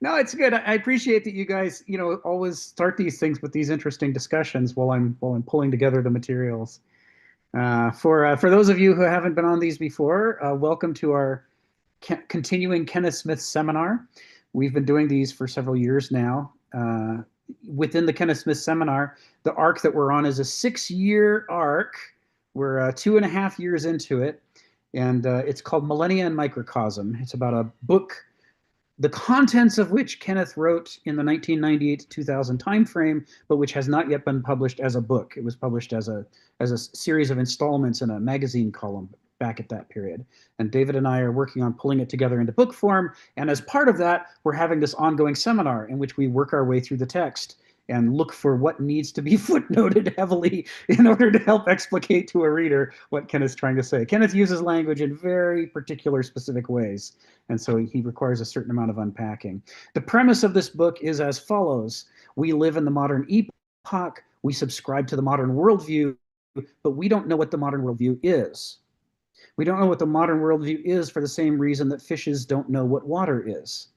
No, it's good. I appreciate that you guys, always start these things with these interesting discussions while I'm pulling together the materials. For those of you who haven't been on these before, welcome to our continuing Kenneth Smith seminar. We've been doing these for several years now. Within the Kenneth Smith seminar, the arc that we're on is a 6-year arc. We're 2.5 years into it, and it's called Millennia and Microcosm. It's about a book, the contents of which Kenneth wrote in the 1998 to 2000 timeframe, but which has not yet been published as a book. It was published as a series of installments in a magazine column back at that period. And David and I are working on pulling it together into book form. And as part of that, we're having this ongoing seminar in which we work our way through the text and look for what needs to be footnoted heavily in order to help explicate to a reader what Kenneth's trying to say. Kenneth uses language in very particular, specific ways, and so he requires a certain amount of unpacking. The premise of this book is as follows. We live in the modern epoch. We subscribe to the modern worldview, but we don't know what the modern worldview is. We don't know what the modern worldview is for the same reason that fishes don't know what water is.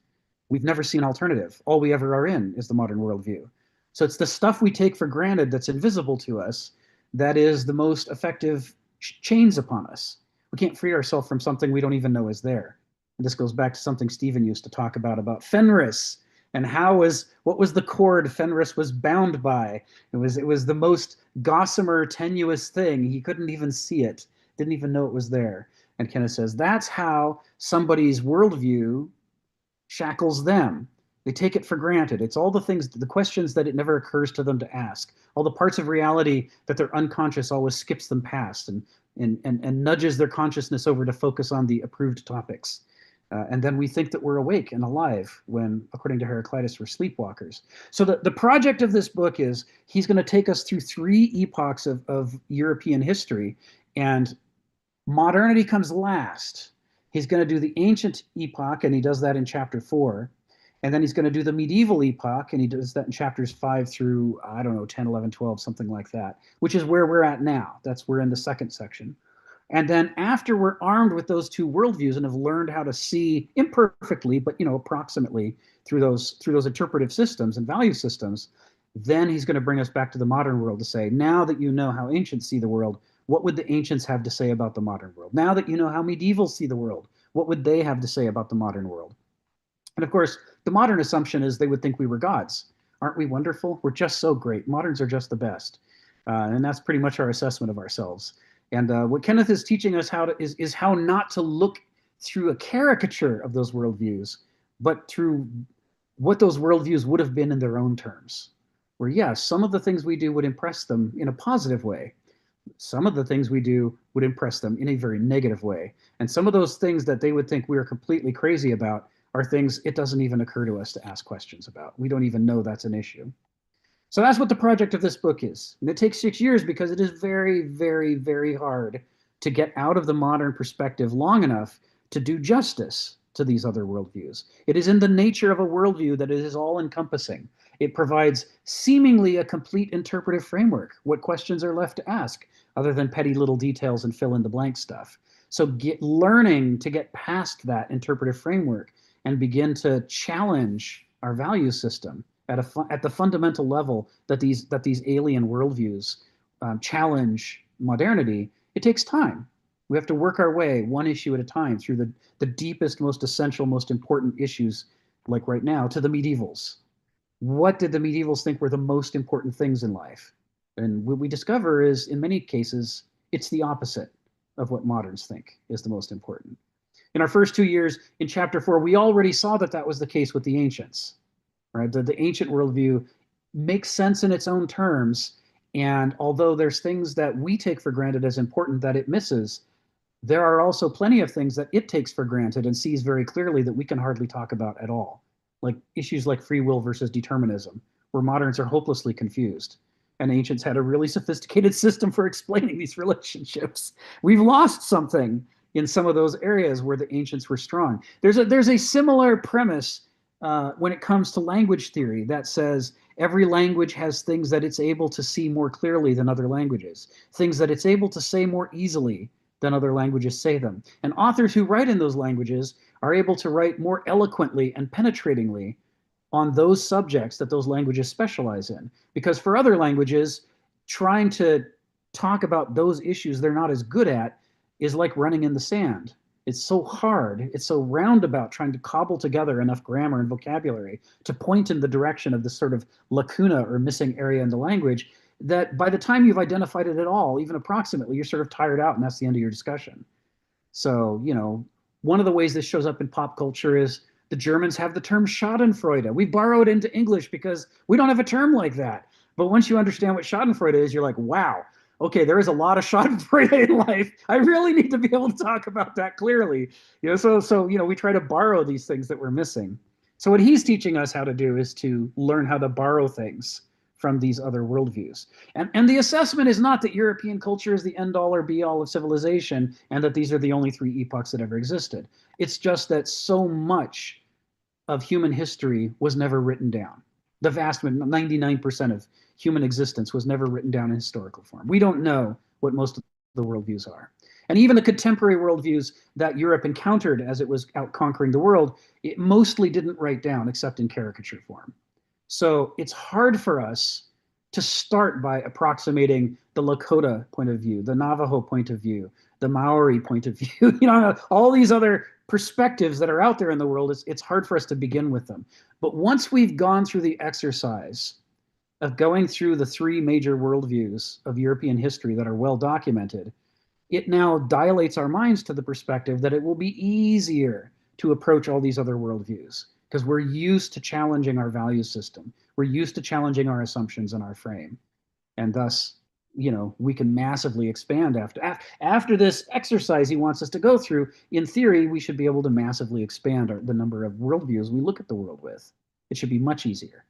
We've never seen an alternative. All we ever are in is the modern worldview. So it's the stuff we take for granted that's invisible to us that is the most effective chains upon us. We can't free ourselves from something we don't even know is there. And this goes back to something Stephen used to talk about Fenris and what was the cord Fenris was bound by. It was the most gossamer, tenuous thing. He couldn't even see it, didn't even know it was there. And Kenneth says that's how somebody's worldview shackles them. They take it for granted. It's all the questions that it never occurs to them to ask. All the parts of reality that their unconscious always skips them past and nudges their consciousness over to focus on the approved topics. And then we think that we're awake and alive when, according to Heraclitus, we're sleepwalkers. So the project of this book is he's going to take us through 3 epochs of European history, and modernity comes last. He's going to do the ancient epoch, and he does that in chapter 4. And then he's going to do the medieval epoch, and he does that in chapters 5 through, I don't know, 10, 11, 12, something like that, which is where we're at now. We're in the second section. And then after we're armed with those 2 worldviews and have learned how to see imperfectly, but approximately through those interpretive systems and value systems, then he's going to bring us back to the modern world to say, now that you know how ancients see the world, what would the ancients have to say about the modern world? Now that you know how medievals see the world, what would they have to say about the modern world? And of course, the modern assumption is they would think we were gods. Aren't we wonderful? We're just so great. Moderns are just the best. And that's pretty much our assessment of ourselves. And what Kenneth is teaching us is how not to look through a caricature of those worldviews, but through what those worldviews would have been in their own terms. Where, yes, some of the things we do would impress them in a positive way. Some of the things we do would impress them in a very negative way. And some of those things that they would think we are completely crazy about are things it doesn't even occur to us to ask questions about. We don't even know that's an issue. So that's what the project of this book is. And it takes 6 years because it is very, very, very hard to get out of the modern perspective long enough to do justice to these other worldviews. It is in the nature of a worldview that it is all-encompassing. It provides seemingly a complete interpretive framework. What questions are left to ask other than petty little details and fill-in-the-blank stuff? So learning to get past that interpretive framework and begin to challenge our value system at the fundamental level that these alien worldviews challenge modernity, it takes time. We have to work our way one issue at a time through the deepest, most essential, most important issues, like right now, to the medievals. What did the medievals think were the most important things in life? And what we discover is, in many cases, it's the opposite of what moderns think is the most important. In our first 2 years, in chapter 4, we already saw that was the case with the ancients. Right? The ancient worldview makes sense in its own terms, and although there's things that we take for granted as important that it misses, there are also plenty of things that it takes for granted and sees very clearly that we can hardly talk about at all, like issues like free will versus determinism, where moderns are hopelessly confused. And ancients had a really sophisticated system for explaining these relationships. We've lost something in some of those areas where the ancients were strong. There's a similar premise when it comes to language theory that says every language has things that it's able to see more clearly than other languages, things that it's able to say more easily than other languages say them. And authors who write in those languages are able to write more eloquently and penetratingly on those subjects that those languages specialize in. Because for other languages, trying to talk about those issues they're not as good at is like running in the sand. It's so hard, it's so roundabout trying to cobble together enough grammar and vocabulary to point in the direction of this sort of lacuna or missing area in the language that by the time you've identified it at all, even approximately, you're sort of tired out and that's the end of your discussion. So, one of the ways this shows up in pop culture is the Germans have the term Schadenfreude. We borrowed into English because we don't have a term like that. But once you understand what Schadenfreude is, you're like, wow, okay, there is a lot of Schadenfreude in life. I really need to be able to talk about that clearly. We try to borrow these things that we're missing. So what he's teaching us how to do is to learn how to borrow things from these other worldviews. And the assessment is not that European culture is the end all or be all of civilization and that these are the only three epochs that ever existed. It's just that so much of human history was never written down. The vast 99% of human existence was never written down in historical form. We don't know what most of the worldviews are. And even the contemporary worldviews that Europe encountered as it was out conquering the world, it mostly didn't write down except in caricature form. So it's hard for us to start by approximating the Lakota point of view, the Navajo point of view, the Maori point of view, all these other perspectives that are out there in the world. It's hard for us to begin with them. But once we've gone through the exercise of going through the three major worldviews of European history that are well documented, it now dilates our minds to the perspective that it will be easier to approach all these other worldviews because we're used to challenging our value system. We're used to challenging our assumptions and our frame. And thus, we can massively expand after this exercise he wants us to go through. In theory, we should be able to massively expand the number of worldviews we look at the world with. It should be much easier.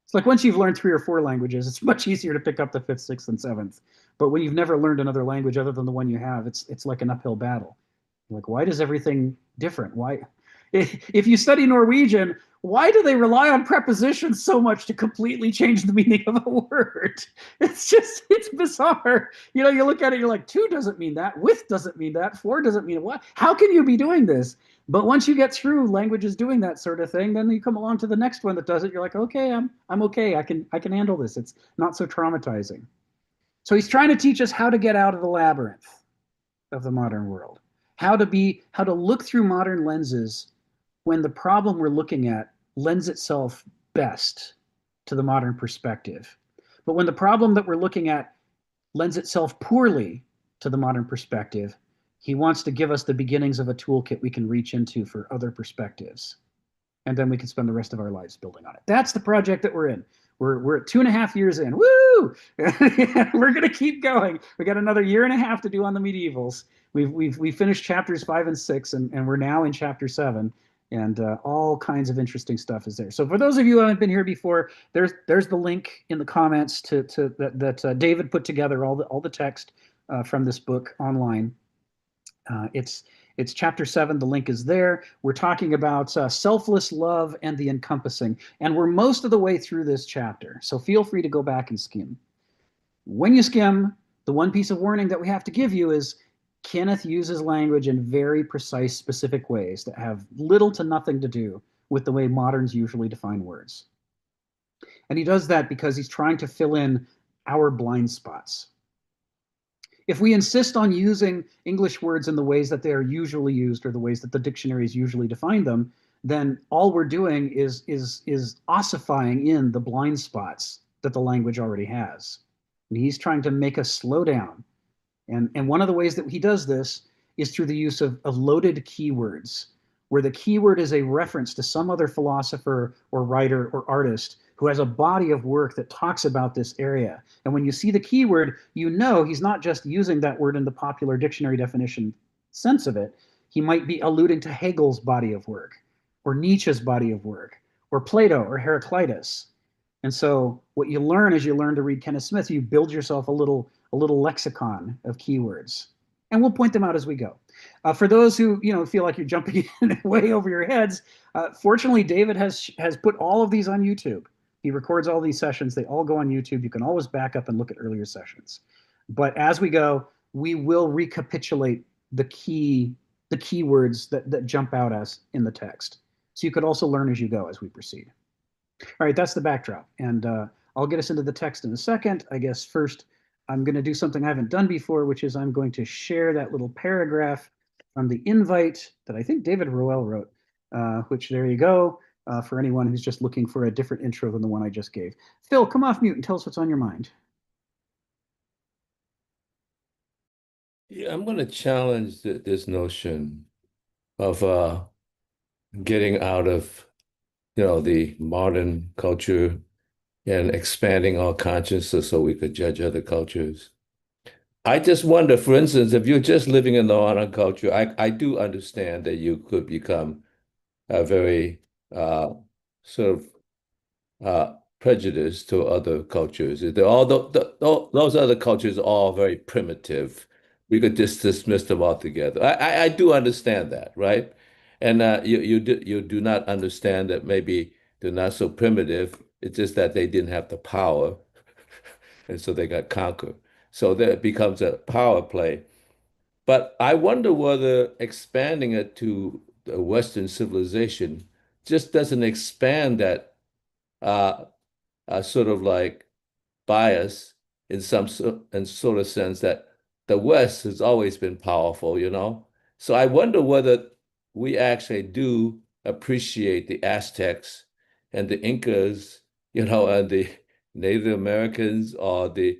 It's like once you've learned 3 or 4 languages, it's much easier to pick up the 5th, 6th, and 7th. But when you've never learned another language other than the one you have, it's like an uphill battle. Like, why does everything different? Why? If you study Norwegian, why do they rely on prepositions so much to completely change the meaning of a word? It's bizarre. You look at it, you're like, to doesn't mean that, with doesn't mean that, for doesn't mean what? How can you be doing this? But once you get through languages doing that sort of thing, then you come along to the next one that does it. You're like, okay, I'm okay. I can handle this. It's not so traumatizing. So he's trying to teach us how to get out of the labyrinth of the modern world, how to look through modern lenses when the problem we're looking at lends itself best to the modern perspective. But when the problem that we're looking at lends itself poorly to the modern perspective, he wants to give us the beginnings of a toolkit we can reach into for other perspectives. And then we can spend the rest of our lives building on it. That's the project that we're in. We're at 2.5 years in. Woo! We're going to keep going. We got another 1.5 years to do on the medievals. We've finished chapters 5 and 6, and we're now in chapter 7. And all kinds of interesting stuff is there. So for those of you who haven't been here before, there's the link in the comments that David put together all the text from this book online. It's chapter 7. The link is there. We're talking about selfless love and the encompassing, and we're most of the way through this chapter. So feel free to go back and skim. When you skim, the one piece of warning that we have to give you is Kenneth uses language in very precise, specific ways that have little to nothing to do with the way moderns usually define words. And he does that because he's trying to fill in our blind spots. If we insist on using English words in the ways that they are usually used or the ways that the dictionaries usually define them, then all we're doing is ossifying in the blind spots that the language already has. And he's trying to make us slow down. And one of the ways that he does this is through the use of loaded keywords, where the keyword is a reference to some other philosopher or writer or artist who has a body of work that talks about this area. And when you see the keyword, you know he's not just using that word in the popular dictionary definition sense of it. He might be alluding to Hegel's body of work, or Nietzsche's body of work, or Plato or Heraclitus. And so what you learn as you learn to read Kenneth Smith, you build yourself a little lexicon of keywords. And we'll point them out as we go. For those who feel like you're jumping in way over your heads, fortunately, David has put all of these on YouTube. He records all these sessions. They all go on YouTube. You can always back up and look at earlier sessions. But as we go, we will recapitulate the keywords that jump out as in the text. So you could also learn as you go as we proceed. All right, that's the backdrop. And I'll get us into the text in a second. I guess first, I'm going to do something I haven't done before, which is I'm going to share that little paragraph from the invite that I think David Roel wrote, which there you go, for anyone who's just looking for a different intro than the one I just gave. Phil, come off mute and tell us what's on your mind. Yeah, I'm going to challenge this notion of getting out of, the modern culture and expanding our consciousness so we could judge other cultures. I just wonder, for instance, if you're just living in the modern culture, I do understand that you could become a very uh, sort of prejudice to other cultures. All all those other cultures are all very primitive. We could just dismiss them altogether. I do understand that, right? And you do not understand that maybe they're not so primitive. It's just that they didn't have the power, and so they got conquered. So that becomes a power play. But I wonder whether expanding it to the Western civilization just doesn't expand that uh, sort of like bias in in sort of sense that the West has always been powerful. So I wonder whether we actually do appreciate the Aztecs and the Incas, and the Native Americans or the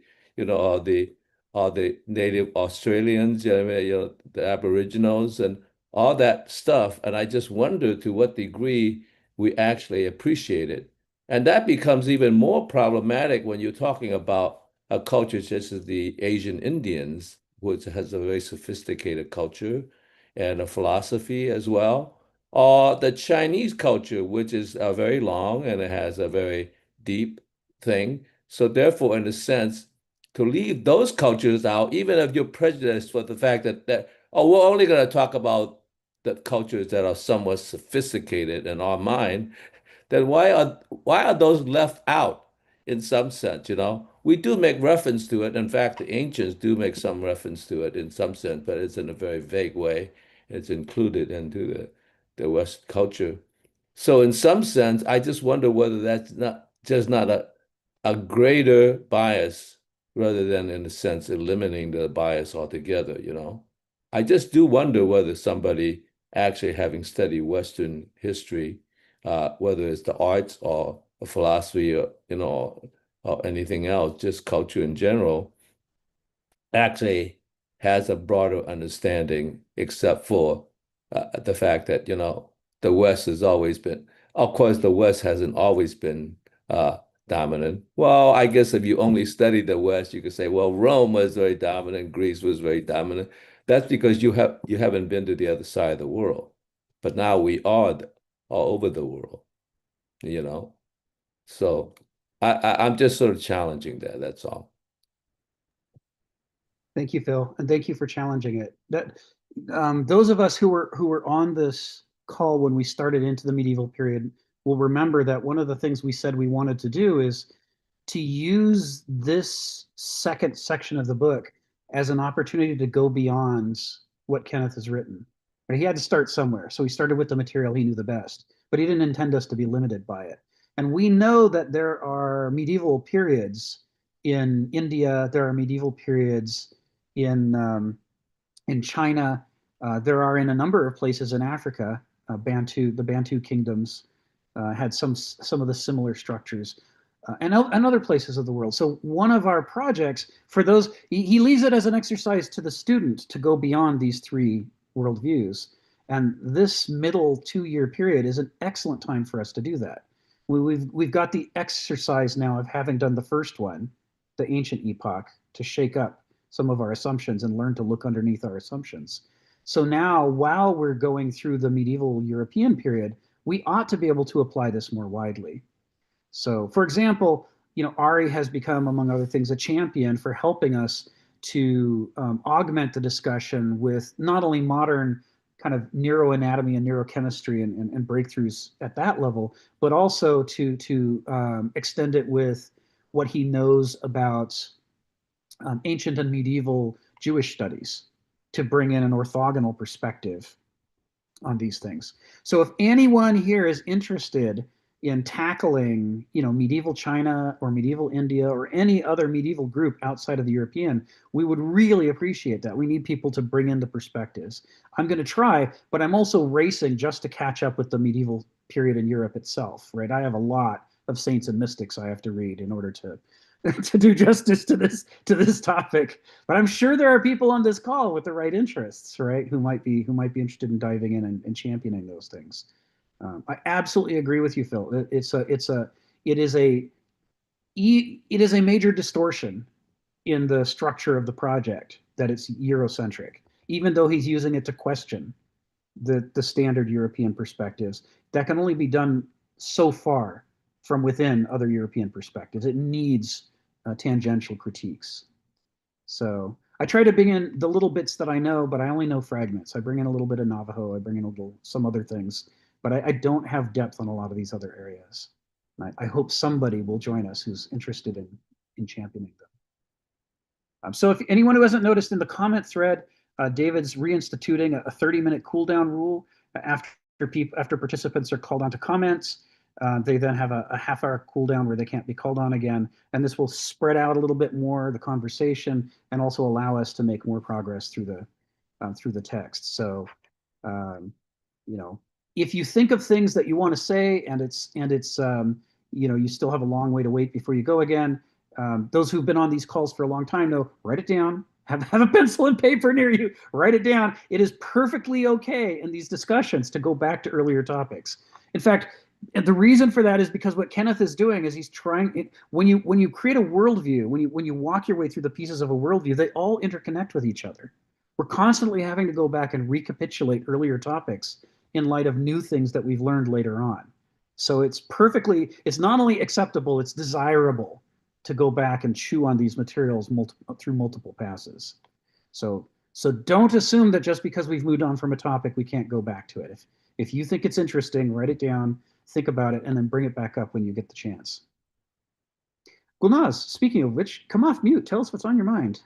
Native Australians, the Aboriginals and all that stuff. And I just wonder to what degree we actually appreciate it. And that becomes even more problematic when you're talking about a culture such as the Asian Indians, which has a very sophisticated culture and a philosophy as well, or the Chinese culture, which is very long and it has a very deep thing. So therefore, in a sense, to leave those cultures out, even if you're prejudiced for the fact that oh, we're only going to talk about the cultures that are somewhat sophisticated in our mind, then why are those left out in some sense? We do make reference to it. In fact, the ancients do make some reference to it in some sense, but it's in a very vague way. It's included into the West culture. So in some sense, I just wonder whether that's not a greater bias rather than in a sense eliminating the bias altogether. I just do wonder whether somebody actually having studied Western history, whether it's the arts or philosophy or anything else, just culture in general, actually has a broader understanding, except for the fact that, the West has always been, of course, the West hasn't always been dominant. Well, I guess if you only study the West, you could say, well, Rome was very dominant, Greece was very dominant. That's because you haven't been to the other side of the world. But now we are all over the world, you know. So I'm just sort of challenging that. That's all. Thank you, Phil, and thank you for challenging it. That those of us who were on this call when we started into the medieval period will remember that one of the things we said we wanted to do is to use this second section of the book as an opportunity to go beyond what Kenneth has written. But he had to start somewhere, so he started with the material he knew the best. But he didn't intend us to be limited by it. And we know that there are medieval periods in India, there are medieval periods in China. There are in a number of places in Africa. The Bantu kingdoms had some of the similar structures, and other places of the world. So one of our projects for those, he leaves it as an exercise to the student to go beyond these three worldviews. And this middle 2 year period is an excellent time for us to do that. We've got the exercise now of having done the first one, the ancient epoch, to shake up some of our assumptions and learn to look underneath our assumptions. So now, while we're going through the medieval European period, we ought to be able to apply this more widely. So, for example, Ari has become, among other things, a champion for helping us to augment the discussion with not only modern kind of neuroanatomy and neurochemistry and breakthroughs at that level, but also to extend it with what he knows about ancient and medieval Jewish studies to bring in an orthogonal perspective on these things. So if anyone here is interested in tackling, medieval China or medieval India or any other medieval group outside of the European, we would really appreciate that. We need people to bring in the perspectives. I'm going to try, but I'm also racing just to catch up with the medieval period in Europe itself, right? I have a lot of saints and mystics I have to read in order to to do justice to this topic. But I'm sure there are people on this call with the right interests, right, who might be interested in diving in and championing those things. I absolutely agree with you, Phil. It is a major distortion in the structure of the project that it's Eurocentric, even though he's using it to question the standard European perspectives. That can only be done so far from within other European perspectives. It needs tangential critiques. So I try to bring in the little bits that I know, but I only know fragments. I bring in a little bit of Navajo. I bring in some other things, but I don't have depth on a lot of these other areas. I hope somebody will join us who's interested in championing them. So if anyone who hasn't noticed in the comment thread, David's reinstituting a 30-minute cooldown rule after participants are called on to comments. They then have a half-hour cooldown where they can't be called on again, and this will spread out a little bit more the conversation and also allow us to make more progress through the text. So, if you think of things that you want to say and you still have a long way to wait before you go again, those who've been on these calls for a long time know, write it down. Have a pencil and paper near you. Write it down. It is perfectly okay in these discussions to go back to earlier topics. In fact, the reason for that is because what Kenneth is doing is he's trying. When you create a worldview, when you walk your way through the pieces of a worldview, they all interconnect with each other. We're constantly having to go back and recapitulate earlier topics in light of new things that we've learned later on. So it's not only acceptable, it's desirable to go back and chew on these materials through multiple passes. So don't assume that just because we've moved on from a topic, we can't go back to it. If you think it's interesting, write it down, think about it, and then bring it back up when you get the chance. Gulnaz, speaking of which, come off mute. Tell us what's on your mind.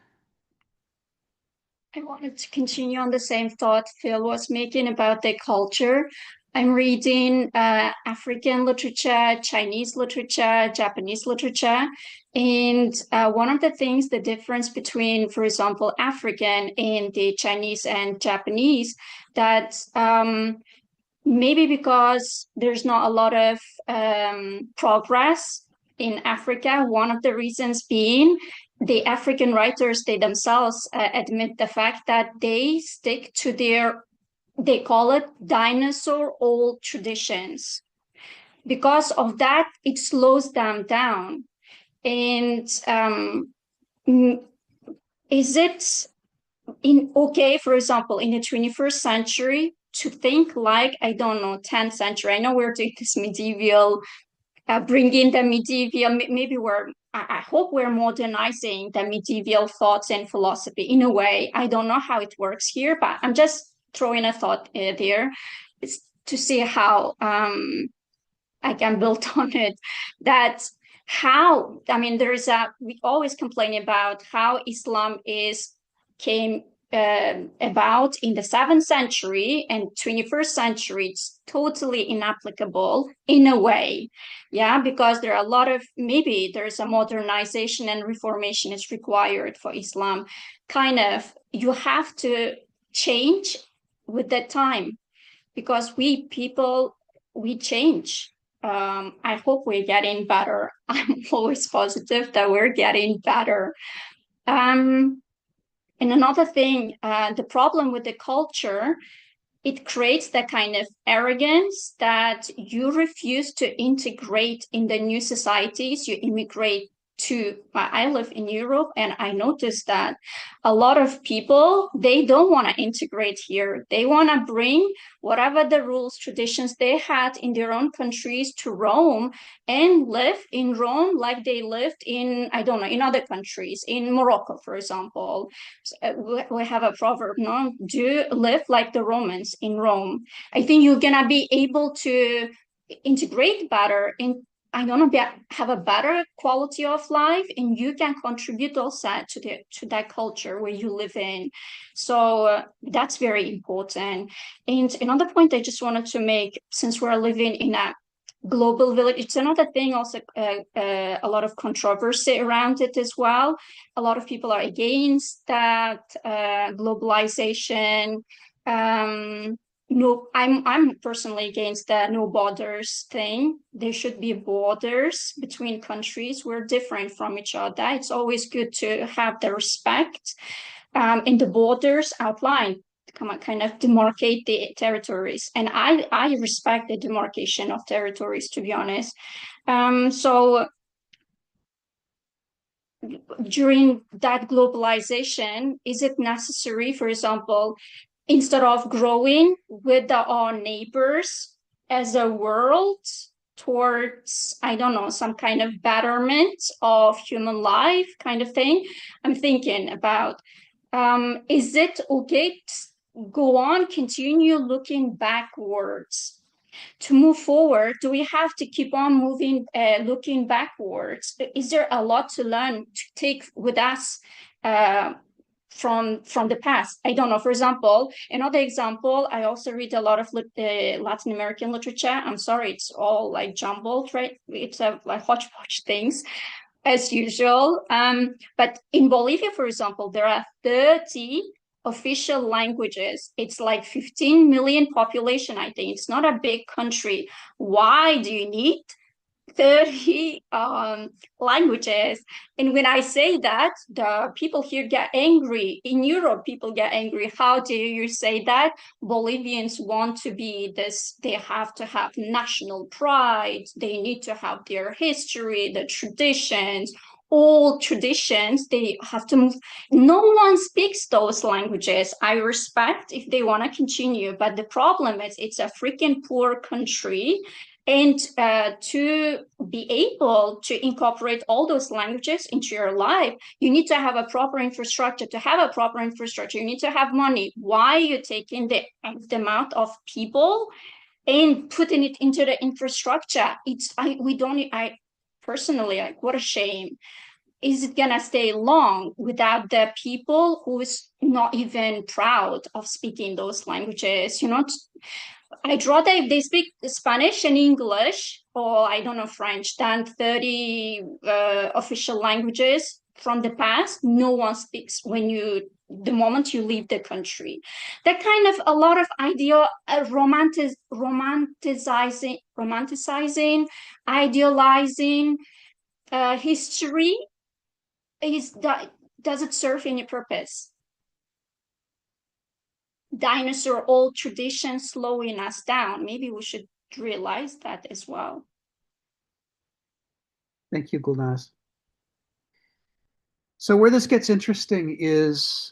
I wanted to continue on the same thought Phil was making about the culture. I'm reading African literature, Chinese literature, Japanese literature. And one of the things, the difference between, for example, African and the Chinese and Japanese, that maybe because there's not a lot of progress in Africa, one of the reasons being the African writers, they themselves admit the fact that they stick to they call it dinosaur old traditions. Because of that, it slows them down. And is it okay, for example, in the 21st century to think like, I don't know, 10th century? I know we're doing this medieval, bringing the medieval, maybe I hope we're modernizing the medieval thoughts and philosophy in a way. I don't know how it works here, but I'm just throwing a thought there. It's to see how I can build on it. We always complain about how Islam came about in the 7th century, and 21st century it's totally inapplicable in a way, because there are a lot of, maybe there's a modernization and reformation is required for Islam. Kind of, you have to change with that time, because we change. I hope we're getting better. I'm always positive that we're getting better. And another thing, the problem with the culture, it creates that kind of arrogance that you refuse to integrate in the new societies you immigrate to. I live in Europe, and I noticed that a lot of people, they don't want to integrate here. They want to bring whatever the rules, traditions they had in their own countries to Rome and live in Rome like they lived in, I don't know, in other countries, in Morocco, for example. We have a proverb, no? Do live like the Romans in Rome. I think you're going to be able to integrate better in, I don't know, have a better quality of life, and you can contribute also to that culture where you live in. So that's very important. And another point I just wanted to make, since we're living in a global village. It's another thing also, a lot of controversy around it as well. A lot of people are against that globalization. No, I'm personally against the no borders thing. There should be borders between countries. We're different from each other. It's always good to have the respect in the borders outlined, kind of demarcate the territories. And I respect the demarcation of territories, to be honest. So during that globalization, is it necessary, for example, instead of growing with our neighbors as a world towards, I don't know, some kind of betterment of human life kind of thing? I'm thinking about, is it okay to go on, continue looking backwards? To move forward, do we have to keep on moving, looking backwards? Is there a lot to learn, to take with us from the past? I don't know. For example, another example, I also read a lot of Latin American literature. I'm sorry, it's all like jumbled, right? It's like hodgepodge things as usual. But in Bolivia, for example, there are 30 official languages. It's like 15 million population, I think. It's not a big country. Why do you need 30 languages? And when I say that, the people here get angry. In Europe, people get angry. How do you say that? Bolivians want to be this, they have to have national pride. They need to have their history, the traditions, all traditions. They have to move. No one speaks those languages. I respect if they want to continue, but the problem is it's a freaking poor country. And to be able to incorporate all those languages into your life, you need to have a proper infrastructure. To have a proper infrastructure, you need to have money. Why are you taking the amount of people and putting it into the infrastructure? I personally, like, what a shame. Is it gonna stay long without the people who is not even proud of speaking those languages? You know, I'd rather if they speak Spanish and English, or I don't know, French, than 30 official languages from the past. No one speaks the moment you leave the country. That kind of a lot of idea, romanticizing, idealizing history, does it serve any purpose? Dinosaur old traditions slowing us down. Maybe we should realize that as well. Thank you, Gulnaz. So where this gets interesting is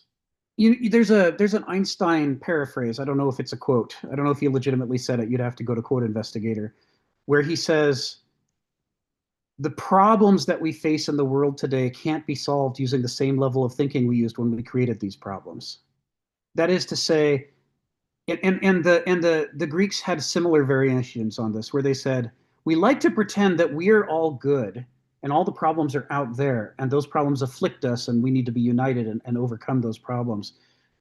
there's an Einstein paraphrase. I don't know if it's a quote. I don't know if he legitimately said it. You'd have to go to Quote Investigator, where he says, the problems that we face in the world today can't be solved using the same level of thinking we used when we created these problems. That is to say, and the Greeks had similar variations on this, where they said, we like to pretend that we're all good and all the problems are out there and those problems afflict us and we need to be united and overcome those problems.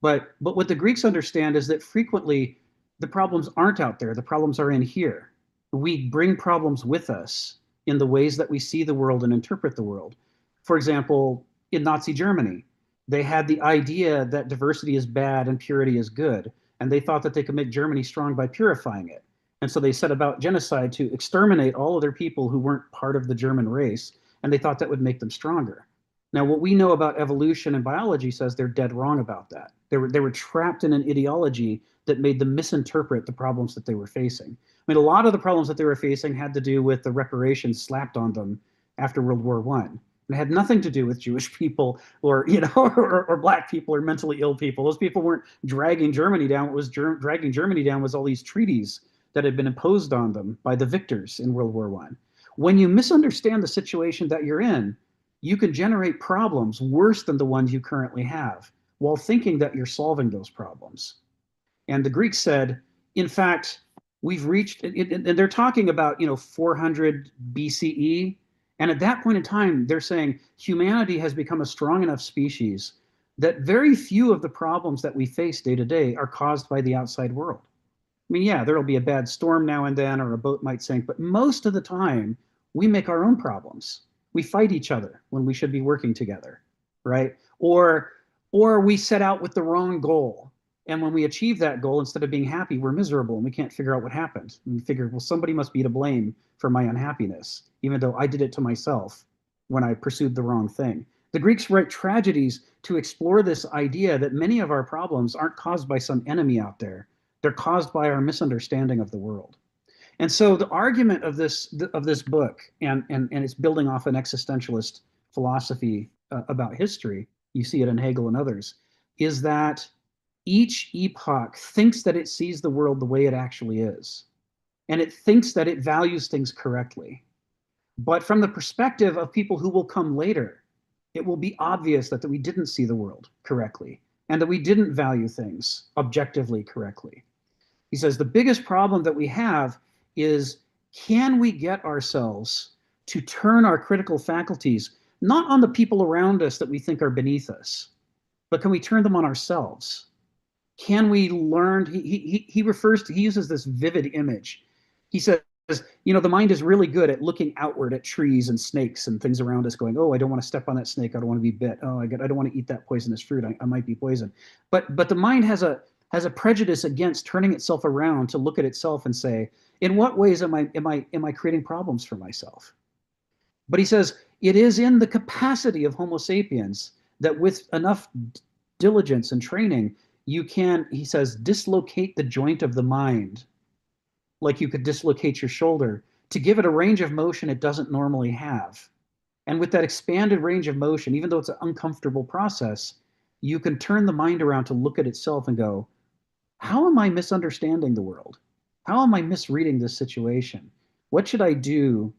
But what the Greeks understand is that frequently the problems aren't out there, the problems are in here. We bring problems with us in the ways that we see the world and interpret the world. For example, in Nazi Germany, they had the idea that diversity is bad and purity is good, and they thought that they could make Germany strong by purifying it. And so they set about genocide to exterminate all other people who weren't part of the German race, and they thought that would make them stronger. Now, what we know about evolution and biology says they're dead wrong about that. They were trapped in an ideology that made them misinterpret the problems that they were facing. I mean, a lot of the problems that they were facing had to do with the reparations slapped on them after World War I. It had nothing to do with Jewish people or, or black people or mentally ill people. Those people weren't dragging Germany down. What was dragging Germany down was all these treaties that had been imposed on them by the victors in World War I. When you misunderstand the situation that you're in, you can generate problems worse than the ones you currently have while thinking that you're solving those problems. And the Greeks said, in fact, we've reached, and they're talking about, 400 BCE. And at that point in time, they're saying humanity has become a strong enough species that very few of the problems that we face day to day are caused by the outside world. I mean, yeah, there'll be a bad storm now and then, or a boat might sink, but most of the time, we make our own problems. We fight each other when we should be working together, right? Or we set out with the wrong goal. And when we achieve that goal, instead of being happy, we're miserable and we can't figure out what happened. And we figure, well, somebody must be to blame for my unhappiness, even though I did it to myself when I pursued the wrong thing. The Greeks write tragedies to explore this idea that many of our problems aren't caused by some enemy out there. They're caused by our misunderstanding of the world. And so the argument of this book, and it's building off an existentialist philosophy about history, you see it in Hegel and others, is that each epoch thinks that it sees the world the way it actually is. And it thinks that it values things correctly. But from the perspective of people who will come later, it will be obvious that we didn't see the world correctly and that we didn't value things objectively correctly. He says the biggest problem that we have is, can we get ourselves to turn our critical faculties not on the people around us that we think are beneath us, but can we turn them on ourselves? Can we learn? He uses this vivid image. He says, the mind is really good at looking outward at trees and snakes and things around us, going, oh, I don't want to step on that snake. I don't want to be bit. Oh, I don't want to eat that poisonous fruit. I might be poisoned. But the mind has a prejudice against turning itself around to look at itself and say, in what ways am I creating problems for myself? But he says it is in the capacity of Homo sapiens that with enough diligence and training, you can, he says, dislocate the joint of the mind like you could dislocate your shoulder to give it a range of motion it doesn't normally have. And with that expanded range of motion, even though it's an uncomfortable process, you can turn the mind around to look at itself and go, how am I misunderstanding the world? How am I misreading this situation? What should I do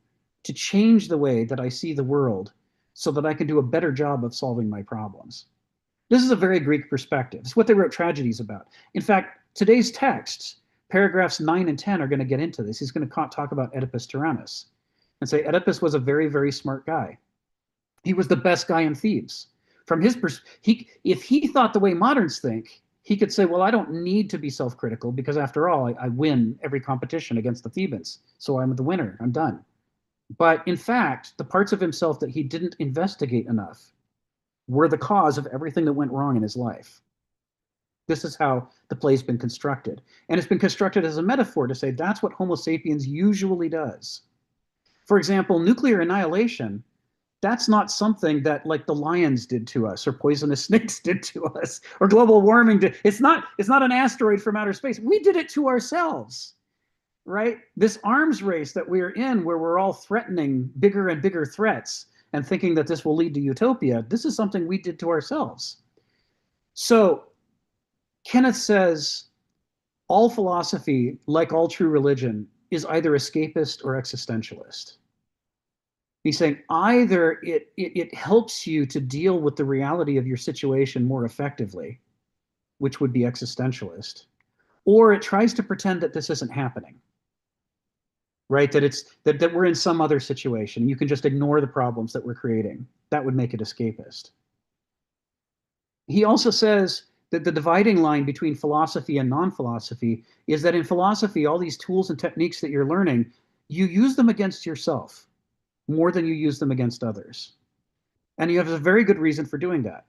to change the way that I see the world so that I can do a better job of solving my problems? This is a very Greek perspective. It's what they wrote tragedies about. In fact, today's texts, paragraphs 9 and 10, are going to get into this. He's going to talk about Oedipus Tyrannus and say Oedipus was a very, very smart guy. He was the best guy in Thebes. From his perspective, if he thought the way moderns think, he could say, well, I don't need to be self-critical because after all, I win every competition against the Thebans. So I'm the winner. I'm done. But in fact, the parts of himself that he didn't investigate enough were the cause of everything that went wrong in his life. This is how the play's been constructed. And it's been constructed as a metaphor to say that's what Homo sapiens usually does. For example, nuclear annihilation, that's not something that like the lions did to us or poisonous snakes did to us or global warming did. It's not an asteroid from outer space. We did it to ourselves, right? This arms race that we're in, where we're all threatening bigger and bigger threats and thinking that this will lead to utopia, this is something we did to ourselves. So Kenneth says all philosophy, like all true religion, is either escapist or existentialist. He's saying either it helps you to deal with the reality of your situation more effectively, which would be existentialist, or it tries to pretend that this isn't happening, right? That we're in some other situation. You can just ignore the problems that we're creating. That would make it escapist. He also says that the dividing line between philosophy and non-philosophy is that in philosophy, all these tools and techniques that you're learning, you use them against yourself more than you use them against others. And you have a very good reason for doing that.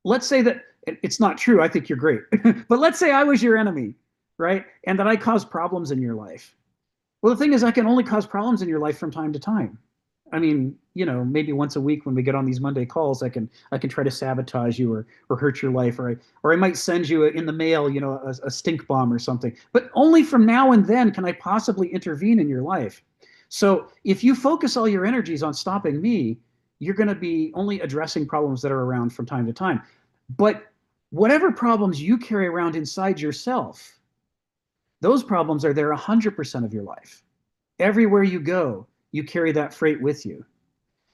Let's say that it's not true. I think you're great. But let's say I was your enemy, right? And that I caused problems in your life. Well, the thing is, I can only cause problems in your life from time to time. I mean, maybe once a week when we get on these Monday calls, I can try to sabotage you or hurt your life, or I might send you in the mail, a stink bomb or something. But only from now and then can I possibly intervene in your life. So if you focus all your energies on stopping me, you're going to be only addressing problems that are around from time to time. But whatever problems you carry around inside yourself, those problems are there 100% of your life. Everywhere you go, you carry that freight with you.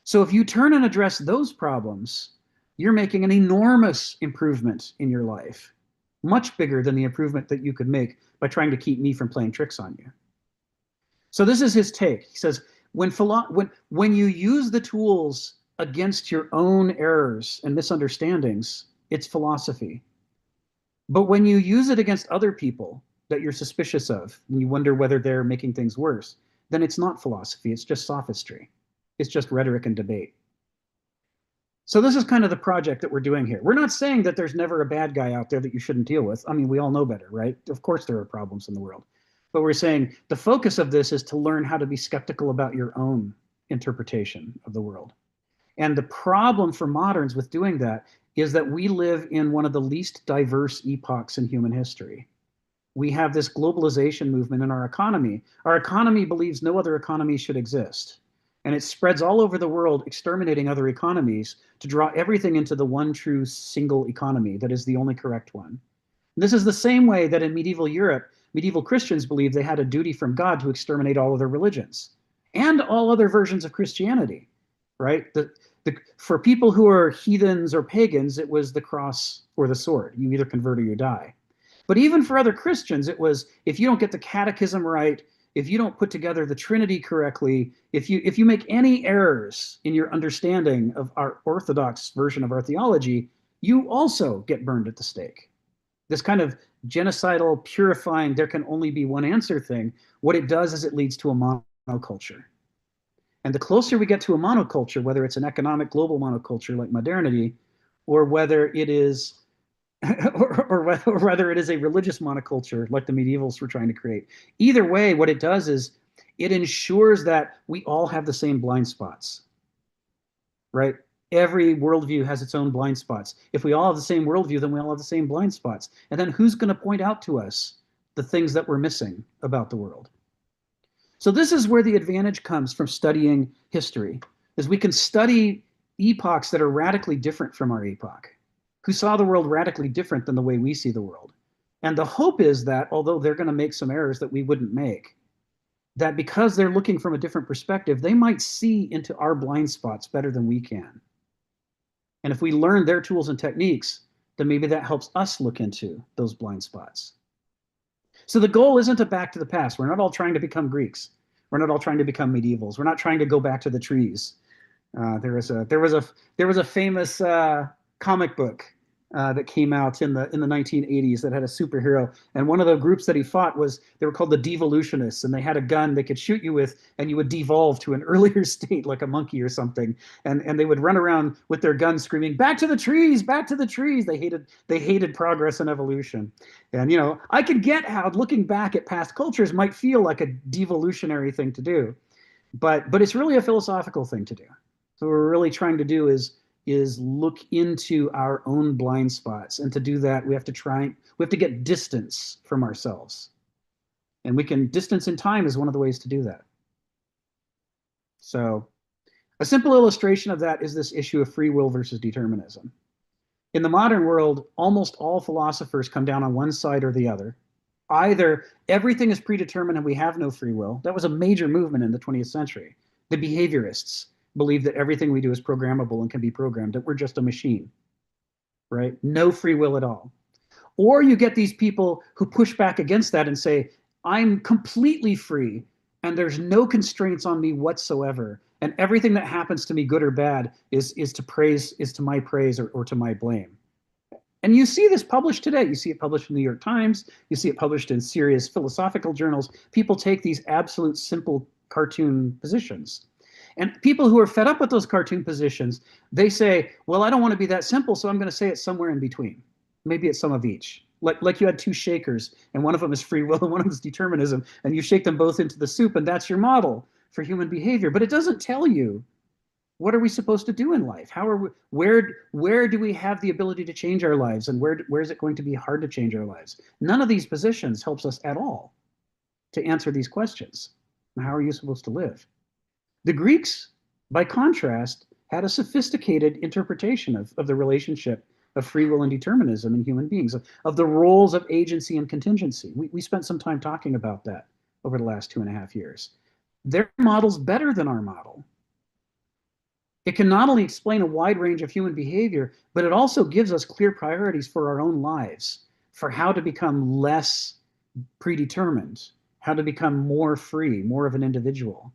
So if you turn and address those problems, you're making an enormous improvement in your life, much bigger than the improvement that you could make by trying to keep me from playing tricks on you. So this is his take. He says, when you use the tools against your own errors and misunderstandings, it's philosophy. But when you use it against other people, that you're suspicious of, and you wonder whether they're making things worse, then it's not philosophy, it's just sophistry. It's just rhetoric and debate. So this is kind of the project that we're doing here. We're not saying that there's never a bad guy out there that you shouldn't deal with. I mean, we all know better, right? Of course there are problems in the world. But we're saying the focus of this is to learn how to be skeptical about your own interpretation of the world. And the problem for moderns with doing that is that we live in one of the least diverse epochs in human history. We have this globalization movement in our economy. Our economy believes no other economy should exist. And it spreads all over the world, exterminating other economies to draw everything into the one true single economy that is the only correct one. And this is the same way that in medieval Europe, medieval Christians believed they had a duty from God to exterminate all other religions and all other versions of Christianity, right? For people who are heathens or pagans, it was the cross or the sword. You either convert or you die. But even for other Christians, it was, if you don't get the catechism right, if you don't put together the Trinity correctly, if you make any errors in your understanding of our orthodox version of our theology, you also get burned at the stake. This kind of genocidal, purifying, there can only be one answer thing, what it does is it leads to a monoculture. And the closer we get to a monoculture, whether it's an economic global monoculture like modernity, or whether it is or whether it is a religious monoculture like the medievals were trying to create. Either way, what it does is it ensures that we all have the same blind spots, right? Every worldview has its own blind spots. If we all have the same worldview, then we all have the same blind spots. And then who's going to point out to us the things that we're missing about the world? So this is where the advantage comes from studying history, is we can study epochs that are radically different from our epoch, who saw the world radically different than the way we see the world. And the hope is that, although they're going to make some errors that we wouldn't make, that because they're looking from a different perspective, they might see into our blind spots better than we can. And if we learn their tools and techniques, then maybe that helps us look into those blind spots. So the goal isn't a back to the past. We're not all trying to become Greeks. We're not all trying to become medievals. We're not trying to go back to the trees. There was a famous comic book that came out in the 1980s that had a superhero, and one of the groups that he fought was, they were called the devolutionists, and they had a gun they could shoot you with, and you would devolve to an earlier state like a monkey or something, and they would run around with their guns screaming, back to the trees, back to the trees. They hated progress and evolution. And I could get how looking back at past cultures might feel like a devolutionary thing to do, but it's really a philosophical thing to do. So what we're really trying to do is look into our own blind spots. And to do that, we have to get distance from ourselves. And distance in time is one of the ways to do that. So a simple illustration of that is this issue of free will versus determinism. In the modern world, almost all philosophers come down on one side or the other. Either everything is predetermined and we have no free will. That was a major movement in the 20th century. The behaviorists believe that everything we do is programmable and can be programmed, that we're just a machine, right? No free will at all. Or you get these people who push back against that and say, I'm completely free and there's no constraints on me whatsoever. And everything that happens to me, good or bad, is to my praise or to my blame. And you see this published today. You see it published in the New York Times. You see it published in serious philosophical journals. People take these absolute simple cartoon positions. And people who are fed up with those cartoon positions, they say, well, I don't want to be that simple, so I'm going to say it's somewhere in between. Maybe it's some of each. Like you had two shakers, and one of them is free will and one of them is determinism, and you shake them both into the soup, and that's your model for human behavior. But it doesn't tell you, what are we supposed to do in life? Where do we have the ability to change our lives, and where is it going to be hard to change our lives? None of these positions helps us at all to answer these questions. How are you supposed to live? The Greeks, by contrast, had a sophisticated interpretation of the relationship of free will and determinism in human beings, of the roles of agency and contingency. We spent some time talking about that over the last 2.5 years. Their model's better than our model. It can not only explain a wide range of human behavior, but it also gives us clear priorities for our own lives, for how to become less predetermined, how to become more free, more of an individual.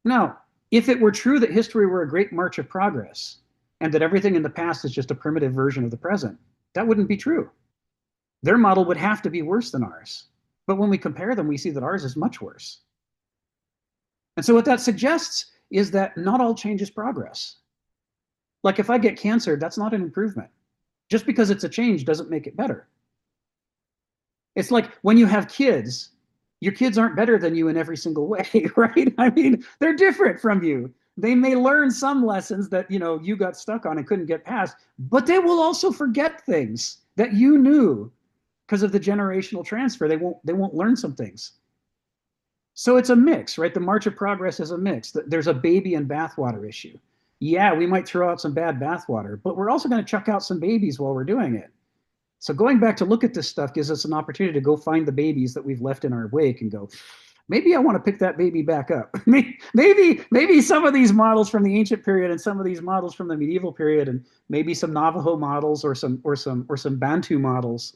Now, if it were true that history were a great march of progress and that everything in the past is just a primitive version of the present, that wouldn't be true. Their model would have to be worse than ours. But when we compare them, we see that ours is much worse. And so what that suggests is that not all change is progress. Like if I get cancer, that's not an improvement. Just because it's a change doesn't make it better. It's like when you have kids, your kids aren't better than you in every single way, right? I mean, they're different from you. They may learn some lessons that, you got stuck on and couldn't get past, but they will also forget things that you knew because of the generational transfer. They won't learn some things. So it's a mix, right? The march of progress is a mix. There's a baby and bathwater issue. Yeah, we might throw out some bad bathwater, but we're also going to chuck out some babies while we're doing it. So going back to look at this stuff gives us an opportunity to go find the babies that we've left in our wake and go, maybe I want to pick that baby back up. maybe some of these models from the ancient period and some of these models from the medieval period, and maybe some Navajo models or some Bantu models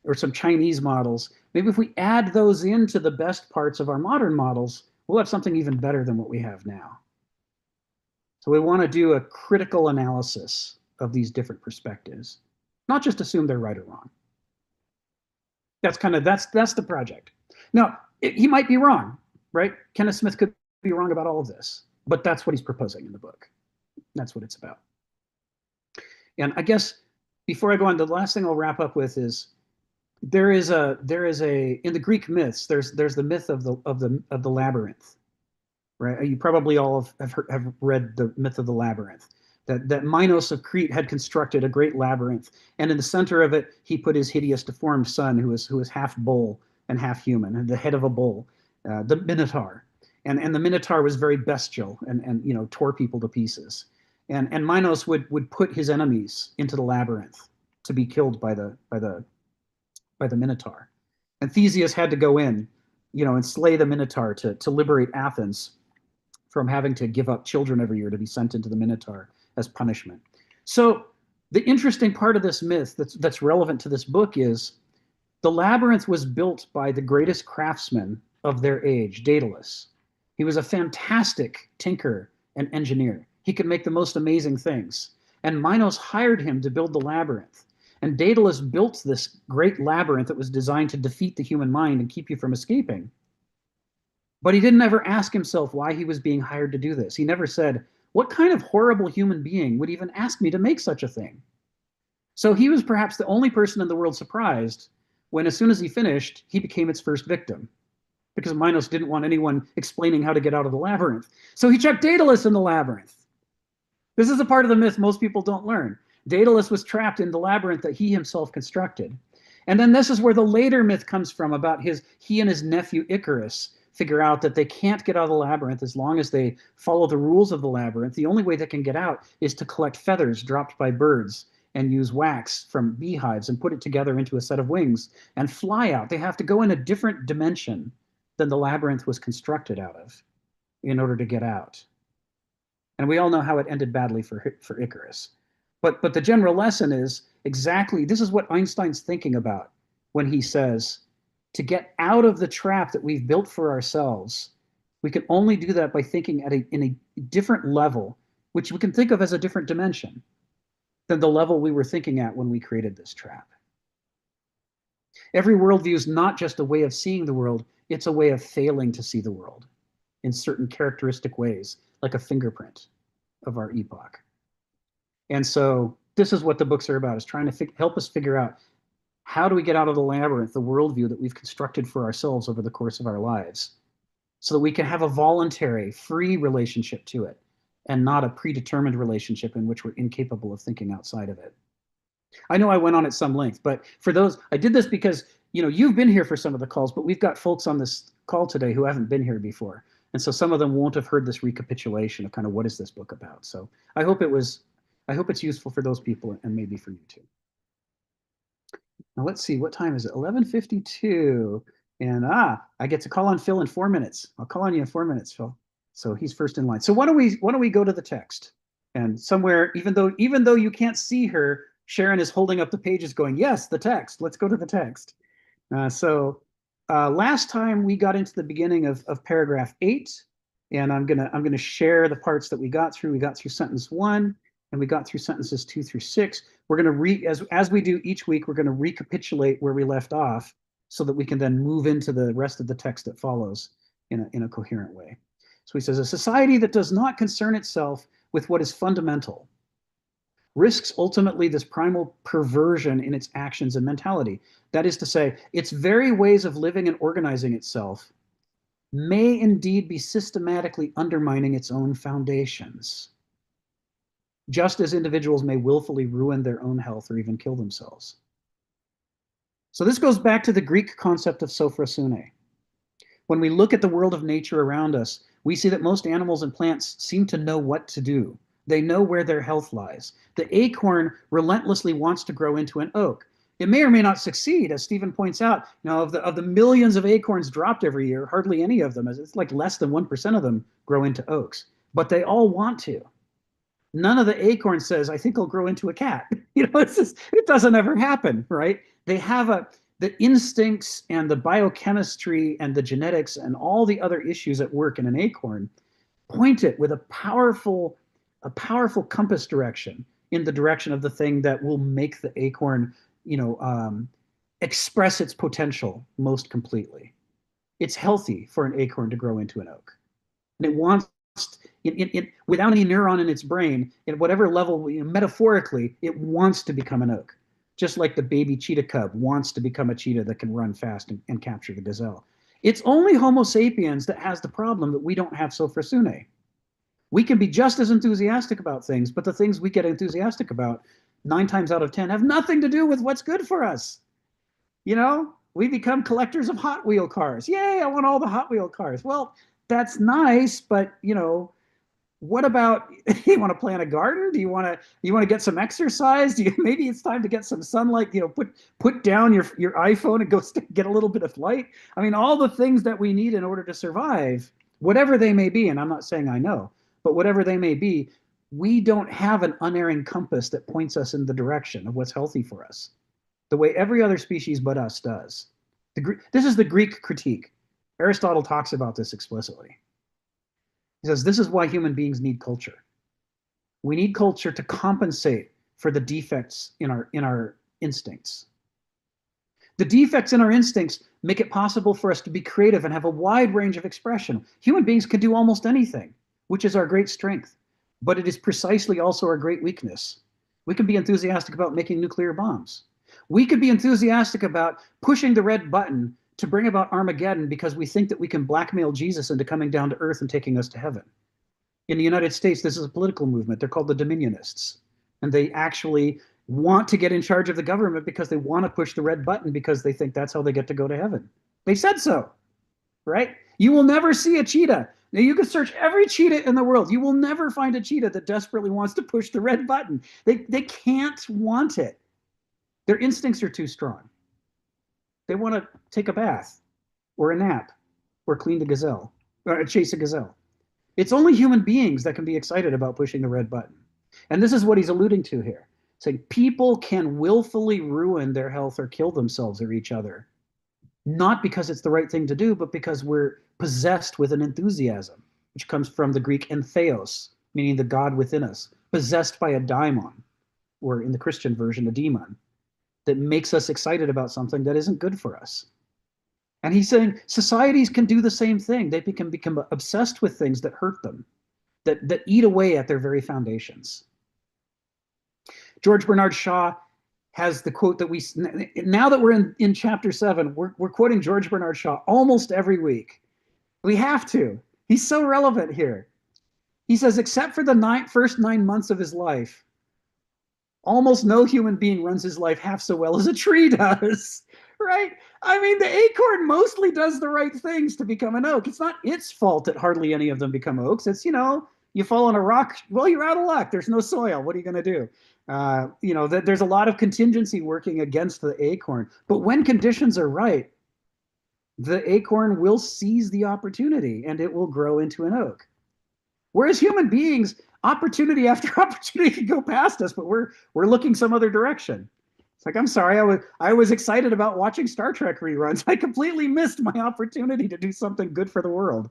or some Chinese models. Maybe if we add those into the best parts of our modern models, we'll have something even better than what we have now. So we want to do a critical analysis of these different perspectives, not just assume they're right or wrong. That's the project. Now, he might be wrong, right? Kenneth Smith could be wrong about all of this, but that's what he's proposing in the book. That's what it's about. And I guess before I go on, the last thing I'll wrap up with is there is a in the Greek myths, there's the myth of the labyrinth, right? You probably all have read the myth of the labyrinth. That Minos of Crete had constructed a great labyrinth, and in the center of it, he put his hideous, deformed son, who was half bull and half human, and the head of a bull, the Minotaur, and the Minotaur was very bestial and tore people to pieces, and Minos would put his enemies into the labyrinth to be killed by the Minotaur, and Theseus had to go in, and slay the Minotaur to liberate Athens from having to give up children every year to be sent into the Minotaur as punishment. So the interesting part of this myth that's relevant to this book is the labyrinth was built by the greatest craftsman of their age, Daedalus. He was a fantastic tinker and engineer. He could make the most amazing things. And Minos hired him to build the labyrinth. And Daedalus built this great labyrinth that was designed to defeat the human mind and keep you from escaping. But he didn't ever ask himself why he was being hired to do this. He never said, what kind of horrible human being would even ask me to make such a thing? So he was perhaps the only person in the world surprised when, as soon as he finished, he became its first victim, because Minos didn't want anyone explaining how to get out of the labyrinth. So he chucked Daedalus in the labyrinth. This is a part of the myth most people don't learn. Daedalus was trapped in the labyrinth that he himself constructed. And then this is where the later myth comes from about he and his nephew Icarus figure out that they can't get out of the labyrinth as long as they follow the rules of the labyrinth. The only way they can get out is to collect feathers dropped by birds and use wax from beehives and put it together into a set of wings and fly out. They have to go in a different dimension than the labyrinth was constructed out of in order to get out. And we all know how it ended badly for Icarus. But the general lesson is exactly, this is what Einstein's thinking about when he says, to get out of the trap that we've built for ourselves, we can only do that by thinking in a different level, which we can think of as a different dimension than the level we were thinking at when we created this trap. Every worldview is not just a way of seeing the world, it's a way of failing to see the world in certain characteristic ways, like a fingerprint of our epoch. And so this is what the books are about, is trying to help us figure out, how do we get out of the labyrinth, the worldview that we've constructed for ourselves over the course of our lives, so that we can have a voluntary, free relationship to it, and not a predetermined relationship in which we're incapable of thinking outside of it. I know I went on at some length, but for those, I did this because, you've been here for some of the calls, but we've got folks on this call today who haven't been here before. And so some of them won't have heard this recapitulation of kind of what is this book about. So I hope it's useful for those people and maybe for you too. Now let's see, what time is it? 11:52. And I get to call on Phil in 4 minutes. I'll call on you in 4 minutes, Phil. So he's first in line. So why don't we go to the text? And somewhere, even though you can't see her, Sharon is holding up the pages going, yes, the text. Let's go to the text. Last time we got into the beginning of paragraph 8, and I'm gonna share the parts that we got through. We got through sentence 1, and we got through sentences 2 through 6. We're going to as we do each week, we're going to recapitulate where we left off so that we can then move into the rest of the text that follows in a coherent way. So he says, a society that does not concern itself with what is fundamental risks ultimately this primal perversion in its actions and mentality. That is to say, its very ways of living and organizing itself may indeed be systematically undermining its own foundations, just as individuals may willfully ruin their own health or even kill themselves. So this goes back to the Greek concept of sophrosune. When we look at the world of nature around us, we see that most animals and plants seem to know what to do. They know where their health lies. The acorn relentlessly wants to grow into an oak. It may or may not succeed, as Stephen points out. Now, of the millions of acorns dropped every year, hardly any of them, it's like less than 1% of them grow into oaks. But they all want to. None of the acorn says, I think I'll grow into a cat. It doesn't ever happen, right? They have the instincts and the biochemistry and the genetics and all the other issues at work in an acorn point it with a powerful compass direction in the direction of the thing that will make the acorn, express its potential most completely. It's healthy for an acorn to grow into an oak. And it wants, without any neuron in its brain, at whatever level, metaphorically, it wants to become an oak. Just like the baby cheetah cub wants to become a cheetah that can run fast and capture the gazelle. It's only Homo sapiens that has the problem that we don't have sophrosune. We can be just as enthusiastic about things, but the things we get enthusiastic about 9 times out of 10 have nothing to do with what's good for us. We become collectors of Hot Wheel cars. Yay, I want all the Hot Wheel cars. Well, that's nice, but what about, you want to plant a garden? Do you want to get some exercise? Maybe it's time to get some sunlight, put down your iPhone and go get a little bit of light. I mean, all the things that we need in order to survive, whatever they may be, and I'm not saying I know, but whatever they may be, we don't have an unerring compass that points us in the direction of what's healthy for us, the way every other species but us does. This is the Greek critique. Aristotle talks about this explicitly. He says, this is why human beings need culture. We need culture to compensate for the defects in our instincts. The defects in our instincts make it possible for us to be creative and have a wide range of expression. Human beings can do almost anything, which is our great strength, but it is precisely also our great weakness. We can be enthusiastic about making nuclear bombs. We could be enthusiastic about pushing the red button to bring about Armageddon because we think that we can blackmail Jesus into coming down to earth and taking us to heaven. In the United States, this is a political movement. They're called the Dominionists. And they actually want to get in charge of the government because they want to push the red button because they think that's how they get to go to heaven. They said so, right? You will never see a cheetah. Now, you can search every cheetah in the world. You will never find a cheetah that desperately wants to push the red button. They can't want it. Their instincts are too strong. They want to take a bath or a nap or clean the gazelle or chase a gazelle. It's only human beings that can be excited about pushing the red button. And this is what he's alluding to here. Saying people can willfully ruin their health or kill themselves or each other, not because it's the right thing to do, but because we're possessed with an enthusiasm, which comes from the Greek entheos, meaning the God within us, possessed by a daimon, or in the Christian version, a demon, that makes us excited about something that isn't good for us. And he's saying societies can do the same thing. They can become obsessed with things that hurt them, that eat away at their very foundations. George Bernard Shaw has the quote that now that we're in chapter 7, we're quoting George Bernard Shaw almost every week. We have to. He's so relevant here. He says, except for the first 9 months of his life, almost no human being runs his life half so well as a tree does, right? I mean, the acorn mostly does the right things to become an oak. It's not its fault that hardly any of them become oaks. It's, you fall on a rock, well, you're out of luck. There's no soil. What are you going to do? There's a lot of contingency working against the acorn. But when conditions are right, the acorn will seize the opportunity and it will grow into an oak. Whereas human beings, opportunity after opportunity can go past us, but we're looking some other direction. It's like, I'm sorry, I was excited about watching Star Trek reruns. I completely missed my opportunity to do something good for the world.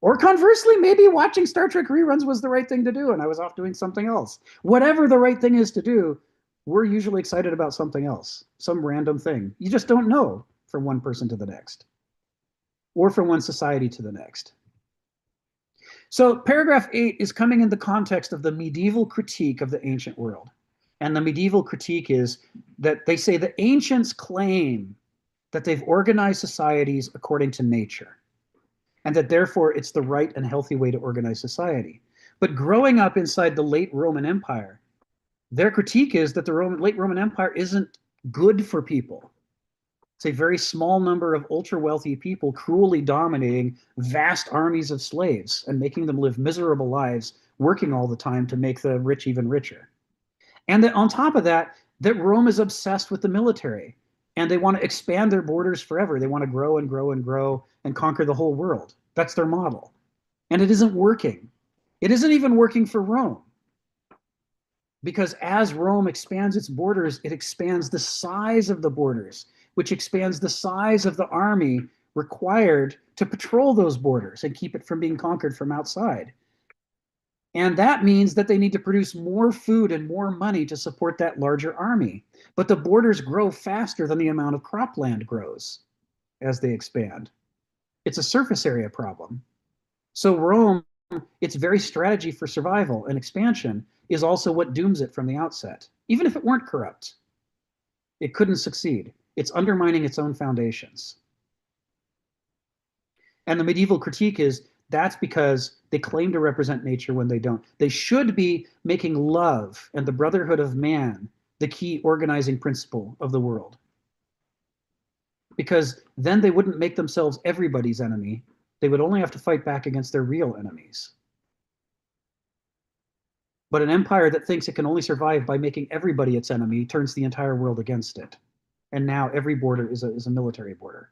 Or conversely, maybe watching Star Trek reruns was the right thing to do and I was off doing something else. Whatever the right thing is to do, we're usually excited about something else, some random thing. You just don't know from one person to the next or from one society to the next. So paragraph 8 is coming in the context of the medieval critique of the ancient world. And the medieval critique is that they say the ancients claim that they've organized societies according to nature, and that therefore it's the right and healthy way to organize society. But growing up inside the late Roman Empire, their critique is that the late Roman Empire isn't good for people. It's a very small number of ultra wealthy people cruelly dominating vast armies of slaves and making them live miserable lives, working all the time to make the rich even richer. And that on top of that, that Rome is obsessed with the military and they want to expand their borders forever. They want to grow and grow and grow and conquer the whole world. That's their model. And it isn't working. It isn't even working for Rome. Because as Rome expands its borders, it expands the size of the borders, which expands the size of the army required to patrol those borders and keep it from being conquered from outside. And that means that they need to produce more food and more money to support that larger army. But the borders grow faster than the amount of cropland grows as they expand. It's a surface area problem. So Rome, its very strategy for survival and expansion is also what dooms it from the outset. Even if it weren't corrupt, it couldn't succeed. It's undermining its own foundations. And the medieval critique is that's because they claim to represent nature when they don't. They should be making love and the brotherhood of man the key organizing principle of the world. Because then they wouldn't make themselves everybody's enemy. They would only have to fight back against their real enemies. But an empire that thinks it can only survive by making everybody its enemy turns the entire world against it. And now every border is a military border.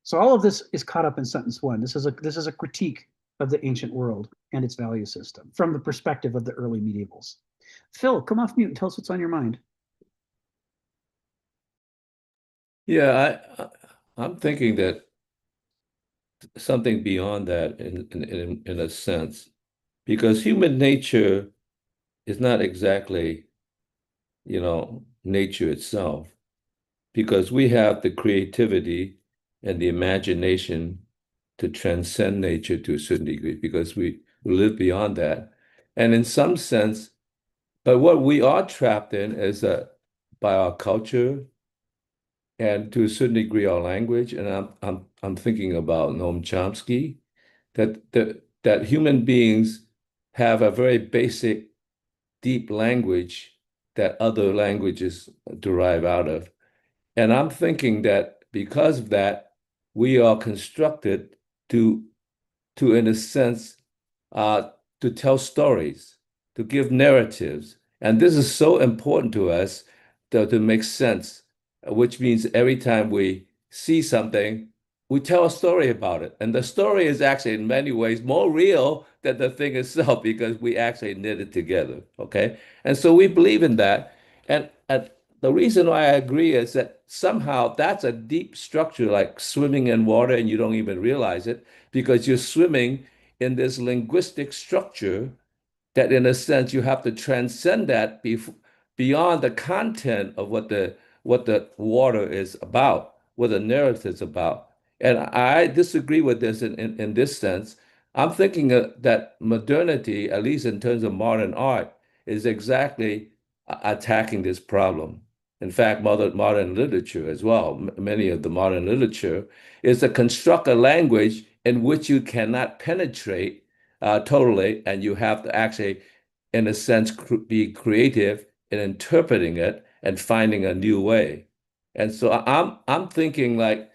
So all of this is caught up in sentence 1. This is a critique of the ancient world and its value system from the perspective of the early medievals. Phil, come off mute and tell us what's on your mind. Yeah, I'm thinking that something beyond that in a sense, because human nature is not exactly, nature itself, because we have the creativity and the imagination to transcend nature to a certain degree, because we live beyond that. And in some sense, but what we are trapped in is by our culture and to a certain degree our language. And I'm thinking about Noam Chomsky, that human beings have a very basic, deep language that other languages derive out of. And I'm thinking that because of that, we are constructed to in a sense, to tell stories, to give narratives. And this is so important to us to make sense, which means every time we see something, we tell a story about it. And the story is actually in many ways more real than the thing itself because we actually knit it together. Okay. And so we believe in that. And the reason why I agree is that somehow that's a deep structure, like swimming in water and you don't even realize it because you're swimming in this linguistic structure that in a sense you have to transcend that beyond the content of what the water is about, what the narrative is about. And I disagree with this in this sense. I'm thinking that modernity, at least in terms of modern art, is exactly attacking this problem. In fact, modern literature as well, many of the modern literature is to construct a language in which you cannot penetrate totally, and you have to actually, in a sense, be creative in interpreting it and finding a new way. And so I'm thinking like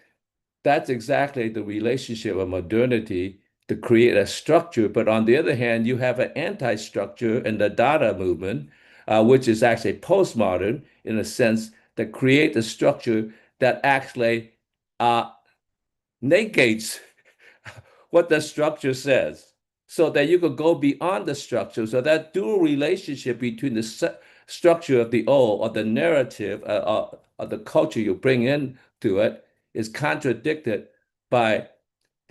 that's exactly the relationship of modernity to create a structure. But on the other hand, you have an anti-structure in the Dada movement, which is actually postmodern in a sense that create a structure that actually negates what the structure says so that you could go beyond the structure. So that dual relationship between the structure of the old or the narrative of the culture you bring into it is contradicted by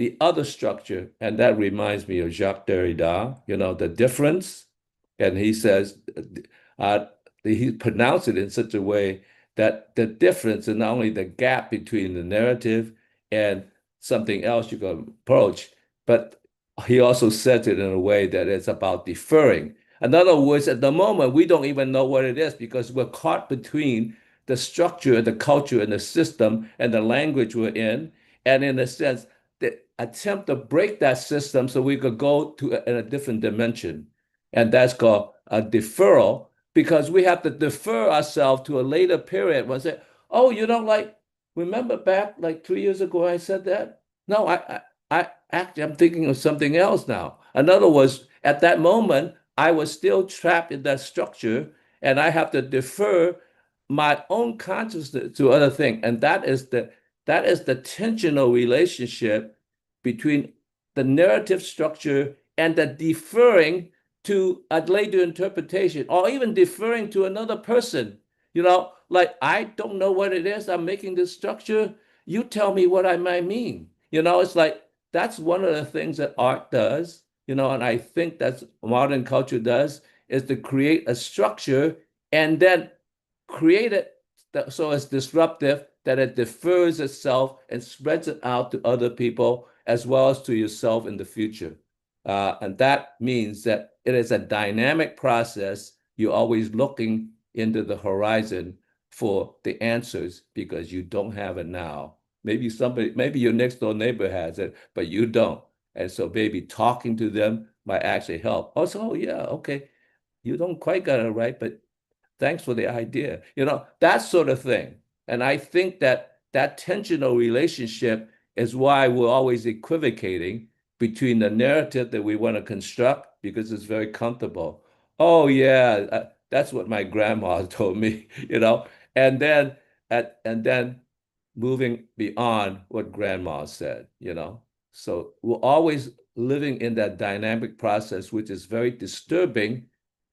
the other structure. And that reminds me of Jacques Derrida, the difference. And he says, he pronounced it in such a way that the difference is not only the gap between the narrative and something else you can approach, but he also says it in a way that it's about deferring. In other words, at the moment, we don't even know what it is because we're caught between the structure, the culture, and the system and the language we're in. And in a sense, the attempt to break that system so we could go to a different dimension. And that's called a deferral, because we have to defer ourselves to a later period. When I say, oh, remember back like 2 years ago I said that? No, I actually I'm thinking of something else now. In other words, at that moment, I was still trapped in that structure, and I have to defer my own consciousness to other things. And that is the tensional relationship between the narrative structure and the deferring to a later interpretation, or even deferring to another person. Like, I don't know what it is. I'm making this structure. You tell me what I might mean. It's like that's one of the things that art does, and I think that's modern culture does, is to create a structure and then create it so it's disruptive, that it defers itself and spreads it out to other people as well as to yourself in the future. And that means that it is a dynamic process. You're always looking into the horizon for the answers because you don't have it now. Maybe your next door neighbor has it, but you don't. And so maybe talking to them might actually help. Also, yeah, okay, you don't quite got it right, but thanks for the idea. That sort of thing. And I think that tensional relationship is why we're always equivocating between the narrative that we want to construct because it's very comfortable. Oh yeah, that's what my grandma told me, and then moving beyond what grandma said, So we're always living in that dynamic process, which is very disturbing,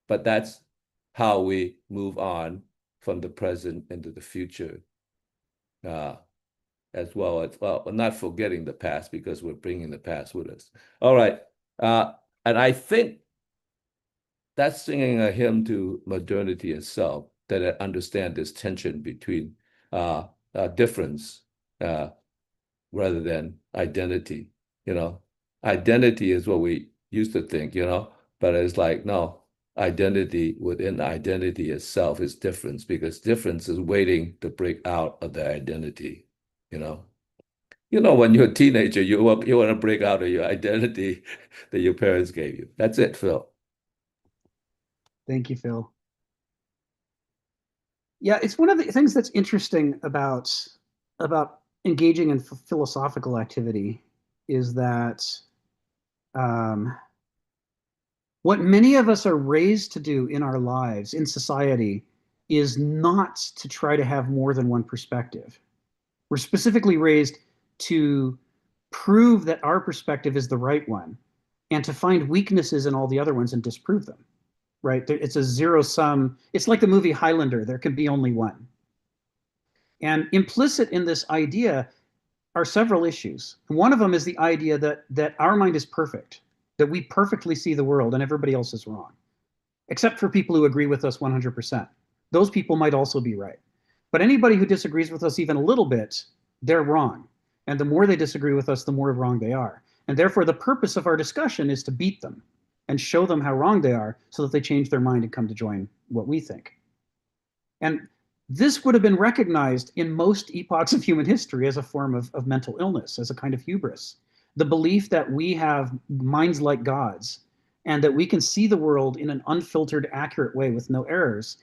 but that's how we move on from the present into the future, as well as, not forgetting the past because we're bringing the past with us. All right. And I think that's singing a hymn to modernity itself, that I understand this tension between difference rather than identity. Identity is what we used to think, but it's like, no, identity within identity itself is difference, because difference is waiting to break out of the identity, when you're a teenager, you want to break out of your identity that your parents gave you. That's it, Phil. Thank you, Phil. Yeah, it's one of the things that's interesting about engaging in philosophical activity is that what many of us are raised to do in our lives, in society, is not to try to have more than one perspective. We're specifically raised to prove that our perspective is the right one and to find weaknesses in all the other ones and disprove them, right? It's a zero sum. It's like the movie Highlander. There can be only one. And implicit in this idea are several issues. One of them is the idea that our mind is perfect, that we perfectly see the world and everybody else is wrong, except for people who agree with us 100%. Those people might also be right. But anybody who disagrees with us even a little bit, they're wrong. And the more they disagree with us, the more wrong they are. And therefore, the purpose of our discussion is to beat them and show them how wrong they are so that they change their mind and come to join what we think. And this would have been recognized in most epochs of human history as a form of mental illness, as a kind of hubris. The belief that we have minds like gods and that we can see the world in an unfiltered, accurate way with no errors.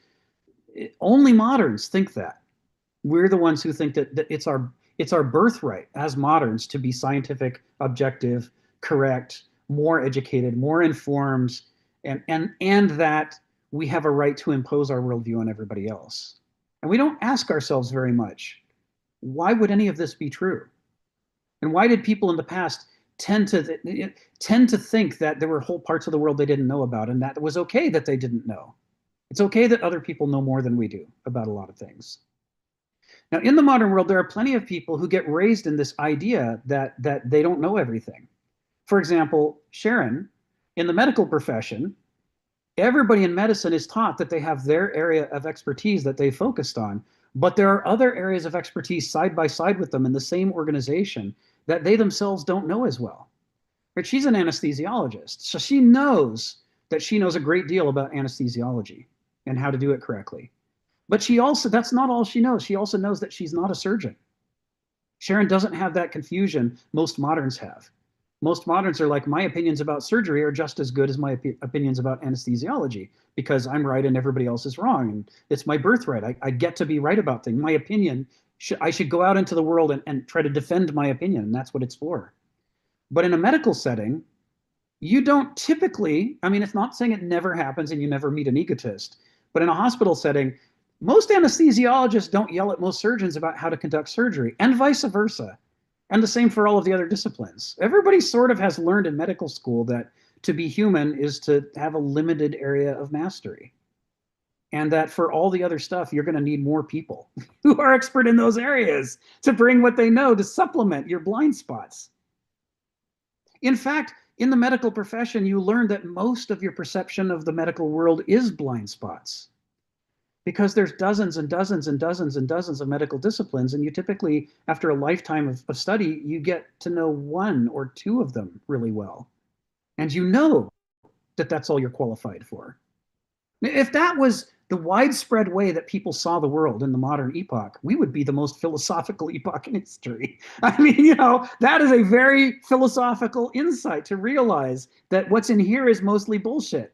Only moderns think that. We're the ones who think that it's our birthright as moderns to be scientific, objective, correct, more educated, more informed, and that we have a right to impose our worldview on everybody else. And we don't ask ourselves very much, why would any of this be true? And why did people in the past tend to think that there were whole parts of the world they didn't know about, and that it was okay that they didn't know? It's okay that other people know more than we do about a lot of things. Now, in the modern world, there are plenty of people who get raised in this idea that they don't know everything. For example, Sharon, in the medical profession, everybody in medicine is taught that they have their area of expertise that they focused on, but there are other areas of expertise side by side with them in the same organization that they themselves don't know as well. But she's an anesthesiologist, so she knows that she knows a great deal about anesthesiology and how to do it correctly. But she also, that's not all she knows. She also knows that she's not a surgeon. Sharon doesn't have that confusion most moderns have. Most moderns are like, my opinions about surgery are just as good as my opinions about anesthesiology because I'm right and everybody else is wrong. And it's my birthright. I get to be right about things. My opinion, I should go out into the world and try to defend my opinion. And that's what it's for. But in a medical setting, you don't typically, I mean, it's not saying it never happens and you never meet an egotist, but in a hospital setting, most anesthesiologists don't yell at most surgeons about how to conduct surgery, and vice versa. And the same for all of the other disciplines. Everybody sort of has learned in medical school that to be human is to have a limited area of mastery. And that for all the other stuff, you're going to need more people who are expert in those areas to bring what they know to supplement your blind spots. In fact, in the medical profession, you learn that most of your perception of the medical world is blind spots, because there's dozens and dozens and dozens and dozens of medical disciplines, and you typically, after a lifetime of study, you get to know one or two of them really well. And you know that that's all you're qualified for. If that was the widespread way that people saw the world in the modern epoch, we would be the most philosophical epoch in history. I mean, you know, that is a very philosophical insight to realize that what's in here is mostly bullshit.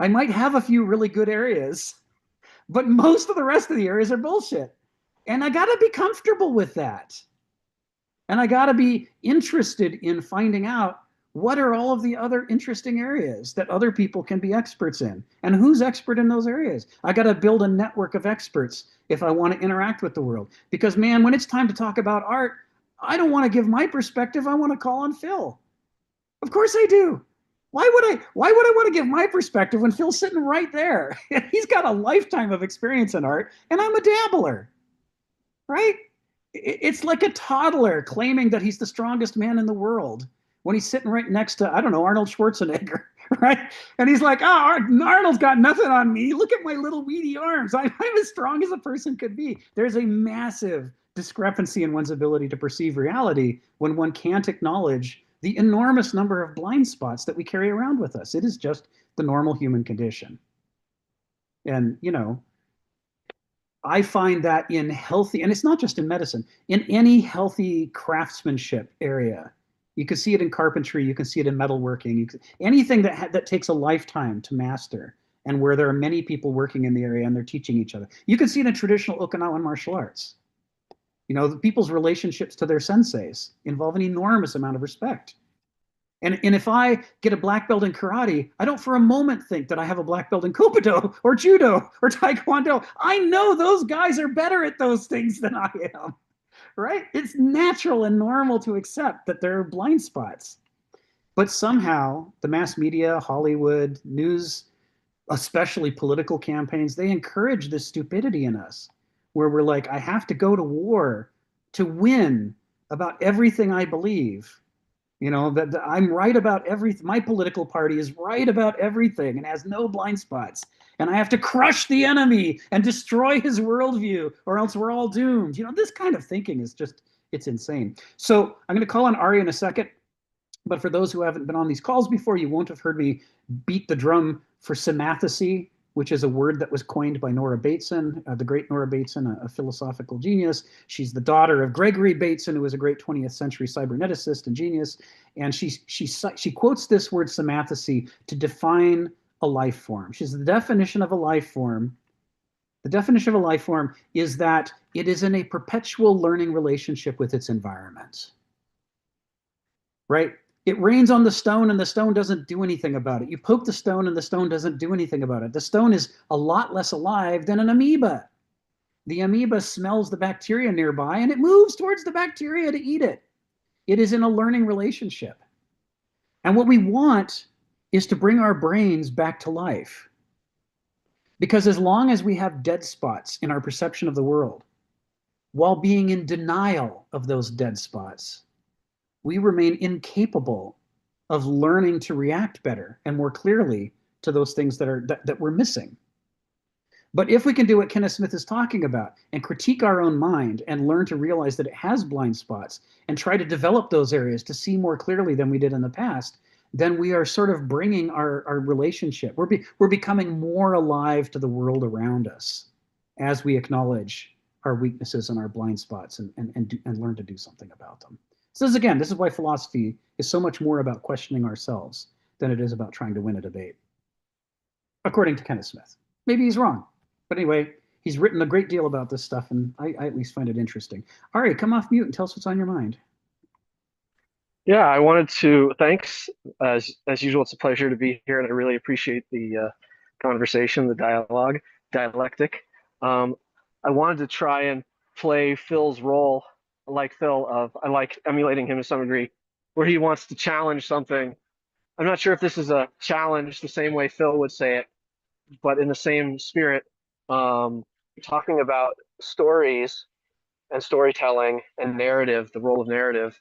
I might have a few really good areas, but most of the rest of the areas are bullshit. And I got to be comfortable with that. And I got to be interested in finding out what are all of the other interesting areas that other people can be experts in, and who's expert in those areas. I got to build a network of experts if I want to interact with the world. Because, man, when it's time to talk about art, I don't want to give my perspective. I want to call on Phil. Of course I do. Why would I want to give my perspective when Phil's sitting right there? He's got a lifetime of experience in art, and I'm a dabbler, right? It's like a toddler claiming that he's the strongest man in the world when he's sitting right next to, I don't know, Arnold Schwarzenegger, right? And he's like, oh, Arnold's got nothing on me. Look at my little weedy arms. I'm as strong as a person could be. There's a massive discrepancy in one's ability to perceive reality when one can't acknowledge the enormous number of blind spots that we carry around with us. It is just the normal human condition. And, you know, I find that in healthy, and it's not just in medicine, in any healthy craftsmanship area. You can see it in carpentry, you can see it in metalworking, anything that takes a lifetime to master, and where there are many people working in the area and they're teaching each other. You can see it in traditional Okinawan martial arts. You know, the people's relationships to their senseis involve an enormous amount of respect. And if I get a black belt in karate, I don't for a moment think that I have a black belt in Kobudo or Judo or Taekwondo. I know those guys are better at those things than I am, right? It's natural and normal to accept that there are blind spots. But somehow the mass media, Hollywood, news, especially political campaigns, they encourage this stupidity in us, where we're like, I have to go to war to win about everything I believe. You know, that I'm right about everything. My political party is right about everything and has no blind spots. And I have to crush the enemy and destroy his worldview, or else we're all doomed. You know, this kind of thinking is just, it's insane. So I'm going to call on Ari in a second. But for those who haven't been on these calls before, you won't have heard me beat the drum for semathesy, which is a word that was coined by Nora Bateson, the great Nora Bateson, a philosophical genius. She's the daughter of Gregory Bateson, who was a great 20th century cyberneticist and genius. And she quotes this word semathesy to define a life form. She says the definition of a life form, is that it is in a perpetual learning relationship with its environment. Right? It rains on the stone and the stone doesn't do anything about it. You poke the stone and the stone doesn't do anything about it. The stone is a lot less alive than an amoeba. The amoeba smells the bacteria nearby and it moves towards the bacteria to eat it. It is in a learning relationship. And what we want is to bring our brains back to life. Because as long as we have dead spots in our perception of the world, while being in denial of those dead spots, we remain incapable of learning to react better and more clearly to those things that we're missing. But if we can do what Kenneth Smith is talking about and critique our own mind and learn to realize that it has blind spots and try to develop those areas to see more clearly than we did in the past, then we are sort of bringing our relationship. We're becoming more alive to the world around us as we acknowledge our weaknesses and our blind spots and learn to do something about them. So this is why philosophy is so much more about questioning ourselves than it is about trying to win a debate, according to Kenneth Smith. Maybe he's wrong. But anyway, he's written a great deal about this stuff, and I at least find it interesting. Ari, come off mute and tell us what's on your mind. Yeah, I wanted to thanks. As usual, it's a pleasure to be here, and I really appreciate the conversation, the dialectic. I wanted to try and play Phil's role, like Phil, I like emulating him to some degree, where he wants to challenge something. I'm not sure if this is a challenge the same way Phil would say it, but in the same spirit, talking about stories and storytelling and narrative, the role of narrative.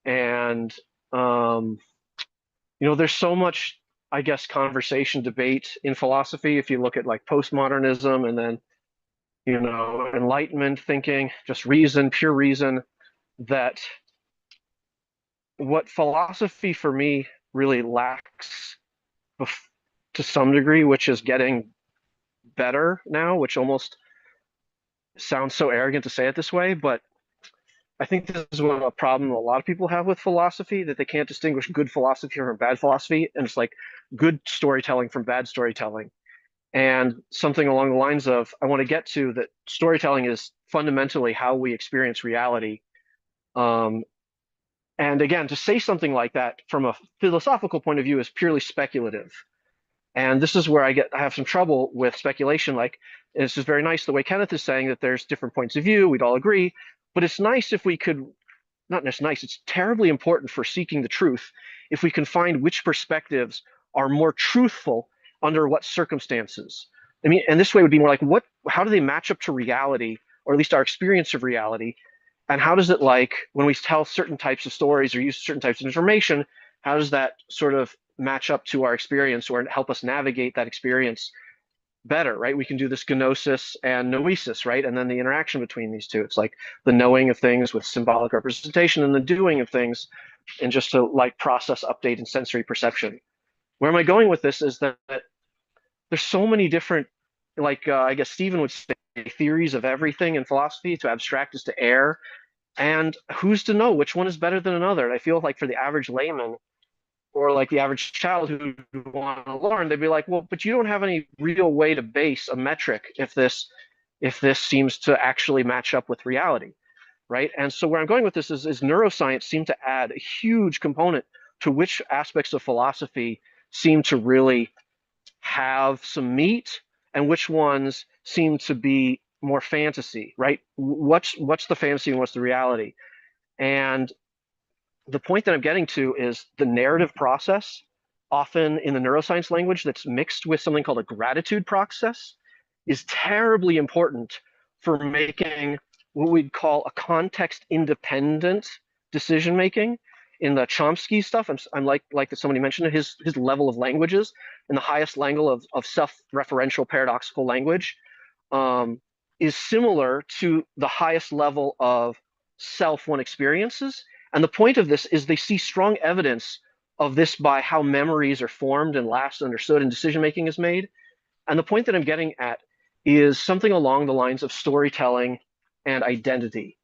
And, there's so much, I guess, conversation, debate in philosophy. If you look at like postmodernism and then, Enlightenment thinking, just reason, pure reason, that what philosophy for me really lacks to some degree, which is getting better now, which almost sounds so arrogant to say it this way, but I think this is a problem a lot of people have with philosophy, that they can't distinguish good philosophy from bad philosophy. And it's like good storytelling from bad storytelling. And something along the lines of, I want to get to that storytelling is fundamentally how we experience reality. And again, to say something like that from a philosophical point of view is purely speculative. And this is where I have some trouble with speculation. Like, this is very nice the way Kenneth is saying that there's different points of view, we'd all agree, but it's nice if we could, not just nice, it's terribly important for seeking the truth if we can find which perspectives are more truthful under what circumstances. I mean, and this way would be more like, how do they match up to reality, or at least our experience of reality? And how does it, like, when we tell certain types of stories or use certain types of information, how does that sort of match up to our experience or help us navigate that experience better, right? We can do this gnosis and noesis, right? And then the interaction between these two. It's like the knowing of things with symbolic representation and the doing of things, and just to like process, update, and sensory perception. Where am I going with this is that there's so many different, like I guess Stephen would say, theories of everything in philosophy. To abstract is to err. And who's to know which one is better than another? And I feel like for the average layman, or like the average child who want to learn, they'd be like, well, but you don't have any real way to base a metric if this seems to actually match up with reality, right? And so where I'm going with this is neuroscience seemed to add a huge component to which aspects of philosophy seem to really have some meat and which ones seem to be more fantasy, right? What's the fantasy and what's the reality? And the point that I'm getting to is the narrative process, often in the neuroscience language that's mixed with something called a gratitude process, is terribly important for making what we'd call a context-independent decision-making. In the Chomsky stuff, I'm like that somebody mentioned it, his level of languages and the highest level of self-referential paradoxical language is similar to the highest level of self one experiences. And the point of this is they see strong evidence of this by how memories are formed and last understood and decision making is made. And the point that I'm getting at is something along the lines of storytelling and identity.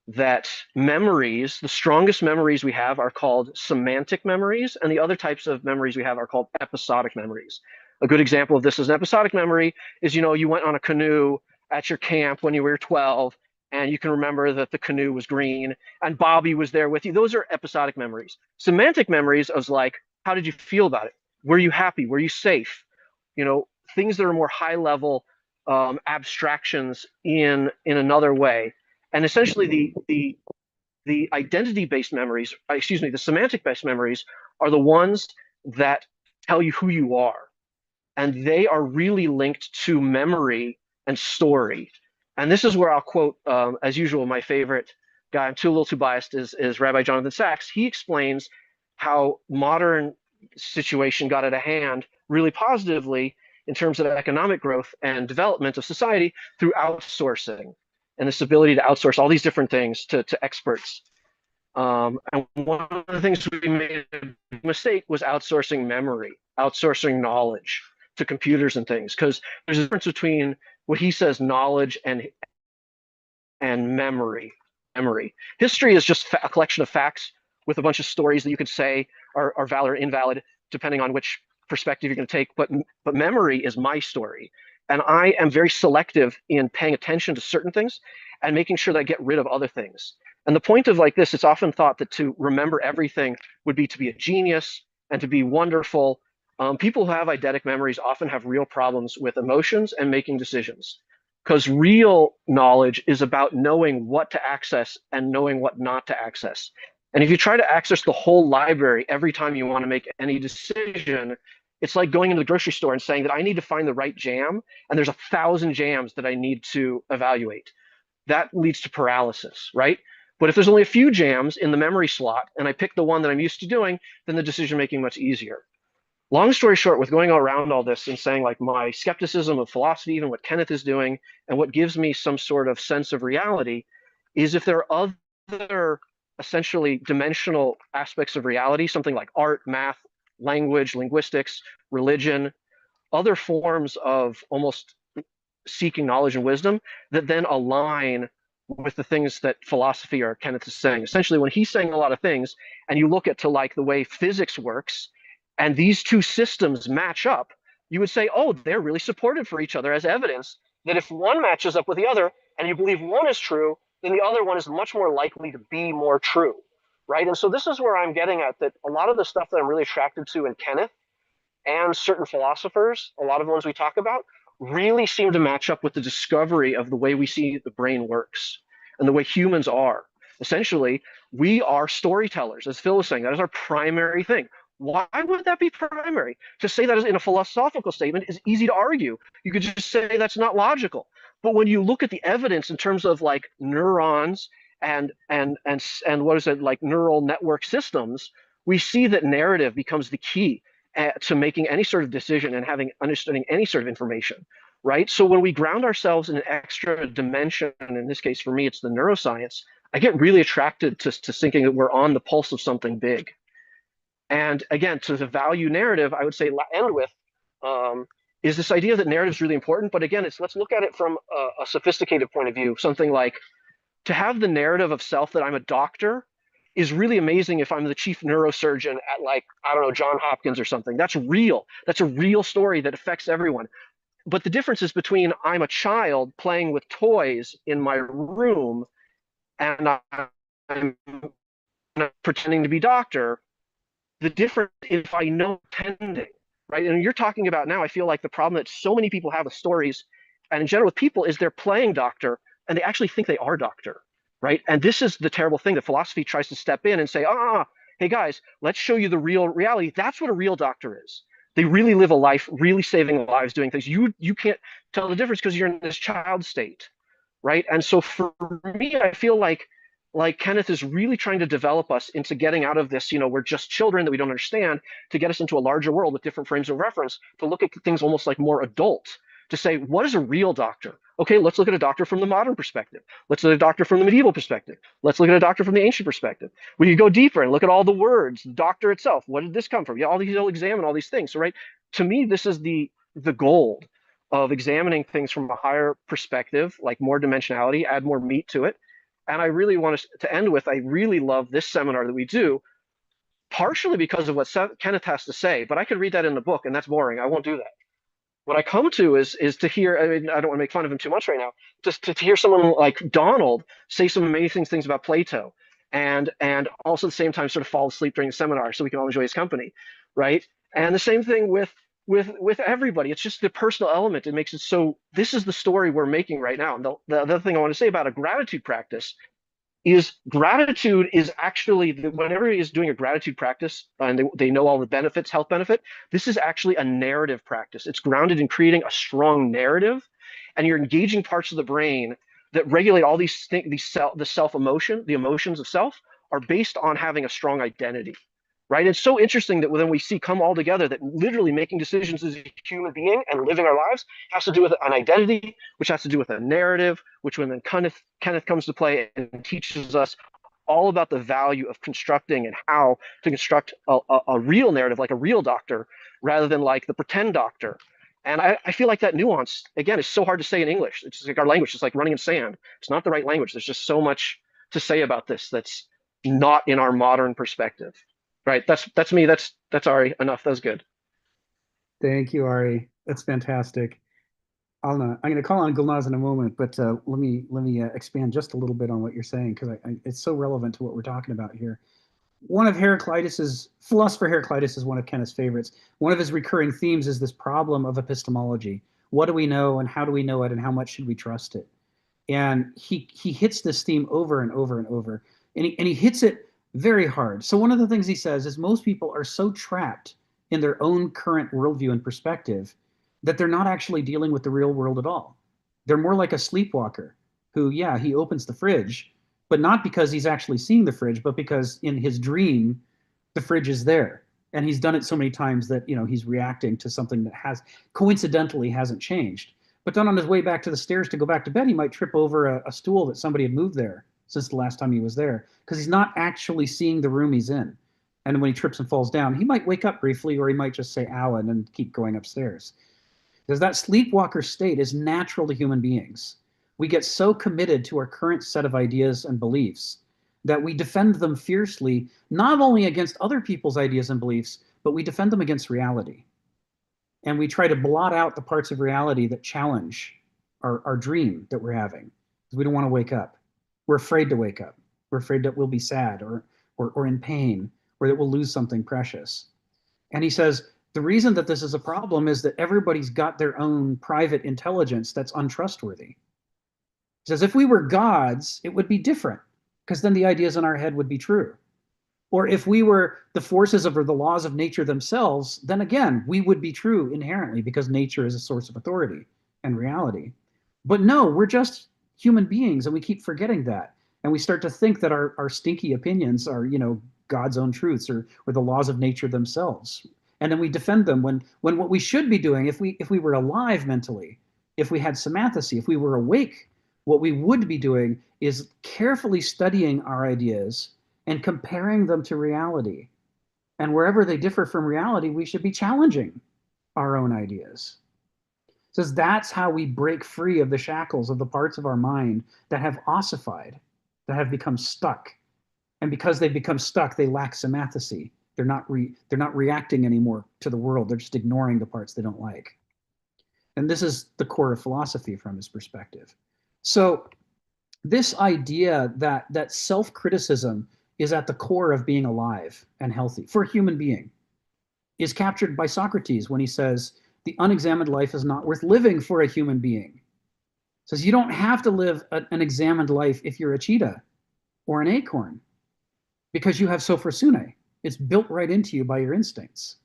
That memories, the strongest memories we have are called semantic memories, and the other types of memories we have are called episodic memories. A good example of this as an episodic memory is, you went on a canoe at your camp when you were 12, and you can remember that the canoe was green and Bobby was there with you. Those are episodic memories. Semantic memories is like, how did you feel about it? Were you happy? Were you safe? Things that are more high level abstractions in another way. And essentially the identity-based memories, the semantic-based memories are the ones that tell you who you are. And they are really linked to memory and story. And this is where I'll quote, as usual, my favorite guy. I'm a little too biased. Is Rabbi Jonathan Sachs. He explains how modern situation got out of hand really positively in terms of economic growth and development of society through outsourcing and this ability to outsource all these different things to experts. And one of the things we made a mistake was outsourcing memory, outsourcing knowledge to computers and things, because there's a difference between what he says knowledge and memory. History is just a collection of facts with a bunch of stories that you could say are valid or invalid depending on which perspective you're going to take. But memory is my story, and I am very selective in paying attention to certain things and making sure that I get rid of other things. And the point of like this, it's often thought that to remember everything would be to be a genius and to be wonderful. People who have eidetic memories often have real problems with emotions and making decisions, because real knowledge is about knowing what to access and knowing what not to access. And if you try to access the whole library every time you want to make any decision, it's like going into the grocery store and saying that I need to find the right jam, and there's 1,000 jams that I need to evaluate. That leads to paralysis, right? But if there's only a few jams in the memory slot and I pick the one that I'm used to doing, then the decision making much easier. Long story short, with going around all this and saying like my skepticism of philosophy, even what Kenneth is doing, and what gives me some sort of sense of reality is if there are other essentially dimensional aspects of reality, something like art, math, language, linguistics, religion, other forms of almost seeking knowledge and wisdom that then align with the things that philosophy or Kenneth is saying. Essentially, when he's saying a lot of things, and you look at to like the way physics works, and these two systems match up, you would say, oh, they're really supported for each other as evidence that if one matches up with the other, and you believe one is true, then the other one is much more likely to be more true, right? And so this is where I'm getting at, that a lot of the stuff that I'm really attracted to in Kenneth and certain philosophers, a lot of the ones we talk about, really seem to match up with the discovery of the way we see the brain works and the way humans are. Essentially, we are storytellers, as Phil was saying. That is our primary thing. Why would that be primary? To say that in a philosophical statement is easy to argue. You could just say that's not logical. But when you look at the evidence in terms of like neurons and what is it, like neural network systems, we see that narrative becomes the key to making any sort of decision and understanding any sort of information, right? So when we ground ourselves in an extra dimension, in this case for me it's the neuroscience, I get really attracted to thinking that we're on the pulse of something big. And again, to the value narrative, I would say end with is this idea that narrative is really important. But again, let's look at it from a sophisticated point of view. Something like, to have the narrative of self that I'm a doctor is really amazing if I'm the chief neurosurgeon at like, I don't know, John Hopkins or something. That's real. That's a real story that affects everyone. But the difference is between I'm a child playing with toys in my room and I'm pretending to be doctor. The difference if I know tending, right? And you're talking about now, I feel like the problem that so many people have with stories and in general with people is they're playing doctor and they actually think they are doctor, right? And this is the terrible thing that philosophy tries to step in and say, hey guys, let's show you the real reality. That's what a real doctor is. They really live a life, really saving lives, doing things. You can't tell the difference because you're in this child state, right? And so for me, I feel like Kenneth is really trying to develop us into getting out of this, we're just children that we don't understand, to get us into a larger world with different frames of reference, to look at things almost like more adult, to say, what is a real doctor? Okay, let's look at a doctor from the modern perspective. Let's look at a doctor from the medieval perspective. Let's look at a doctor from the ancient perspective. We can go deeper and look at all the words, the doctor itself. What did this come from? All these, you'll examine all these things. So, right, to me, this is the gold of examining things from a higher perspective, like more dimensionality, add more meat to it. And I really want to end with, I really love this seminar that we do, partially because of what Kenneth has to say, but I could read that in the book and that's boring. I won't do that. What I come to is to hear, I mean, I don't want to make fun of him too much right now, just to hear someone like Donald say some amazing things about Plato and also at the same time sort of fall asleep during the seminar so we can all enjoy his company, right? And the same thing with everybody. It's just the personal element. It makes it so, this is the story we're making right now. And the other thing I want to say about a gratitude practice is gratitude is actually, whenever he is doing a gratitude practice and they know all the benefits, health benefit, this is actually a narrative practice. It's grounded in creating a strong narrative, and you're engaging parts of the brain that regulate all these things, the self emotion, the emotions of self, are based on having a strong identity, right? It's so interesting that when we see come all together, that literally making decisions as a human being and living our lives has to do with an identity, which has to do with a narrative, which when then Kenneth comes to play and teaches us all about the value of constructing and how to construct a real narrative, like a real doctor, rather than like the pretend doctor. And I feel like that nuance, again, is so hard to say in English. It's just like our language is like running in sand. It's not the right language. There's just so much to say about this that's not in our modern perspective. Right. That's me. That's Ari. Enough. That was good. Thank you, Ari. That's fantastic. I'm going to call on Gulnaz in a moment, but let me expand just a little bit on what you're saying, because it's so relevant to what we're talking about here. One of philosopher Heraclitus is one of Kenneth's favorites. One of his recurring themes is this problem of epistemology. What do we know, and how do we know it, and how much should we trust it? And he hits this theme over and over and over, and he hits it very hard. So one of the things he says is most people are so trapped in their own current worldview and perspective that they're not actually dealing with the real world at all. They're more like a sleepwalker who, yeah, he opens the fridge, but not because he's actually seeing the fridge, but because in his dream, the fridge is there. And he's done it so many times that, he's reacting to something that coincidentally hasn't changed. But then on his way back to the stairs to go back to bed, he might trip over a stool that somebody had moved there since the last time he was there, because he's not actually seeing the room he's in. And when he trips and falls down, he might wake up briefly, or he might just say, ow, and then keep going upstairs. Because that sleepwalker state is natural to human beings. We get so committed to our current set of ideas and beliefs that we defend them fiercely, not only against other people's ideas and beliefs, but we defend them against reality. And we try to blot out the parts of reality that challenge our dream that we're having, because we don't want to wake up. We're afraid to wake up. We're afraid that we'll be sad or in pain, or that we'll lose something precious. And he says, the reason that this is a problem is that everybody's got their own private intelligence that's untrustworthy. He says, if we were gods, it would be different, because then the ideas in our head would be true. Or if we were the forces or the laws of nature themselves, then again, we would be true inherently, because nature is a source of authority and reality. But no, we're just human beings, and we keep forgetting that. And we start to think that our stinky opinions are, God's own truths or the laws of nature themselves. And then we defend them when what we should be doing, if we were alive mentally, if we had samathisy, if we were awake, what we would be doing is carefully studying our ideas and comparing them to reality. And wherever they differ from reality, we should be challenging our own ideas. It says that's how we break free of the shackles of the parts of our mind that have ossified, that have become stuck. And because they've become stuck, they lack samathisy. They're not reacting anymore to the world. They're just ignoring the parts they don't like. And this is the core of philosophy from his perspective. So this idea that self-criticism is at the core of being alive and healthy for a human being is captured by Socrates when he says, the unexamined life is not worth living for a human being. He says you don't have to live an examined life if you're a cheetah or an acorn, because you have sophrosune. It's built right into you by your instincts.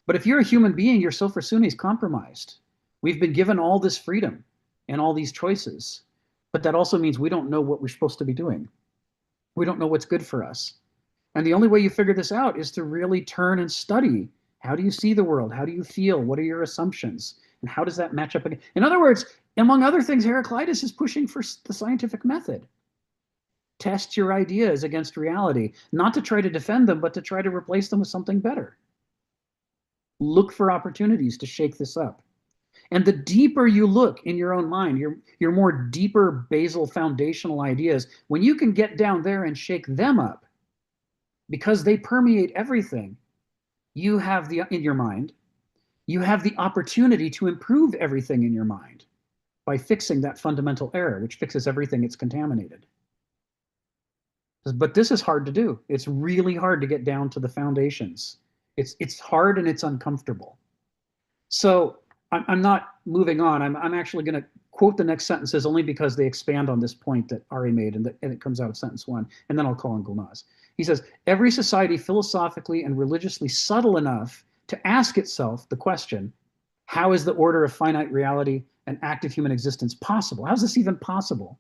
But if you're a human being, your sophrosune is compromised. We've been given all this freedom and all these choices, but that also means we don't know what we're supposed to be doing. We don't know what's good for us. And the only way you figure this out is to really turn and study. How do you see the world? How do you feel? What are your assumptions? And how does that match up again? In other words, among other things, Heraclitus is pushing for the scientific method. Test your ideas against reality, not to try to defend them, but to try to replace them with something better. Look for opportunities to shake this up. And the deeper you look in your own mind, your more deeper basal foundational ideas, when you can get down there and shake them up, because they permeate everything, you have in your mind, you have the opportunity to improve everything in your mind by fixing that fundamental error, which fixes everything it's contaminated. But this is hard to do. It's really hard to get down to the foundations. It's hard and it's uncomfortable. So I'm not moving on. I'm actually going to quote the next sentences only because they expand on this point that Ari made, and it comes out of sentence 1, and then I'll call on Gulnaz. He says, every society philosophically and religiously subtle enough to ask itself the question, how is the order of finite reality and active human existence possible? How is this even possible?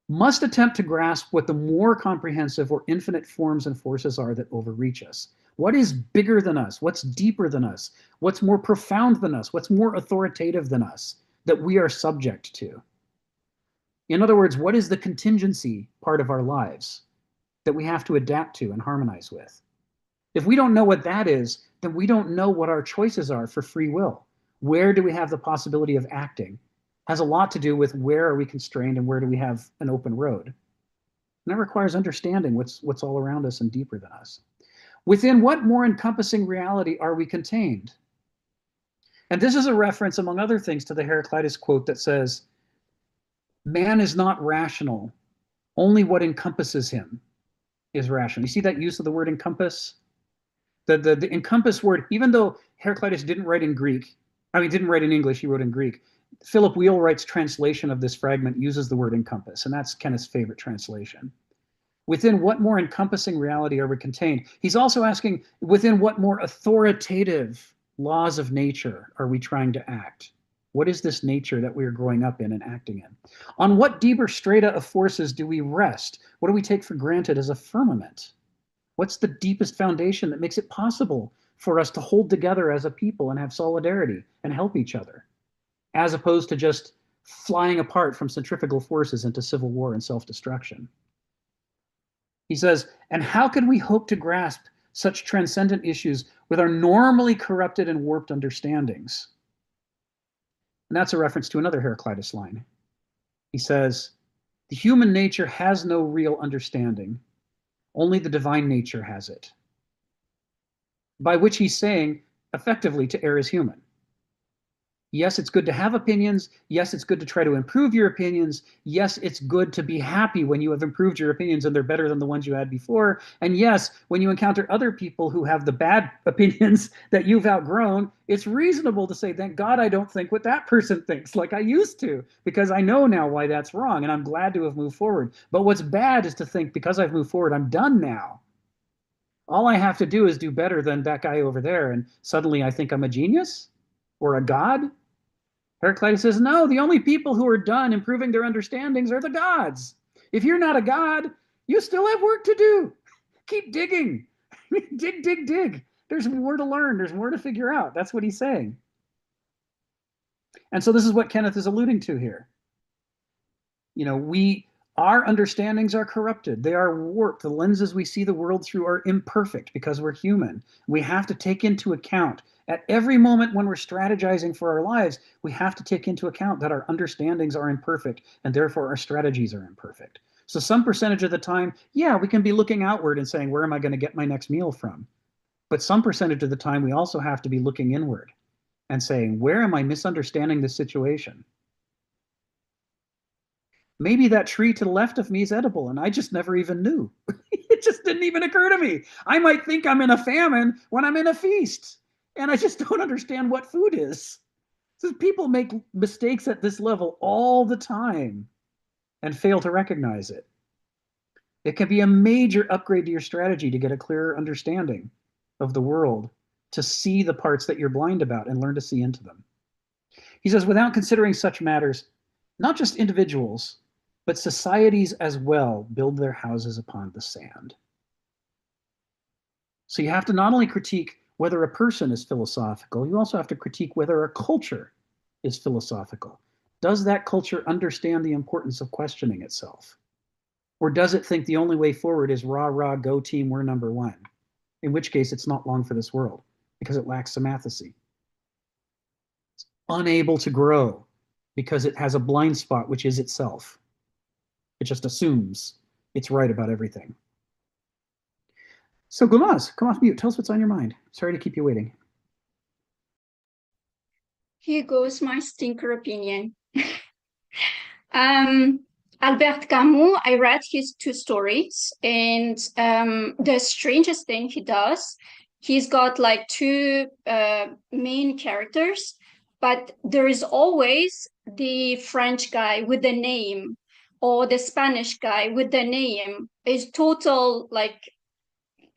must attempt to grasp what the more comprehensive or infinite forms and forces are that overreach us. What is bigger than us? What's deeper than us? What's more profound than us? What's more authoritative than us that we are subject to? In other words, what is the contingency part of our lives that we have to adapt to and harmonize with? If we don't know what that is, then we don't know what our choices are for free will. Where do we have the possibility of acting? Has a lot to do with where are we constrained and where do we have an open road. And that requires understanding what's all around us and deeper than us. Within what more encompassing reality are we contained? And this is a reference, among other things, to the Heraclitus quote that says, man is not rational, only what encompasses him is rational. You see that use of the word encompass? The encompass word, even though Heraclitus didn't write in English, he wrote in Greek. Philip Wheelwright's translation of this fragment uses the word encompass, and that's Kenneth's favorite translation. Within what more encompassing reality are we contained? He's also asking, within what more authoritative laws of nature are we trying to act? What is this nature that we are growing up in and acting in? On what deeper strata of forces do we rest? What do we take for granted as a firmament? What's the deepest foundation that makes it possible for us to hold together as a people and have solidarity and help each other, as opposed to just flying apart from centrifugal forces into civil war and self-destruction? He says, and how can we hope to grasp such transcendent issues with our normally corrupted and warped understandings? And that's a reference to another Heraclitus line. He says, the human nature has no real understanding. Only the divine nature has it. By which he's saying, effectively, to err is human. Yes, it's good to have opinions. Yes, it's good to try to improve your opinions. Yes, it's good to be happy when you have improved your opinions and they're better than the ones you had before. And yes, when you encounter other people who have the bad opinions that you've outgrown, it's reasonable to say, thank God I don't think what that person thinks like I used to, because I know now why that's wrong and I'm glad to have moved forward. But what's bad is to think because I've moved forward, I'm done now. All I have to do is do better than that guy over there, and suddenly I think I'm a genius or a god. Heraclitus says, no, the only people who are done improving their understandings are the gods. If you're not a god, you still have work to do. Keep digging. Dig, dig, dig. There's more to learn. There's more to figure out. That's what he's saying. And so this is what Kenneth is alluding to here. You know, our understandings are corrupted. They are warped. The lenses we see the world through are imperfect because we're human. We have to take into account at every moment when we're strategizing for our lives, we have to take into account that our understandings are imperfect and therefore our strategies are imperfect. So some percentage of the time, yeah, we can be looking outward and saying, where am I going to get my next meal from? But some percentage of the time, we also have to be looking inward and saying, where am I misunderstanding this situation? Maybe that tree to the left of me is edible and I just never even knew. It just didn't even occur to me. I might think I'm in a famine when I'm in a feast and I just don't understand what food is. So people make mistakes at this level all the time and fail to recognize it. It can be a major upgrade to your strategy to get a clearer understanding of the world, to see the parts that you're blind about and learn to see into them. He says, without considering such matters, not just individuals, but societies as well build their houses upon the sand. So you have to not only critique whether a person is philosophical, you also have to critique whether a culture is philosophical. Does that culture understand the importance of questioning itself? Or does it think the only way forward is rah, rah, go team, we're number one? In which case it's not long for this world because it lacks symmaticity. It's unable to grow because it has a blind spot, which is itself. It just assumes it's right about everything. So Gulnaz, come off mute. Tell us what's on your mind. Sorry to keep you waiting. Here goes my stinker opinion. Albert Camus, I read his 2 stories, and the strangest thing he does, he's got like 2 main characters, but there is always the French guy with the name or the Spanish guy with the name. Is total, like,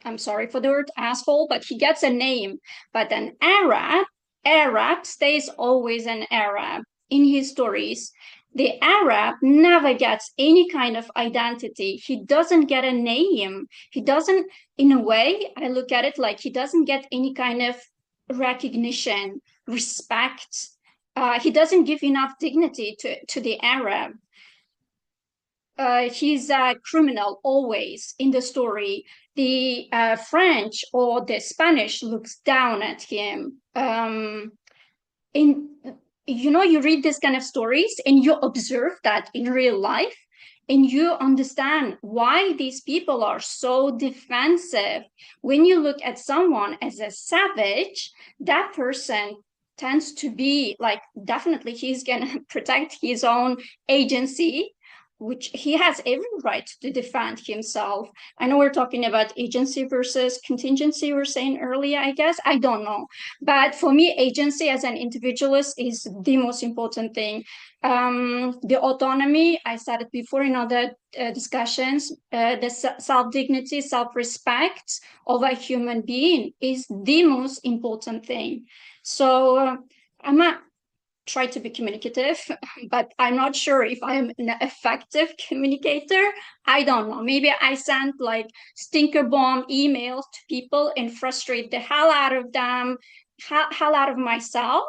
I'm sorry for the word asshole, but he gets a name. But an Arab stays always an Arab in his stories. The Arab never gets any kind of identity. He doesn't get a name. He doesn't, in a way, I look at it like he doesn't get any kind of recognition, respect. He doesn't give enough dignity to the Arab. He's a criminal always in the story. The French or the Spanish looks down at him. In you read this kind of stories and you observe that in real life, and you understand why these people are so defensive. When you look at someone as a savage, that person tends to be like, definitely he's gonna protect his own agency, which he has every right to defend himself. I know we're talking about agency versus contingency, we were saying earlier, I guess. I don't know. But for me, agency as an individualist is the most important thing. The autonomy, I said it before in other discussions, the self-dignity, self-respect of a human being is the most important thing. So I'm a try to be communicative, but I'm not sure if I'm an effective communicator. I don't know. Maybe I send like stinker bomb emails to people and frustrate the hell out of them, hell out of myself,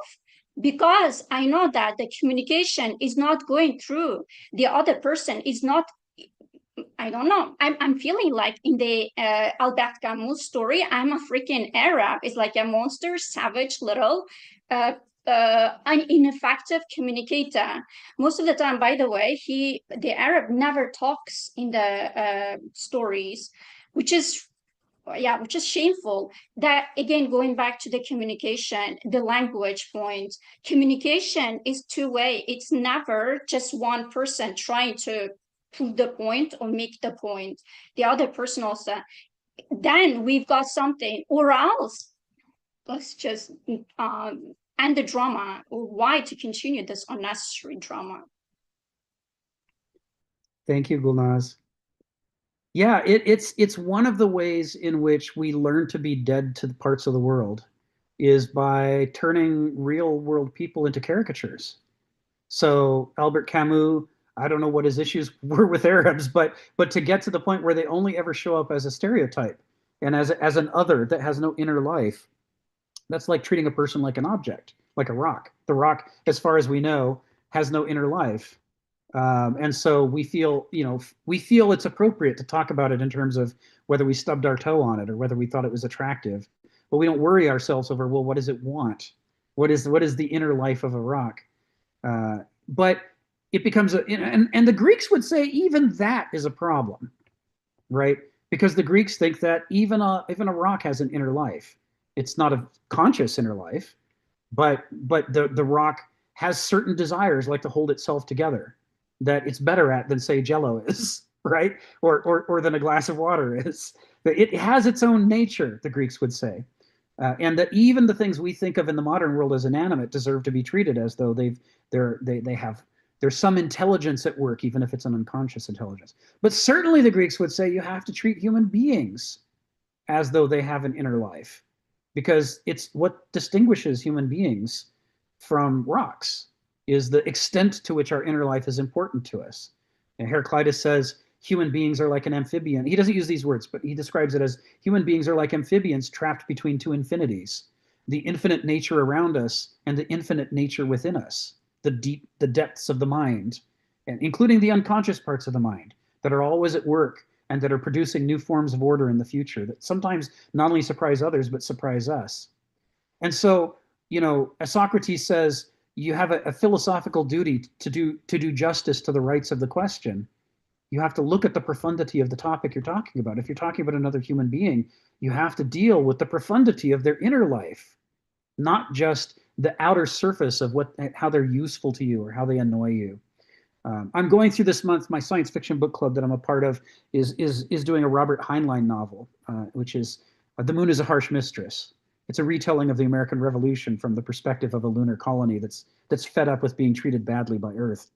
because I know that the communication is not going through. The other person is not, I don't know. I'm feeling like in the Albert Camus story, I'm a freaking Arab. It's like a monster, savage little an ineffective communicator. Most of the time, by the way, the Arab never talks in the stories, which is shameful. That again, going back to the communication, the language point, communication is two-way. It's never just one person trying to prove the point or make the point. The other person also. Then we've got something, or else let's just end the drama, or why to continue this unnecessary drama. Thank you, Gulnaz. Yeah, it's one of the ways in which we learn to be dead to the parts of the world is by turning real world people into caricatures. So Albert Camus, I don't know what his issues were with Arabs, but to get to the point where they only ever show up as a stereotype and as an other that has no inner life, that's like treating a person like an object, like a rock. The rock, as far as we know, has no inner life. And so we feel it's appropriate to talk about it in terms of whether we stubbed our toe on it or whether we thought it was attractive. But we don't worry ourselves over, well, what does it want? What is the inner life of a rock? But it becomes and the Greeks would say even that is a problem, right? Because the Greeks think that even a rock has an inner life. It's not a conscious inner life, but the rock has certain desires, like to hold itself together, that it's better at than say Jello is, right? Or than a glass of water is. It has its own nature, the Greeks would say, and that even the things we think of in the modern world as inanimate deserve to be treated as though there's some intelligence at work, even if it's an unconscious intelligence. But certainly the Greeks would say you have to treat human beings as though they have an inner life, because it's what distinguishes human beings from rocks is the extent to which our inner life is important to us. And Heraclitus says human beings are like an amphibian. He doesn't use these words, but he describes it as human beings are like amphibians trapped between two infinities, the infinite nature around us and the infinite nature within us, the depths of the mind, and including the unconscious parts of the mind that are always at work and that are producing new forms of order in the future that sometimes not only surprise others, but surprise us. And so, as Socrates says, you have a philosophical duty to do justice to the rights of the question. You have to look at the profundity of the topic you're talking about. If you're talking about another human being, you have to deal with the profundity of their inner life, not just the outer surface of how they're useful to you or how they annoy you. I'm going through this month, my science fiction book club that I'm a part of is doing a Robert Heinlein novel, which is The Moon is a Harsh Mistress. It's a retelling of the American Revolution from the perspective of a lunar colony that's fed up with being treated badly by Earth.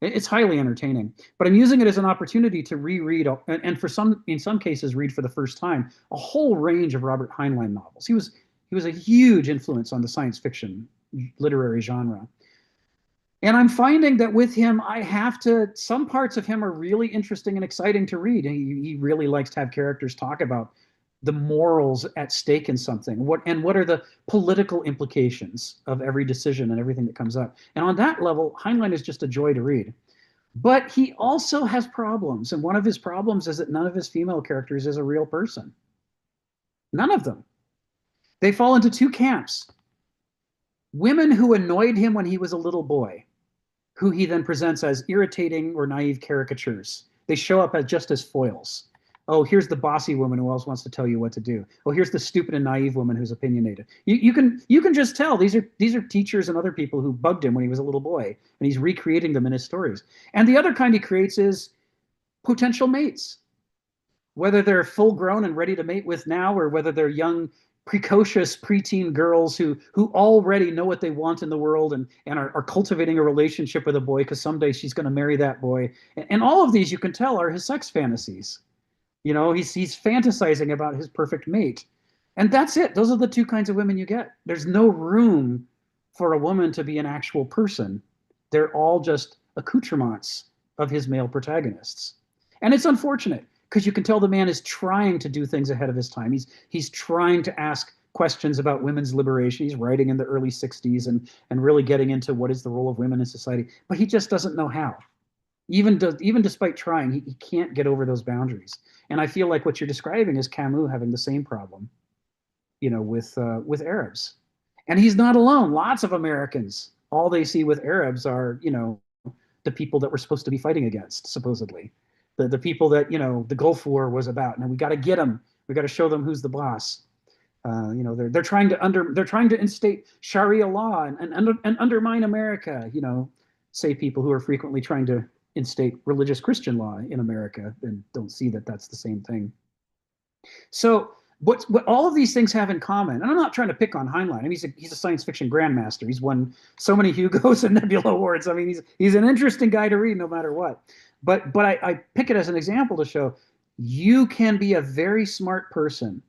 It's highly entertaining, but I'm using it as an opportunity to reread, and in some cases read for the first time, a whole range of Robert Heinlein novels. He was a huge influence on the science fiction literary genre. And I'm finding that with him, some parts of him are really interesting and exciting to read. He really likes to have characters talk about the morals at stake in something. What are the political implications of every decision and everything that comes up. And on that level, Heinlein is just a joy to read. But he also has problems. And one of his problems is that none of his female characters is a real person. None of them. They fall into two camps. Women who annoyed him when he was a little boy, who he then presents as irritating or naive caricatures. They show up just as foils. Oh, here's the bossy woman who always wants to tell you what to do. Oh, here's the stupid and naive woman who's opinionated. You can just tell these are teachers and other people who bugged him when he was a little boy, and he's recreating them in his stories. And the other kind he creates is potential mates, whether they're full grown and ready to mate with now, or whether they're young, precocious preteen girls who already know what they want in the world and are cultivating a relationship with a boy because someday she's going to marry that boy. And all of these, you can tell, are his sex fantasies. You know, he's fantasizing about his perfect mate. And that's it. Those are the two kinds of women you get. There's no room for a woman to be an actual person. They're all just accoutrements of his male protagonists. And it's unfortunate because you can tell the man is trying to do things ahead of his time. He's trying to ask questions about women's liberation. He's writing in the early 60s and really getting into what is the role of women in society, but he just doesn't know how. Even despite trying, he can't get over those boundaries. And I feel like what you're describing is Camus having the same problem, you know, with Arabs. And he's not alone. Lots of Americans, all they see with Arabs are, you know, the people that we're supposed to be fighting against, supposedly. The people that, you know, the Gulf War was about. And we got to get them. We got to show them who's the boss. You know, they're trying to instate Sharia law and undermine America. You know, say people who are frequently trying to instate religious Christian law in America and don't see that that's the same thing. So what all of these things have in common, and I'm not trying to pick on Heinlein. I mean, he's a science fiction grandmaster. He's won so many Hugos and Nebula Awards. I mean, he's an interesting guy to read no matter what. But I pick it as an example to show you can be a very smart person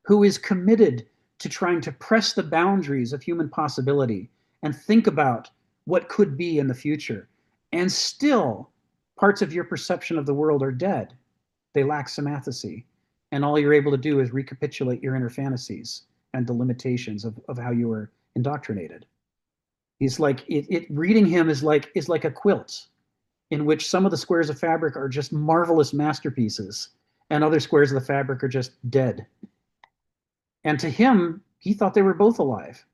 who is committed to trying to press the boundaries of human possibility and think about what could be in the future. And still, parts of your perception of the world are dead. They lack symathecy. And all you're able to do is recapitulate your inner fantasies and the limitations of how you were indoctrinated. He's like, reading him is like a quilt in which some of the squares of fabric are just marvelous masterpieces and other squares of the fabric are just dead. And to him, he thought they were both alive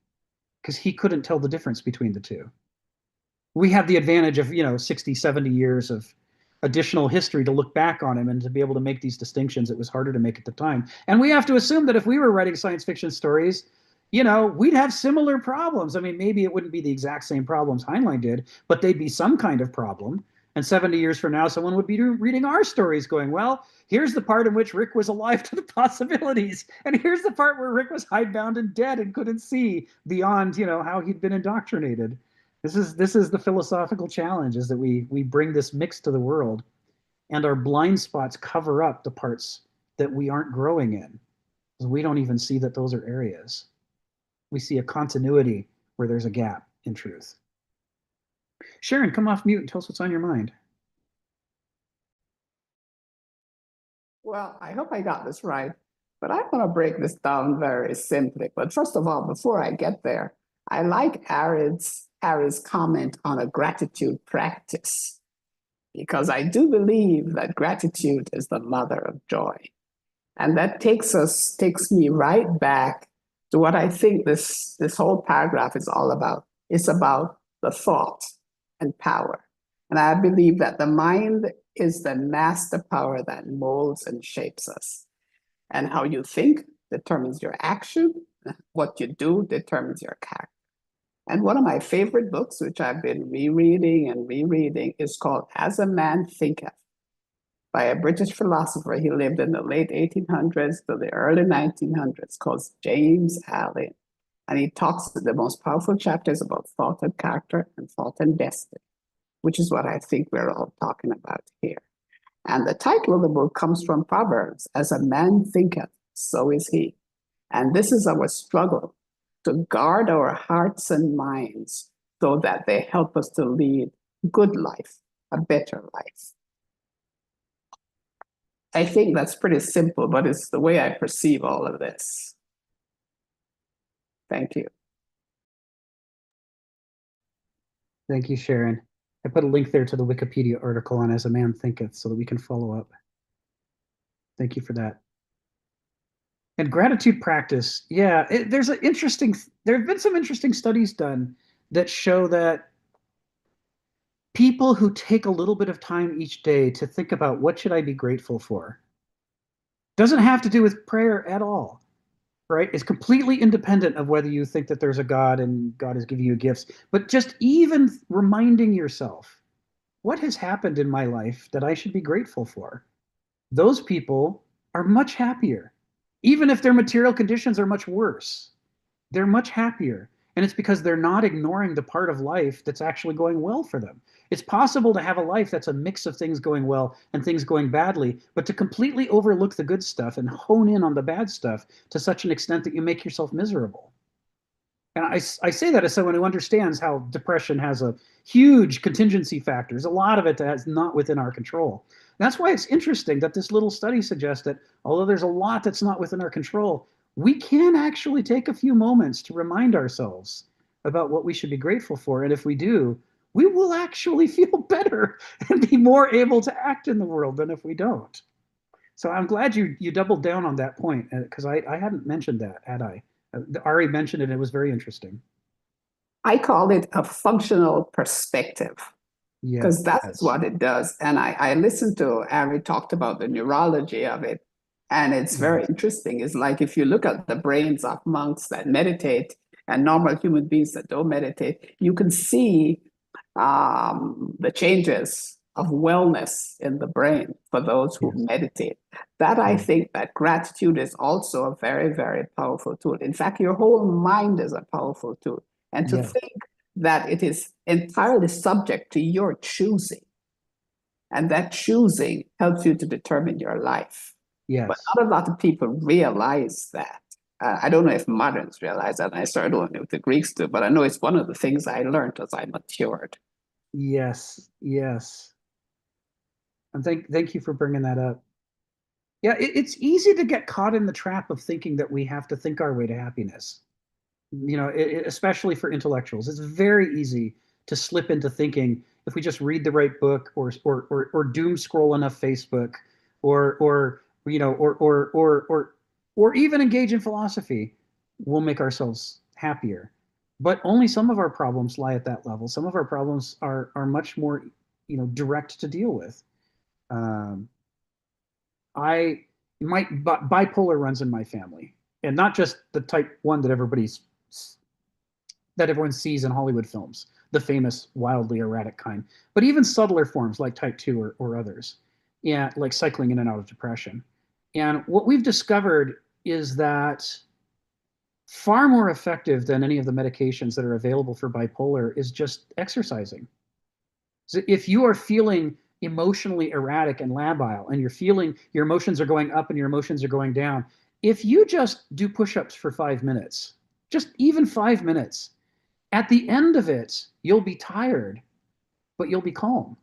because he couldn't tell the difference between the two. We have the advantage of, you know, 60, 70 years of additional history to look back on him and to be able to make these distinctions. It was harder to make at the time. And we have to assume that if we were writing science fiction stories, you know, we'd have similar problems. I mean, maybe it wouldn't be the exact same problems Heinlein did, but they'd be some kind of problem. And 70 years from now, someone would be reading our stories going, well, here's the part in which Rick was alive to the possibilities. And here's the part where Rick was hidebound and dead and couldn't see beyond, you know, how he'd been indoctrinated. This is the philosophical challenge, is that we bring this mix to the world and our blind spots cover up the parts that we aren't growing in. Because we don't even see that those are areas. We see a continuity where there's a gap in truth. Sharon, come off mute and tell us what's on your mind. Well, I hope I got this right, but I'm going to break this down very simply. But first of all, before I get there, I like Harry's comment on a gratitude practice, because I do believe that gratitude is the mother of joy. And that takes me right back to what I think this whole paragraph is all about. It's about the thought and power. And I believe that the mind is the master power that molds and shapes us. And how you think determines your action. What you do determines your character. And one of my favorite books, which I've been rereading, is called As a Man Thinketh, by a British philosopher. He lived in the late 1800s to the early 1900s, called James Allen. And he talks, the most powerful chapters about thought and character and thought and destiny, which is what I think we're all talking about here. And the title of the book comes from Proverbs: as a man thinketh, so is he. And this is our struggle, to guard our hearts and minds so that they help us to lead a good life, a better life. I think that's pretty simple, but it's the way I perceive all of this. Thank you. Thank you, Sharon. I put a link there to the Wikipedia article on As a Man Thinketh so that we can follow up. Thank you for that. And gratitude practice, yeah, there have been some interesting studies done that show that people who take a little bit of time each day to think about what should I be grateful for doesn't have to do with prayer at all, right? It's completely independent of whether you think that there's a God and God is giving you gifts, but just even reminding yourself, what has happened in my life that I should be grateful for? Those people are much happier. Even if their material conditions are much worse, they're much happier. And it's because they're not ignoring the part of life that's actually going well for them. It's possible to have a life that's a mix of things going well and things going badly, but to completely overlook the good stuff and hone in on the bad stuff to such an extent that you make yourself miserable. And I say that as someone who understands how depression has a huge contingency factors, a lot of it that's not within our control. And that's why it's interesting that this little study suggests that although there's a lot that's not within our control, we can actually take a few moments to remind ourselves about what we should be grateful for. And if we do, we will actually feel better and be more able to act in the world than if we don't. So I'm glad you doubled down on that point, because I hadn't mentioned that, had I? Ari mentioned it, and it was very interesting. I call it a functional perspective, Yeah, because that's what it does. And I listened to Ari talked about the neurology of it, and it's very interesting. It's like if you look at the brains of monks that meditate and normal human beings that don't meditate, you can see the changes of wellness in the brain for those who meditate. That I think that gratitude is also a very, very powerful tool. In fact, your whole mind is a powerful tool. And to think that it is entirely subject to your choosing, and that choosing helps you to determine your life. Yes. But not a lot of people realize that. I don't know if moderns realize that. And I started doing it with the Greeks too, but I know it's one of the things I learned as I matured. Yes, yes. And thank you for bringing that up. Yeah, it's easy to get caught in the trap of thinking that we have to think our way to happiness. You know, especially for intellectuals, it's very easy to slip into thinking if we just read the right book or doom scroll enough Facebook or you know or even engage in philosophy, we'll make ourselves happier. But only some of our problems lie at that level. Some of our problems are much more, you know, direct to deal with. Bipolar runs in my family, and not just the type 1 that everyone sees in Hollywood films, the famous wildly erratic kind, but even subtler forms like type 2 or others, yeah, like cycling in and out of depression. And what we've discovered is that far more effective than any of the medications that are available for bipolar is just exercising. So if you are feeling emotionally erratic and labile, and you're feeling your emotions are going up and your emotions are going down, if you just do push-ups for 5 minutes, just even 5 minutes, at the end of it, you'll be tired, but you'll be calm.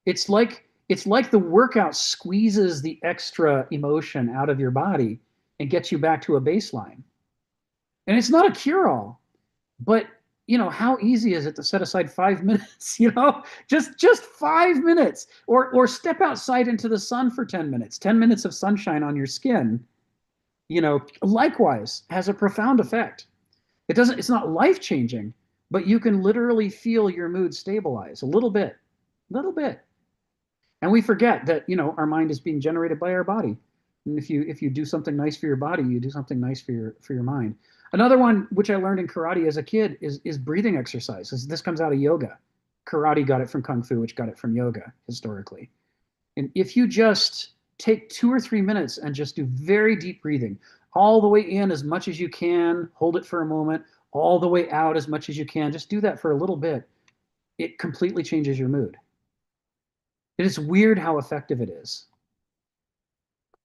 It's like the workout squeezes the extra emotion out of your body and gets you back to a baseline. And it's not a cure-all, but you know, how easy is it to set aside 5 minutes, you know, just 5 minutes, or step outside into the sun for 10 minutes, 10 minutes of sunshine on your skin, you know, likewise has a profound effect. It's not life-changing, but you can literally feel your mood stabilize a little bit. And we forget that, you know, our mind is being generated by our body. And if you do something nice for your body, you do something nice for your mind. Another one, which I learned in karate as a kid, is breathing exercises. This comes out of yoga. Karate got it from Kung Fu, which got it from yoga historically. And if you just take 2 or 3 minutes and just do very deep breathing, all the way in as much as you can, hold it for a moment, all the way out as much as you can, just do that for a little bit, it completely changes your mood. It is weird how effective it is.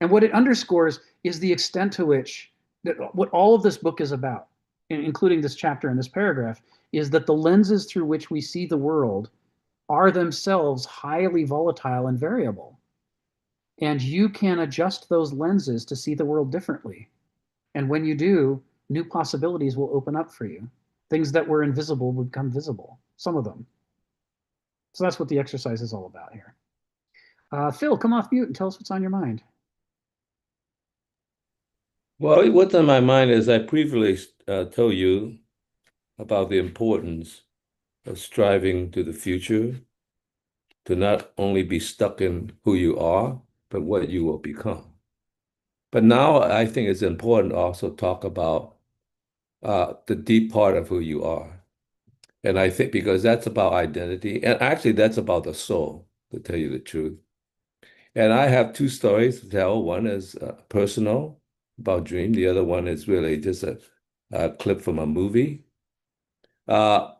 And what it underscores is the extent to which what all of this book is about. including this chapter and this paragraph, is that the lenses through which we see the world are themselves highly volatile and variable. And you can adjust those lenses to see the world differently. And when you do, new possibilities will open up for you. Things that were invisible will become visible, some of them. So that's what the exercise is all about here. Phil, come off mute and tell us what's on your mind. Well, what's on my mind is I previously told you about the importance of striving to the future, to not only be stuck in who you are, but what you will become. But now I think it's important to also talk about the deep part of who you are. And I think because that's about identity, and actually that's about the soul, to tell you the truth. And I have two stories to tell. One is personal about dream. The other one is really just a clip from a movie. Uh,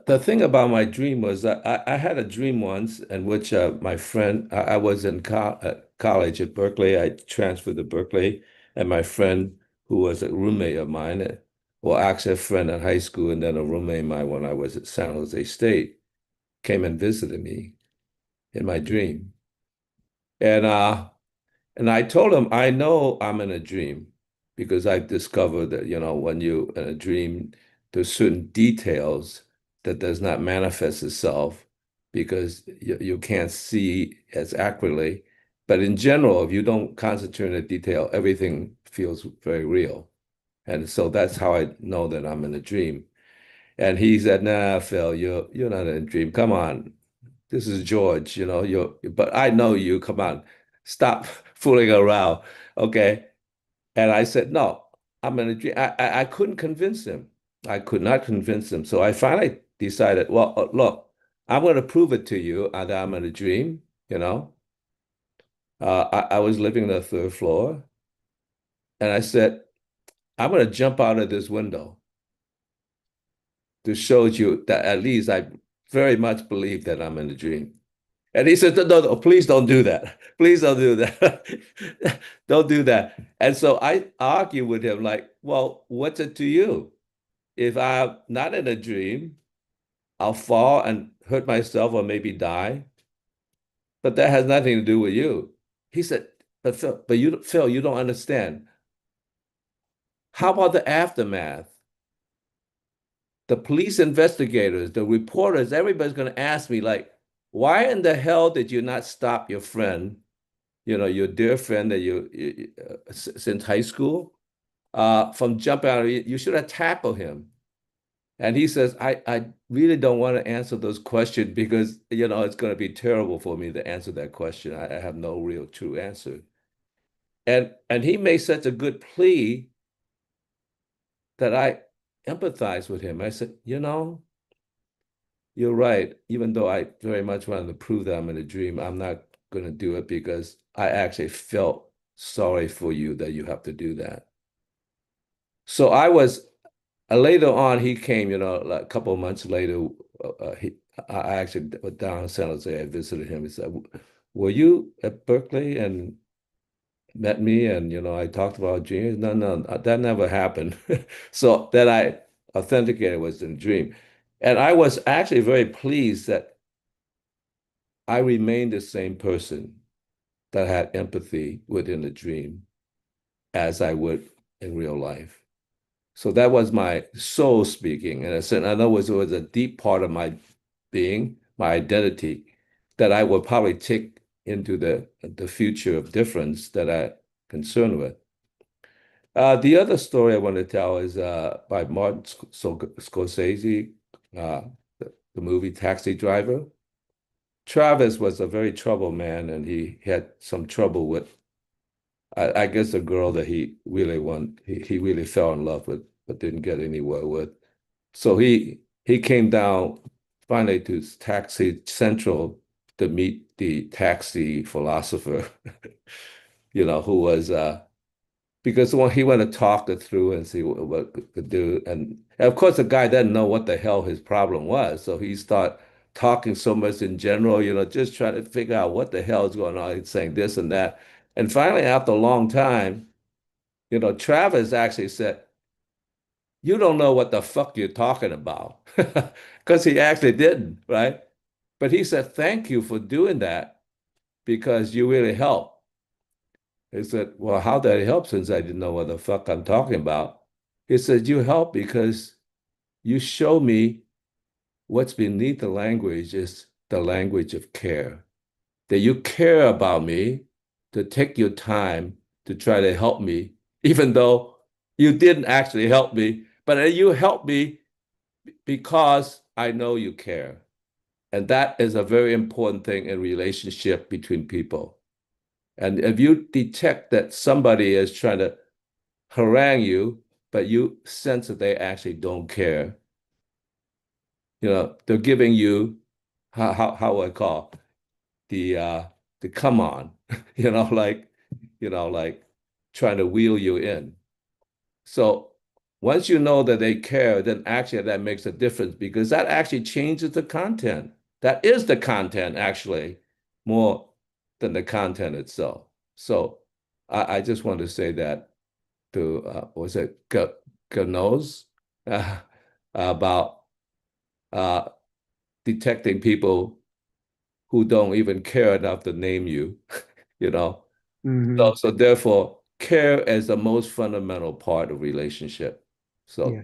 the thing about my dream was that I had a dream once in which my friend, I was in college at Berkeley. I transferred to Berkeley, and my friend, who was a roommate of mine, well, actually a friend in high school and then a roommate of mine when I was at San Jose State, came and visited me in my dream. And I told him, I know I'm in a dream because I've discovered that, when you in a dream, there's certain details that does not manifest itself because you can't see as accurately. But in general, if you don't concentrate on the detail, everything feels very real. And so that's how I know that I'm in a dream. And he said, "Nah, Phil, you're not in a dream. Come on. This is George, but I know you. Come on, stop fooling around." Okay. And I said, "No, I'm in a dream." I couldn't convince him. I could not convince him. So I finally decided, well, look, I'm going to prove it to you that I'm in a dream, I was living on the third floor. And I said, I'm going to jump out of this window to show you that at least I very much believe that I'm in a dream. And he said, no, please don't do that. Please don't do that. Don't do that. And so I argue with him like, well, what's it to you? If I'm not in a dream, I'll fall and hurt myself or maybe die. But that has nothing to do with you. He said, but Phil, you don't understand. How about the aftermath? The police investigators, the reporters, everybody's going to ask me like, why in the hell did you not stop your friend, your dear friend that you since high school, from jumping out? You should have tackled him. And he says, I really don't want to answer those questions because, it's going to be terrible for me to answer that question. I have no real true answer. And he made such a good plea that I empathize with him. I said, you're right. Even though I very much wanted to prove that I'm in a dream, I'm not going to do it because I actually felt sorry for you that you have to do that. So later on, he came, like a couple of months later, I actually was down in San Jose. I visited him. He said, were you at Berkeley and met me? And, I talked about dreams. No, that never happened. So then I authenticated it was in a dream. And I was actually very pleased that I remained the same person that had empathy within the dream as I would in real life. So that was my soul speaking. And in other words, it was a deep part of my being, my identity, that I would probably take into the future of difference that I'm concerned with. The other story I want to tell is by Martin Scorsese, the movie Taxi Driver. Travis was a very troubled man, and he had some trouble with, I guess, a girl that he really fell in love with, but didn't get anywhere with. So he came down finally to Taxi Central to meet the taxi philosopher, who was because when he went to talk it through and see what could do. And of course, the guy didn't know what the hell his problem was. So he started talking so much in general, just trying to figure out what the hell is going on. He's saying this and that. And finally, after a long time, Travis actually said, "You don't know what the fuck you're talking about," because he actually didn't, right? But he said, "Thank you for doing that because you really helped." He said, "Well, how did it help since I didn't know what the fuck I'm talking about?" He said, "You help because you show me what's beneath the language is the language of care. That you care about me, to take your time to try to help me, even though you didn't actually help me, but you help me because I know you care." And that is a very important thing in relationship between people. And if you detect that somebody is trying to harangue you, but you sense that they actually don't care, they're giving you how I call the come on, like trying to wheel you in. So once you know that they care, then actually that makes a difference because that actually changes the content. That is the content actually more than the content itself. So I just want to say that to was it Ganoz about uh, detecting people who don't even care enough to name you, you know. Mhm. So therefore, care is the most fundamental part of relationship. Yeah.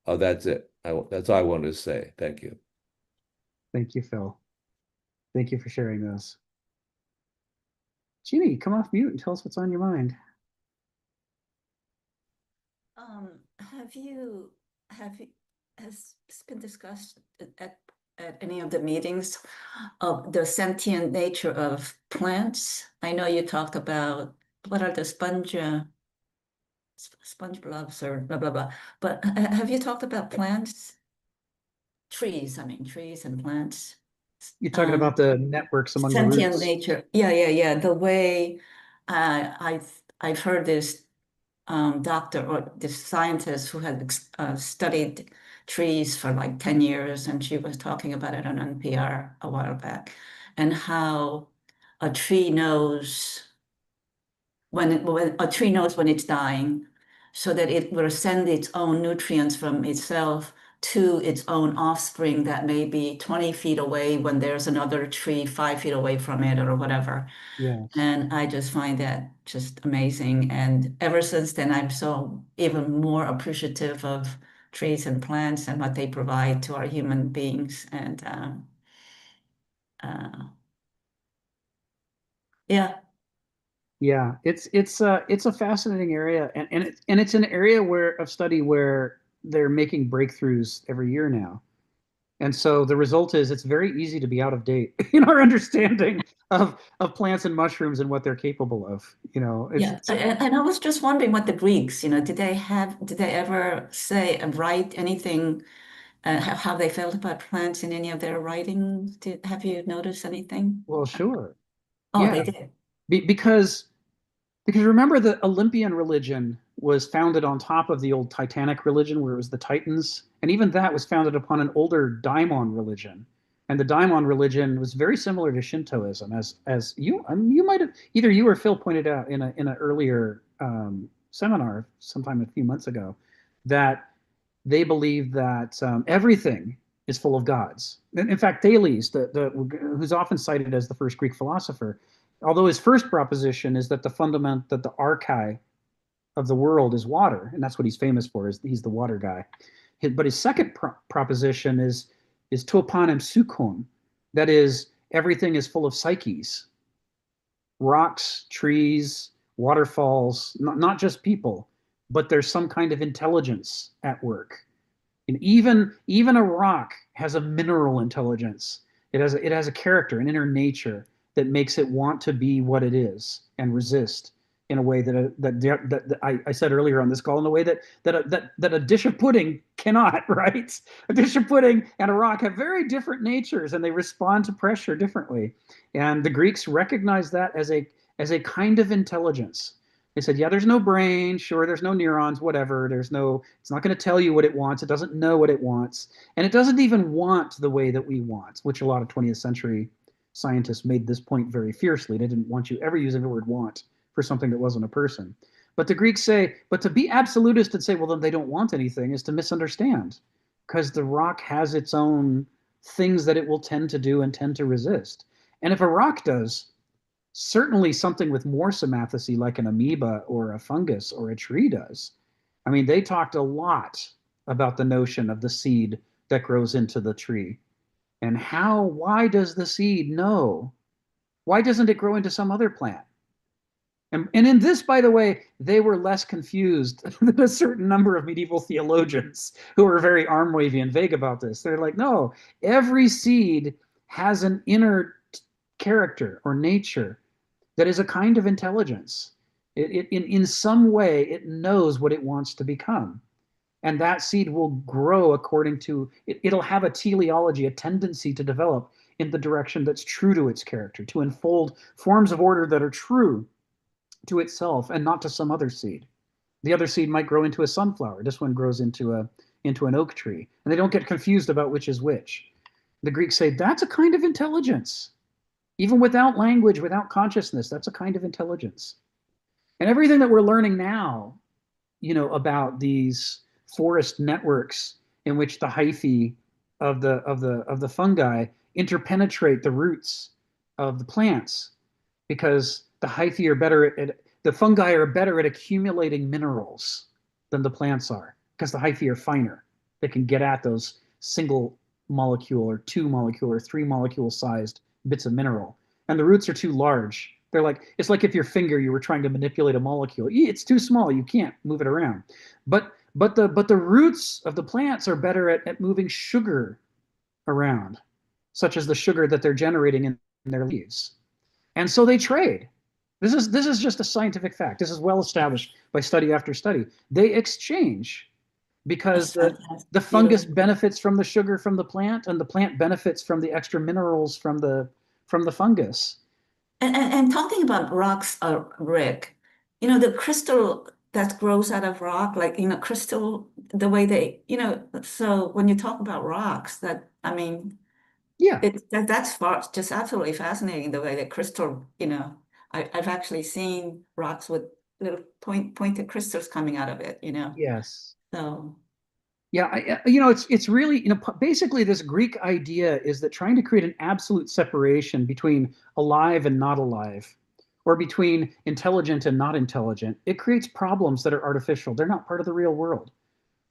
So that's it. That's all I wanted to say. Thank you. Thank you, Phil. Thank you for sharing those. Jeannie, come off mute and tell us what's on your mind. Have you has this been discussed at any of the meetings of the sentient nature of plants? I know you talked about what are the sponge blobs or blah blah blah, but have you talked about plants? Trees, I mean trees and plants. You're talking about the networks among the Sentient roots. nature. Yeah. The way I've heard this doctor or this scientist who had studied trees for like 10 years, and she was talking about it on NPR a while back, and how a tree knows when a tree knows when it's dying, so that it will send its own nutrients from itself to its own offspring that may be 20 feet away when there's another tree 5 feet away from it or whatever. Yes. And I just find that just amazing. And ever since then, I'm so even more appreciative of trees and plants and what they provide to our human beings. And uh, yeah, Yeah, it's a fascinating area, and it's an area where of study where they're making breakthroughs every year now. And so the result is it's very easy to be out of date in our understanding of plants and mushrooms and what they're capable of. yeah. And I was just wondering what the Greeks, did they ever say and write anything, how they felt about plants in any of their writings? Have you noticed anything? Well, sure. Oh, Yeah, they did. because remember the Olympian religion was founded on top of the old Titanic religion where it was the Titans, and even that was founded upon an older daimon religion. And the daimon religion was very similar to Shintoism, as you might have either you or Phil pointed out in an earlier seminar sometime a few months ago, that they believe that everything is full of gods. In fact, Thales, who's often cited as the first Greek philosopher, although his first proposition is that the archai of the world is water, and that's what he's famous for. Is he's the water guy. But his second proposition is toponym sukon, that is everything is full of psyches, rocks, trees, waterfalls, not just people, but there's some kind of intelligence at work. And even a rock has a mineral intelligence. It has a character, an inner nature that makes it want to be what it is and resist in a way that I said earlier on this call, in a way that a dish of pudding cannot, right? A dish of pudding and a rock have very different natures, and they respond to pressure differently. And the Greeks recognized that as a kind of intelligence. They said, yeah, there's no brain, sure, there's no neurons, whatever. It's not going to tell you what it wants. It doesn't know what it wants. And it doesn't even want the way that we want, which a lot of 20th century scientists made this point very fiercely. They didn't want you ever using the word want for something that wasn't a person. But the Greeks say, but to be absolutist and say, well, then they don't want anything is to misunderstand, because the rock has its own things that it will tend to do and tend to resist. And if a rock does, certainly something with more symathesy like an amoeba or a fungus or a tree does. I mean, they talked a lot about the notion of the seed that grows into the tree. And why does the seed know? Why doesn't it grow into some other plant? And in this, by the way, they were less confused than a certain number of medieval theologians who were very arm wavy and vague about this. They're like, no, every seed has an inner character or nature that is a kind of intelligence. In some way, it knows what it wants to become. And that seed will grow according to, it'll have a teleology, a tendency to develop in the direction that's true to its character, to unfold forms of order that are true to itself and not to some other seed. The other seed might grow into a sunflower. This one grows into an oak tree. And they don't get confused about which is which. The Greeks say that's a kind of intelligence. Even without language, without consciousness, that's a kind of intelligence. And everything that we're learning now, about these forest networks in which the hyphae of the fungi interpenetrate the roots of the plants, because the hyphae are better at the fungi are better at accumulating minerals than the plants are, because the hyphae are finer. They can get at those single molecule or 2 molecule or 3 molecule sized bits of mineral. And the roots are too large. It's like if your finger, you were trying to manipulate a molecule. It's too small, you can't move it around. But the roots of the plants are better at moving sugar around, such as the sugar that they're generating in their leaves. And so they trade. This is just a scientific fact. This is well established by study after study. They exchange because the fungus benefits from the sugar from the plant, and the plant benefits from the extra minerals from the fungus. And talking about rocks, Rick, the crystal that grows out of rock, like, crystal, the way they, so when you talk about rocks, Yeah, that's just absolutely fascinating, the way that crystal, I've actually seen rocks with little pointed crystals coming out of it, yes. So. Yeah, it's really, basically this Greek idea is that trying to create an absolute separation between alive and not alive, or between intelligent and not intelligent, it creates problems that are artificial. They're not part of the real world.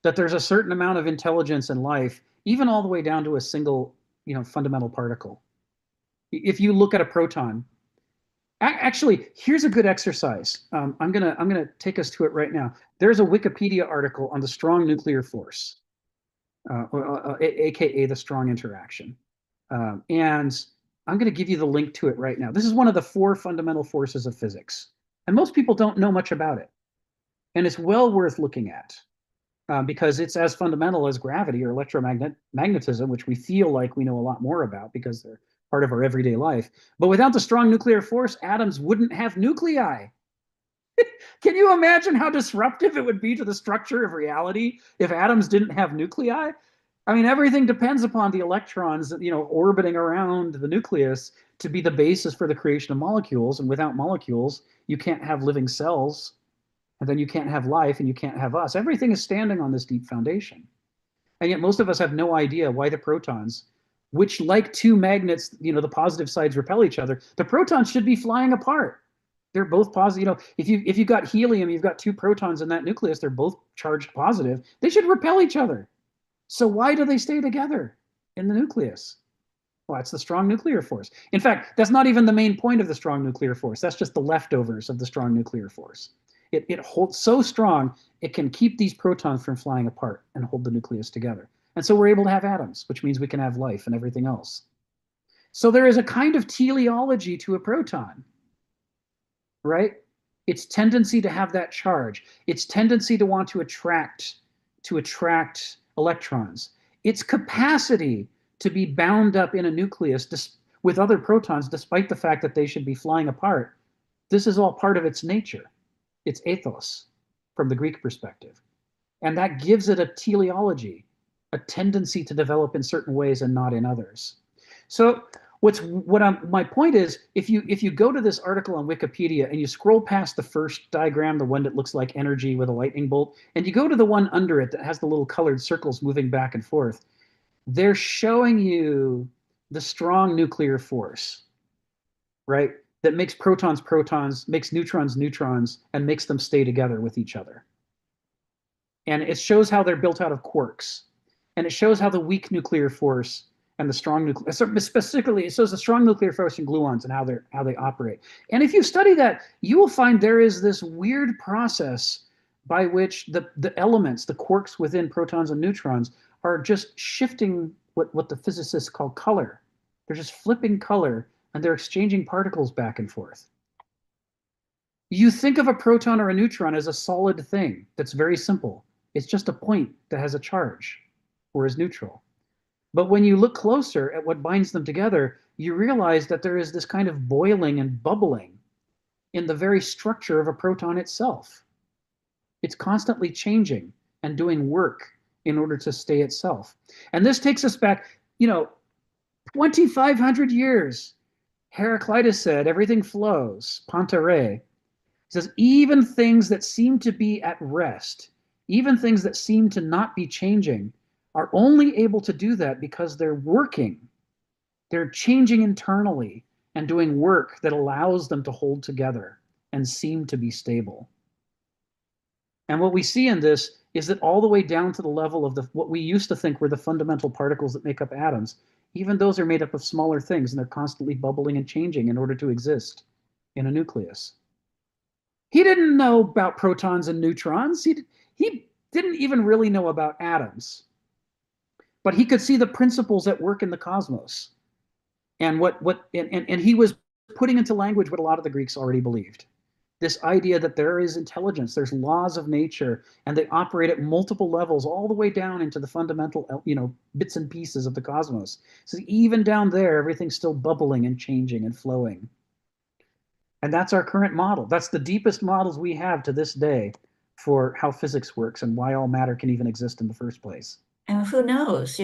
That there's a certain amount of intelligence in life, even all the way down to a single, fundamental particle. If you look at a proton, actually, here's a good exercise. I'm gonna take us to it right now. There's a Wikipedia article on the strong nuclear force, aka the strong interaction, and I'm going to give you the link to it right now. This is one of the 4 fundamental forces of physics, and most people don't know much about it, and it's well worth looking at, because it's as fundamental as gravity or electromagnetism, which we feel like we know a lot more about because they're part of our everyday life. But without the strong nuclear force, atoms wouldn't have nuclei. Can you imagine how disruptive it would be to the structure of reality if atoms didn't have nuclei? I mean, everything depends upon the electrons, orbiting around the nucleus to be the basis for the creation of molecules. And without molecules, you can't have living cells, and then you can't have life, and you can't have us. Everything is standing on this deep foundation. And yet most of us have no idea why the protons, which, like 2 magnets, the positive sides repel each other, the protons should be flying apart. They're both positive. If you've got helium, you've got 2 protons in that nucleus, they're both charged positive. They should repel each other. So why do they stay together in the nucleus? Well, it's the strong nuclear force. In fact, that's not even the main point of the strong nuclear force. That's just the leftovers of the strong nuclear force. It holds so strong, it can keep these protons from flying apart and hold the nucleus together. And so we're able to have atoms, which means we can have life and everything else. So there is a kind of teleology to a proton, right? Its tendency to have that charge, its tendency to want to attract electrons, its capacity to be bound up in a nucleus with other protons, despite the fact that they should be flying apart. This is all part of its nature. It's ethos from the Greek perspective. And that gives it a teleology, a tendency to develop in certain ways and not in others. So My point is, if you go to this article on Wikipedia and you scroll past the first diagram, the one that looks like energy with a lightning bolt, and you go to the one under it that has the little colored circles moving back and forth, they're showing you the strong nuclear force, right? That makes protons protons, makes neutrons neutrons, and makes them stay together with each other. And it shows how they're built out of quarks. And it shows how the weak nuclear force and the strong nuclear, specifically, it shows the strong nuclear force in gluons and how they operate. And if you study that, you will find there is this weird process by which the elements, the quarks within protons and neutrons, are just shifting what the physicists call color. They're just flipping color, and they're exchanging particles back and forth. You think of a proton or a neutron as a solid thing that's very simple. It's just a point that has a charge or is neutral. But when you look closer at what binds them together, you realize that there is this kind of boiling and bubbling in the very structure of a proton itself. It's constantly changing and doing work in order to stay itself. And this takes us back, 2,500 years. Heraclitus said, everything flows, panta re. He says, even things that seem to be at rest, even things that seem to not be changing, are only able to do that because they're working. They're changing internally and doing work that allows them to hold together and seem to be stable. And what we see in this is that all the way down to the level of what we used to think were the fundamental particles that make up atoms, even those are made up of smaller things, and they're constantly bubbling and changing in order to exist in a nucleus. He didn't know about protons and neutrons. He didn't even really know about atoms. But he could see the principles at work in the cosmos. And and he was putting into language what a lot of the Greeks already believed. This idea that there is intelligence, there's laws of nature, and they operate at multiple levels, all the way down into the fundamental, bits and pieces of the cosmos. So even down there, everything's still bubbling and changing and flowing. And that's our current model. That's the deepest models we have to this day for how physics works and why all matter can even exist in the first place. And who knows,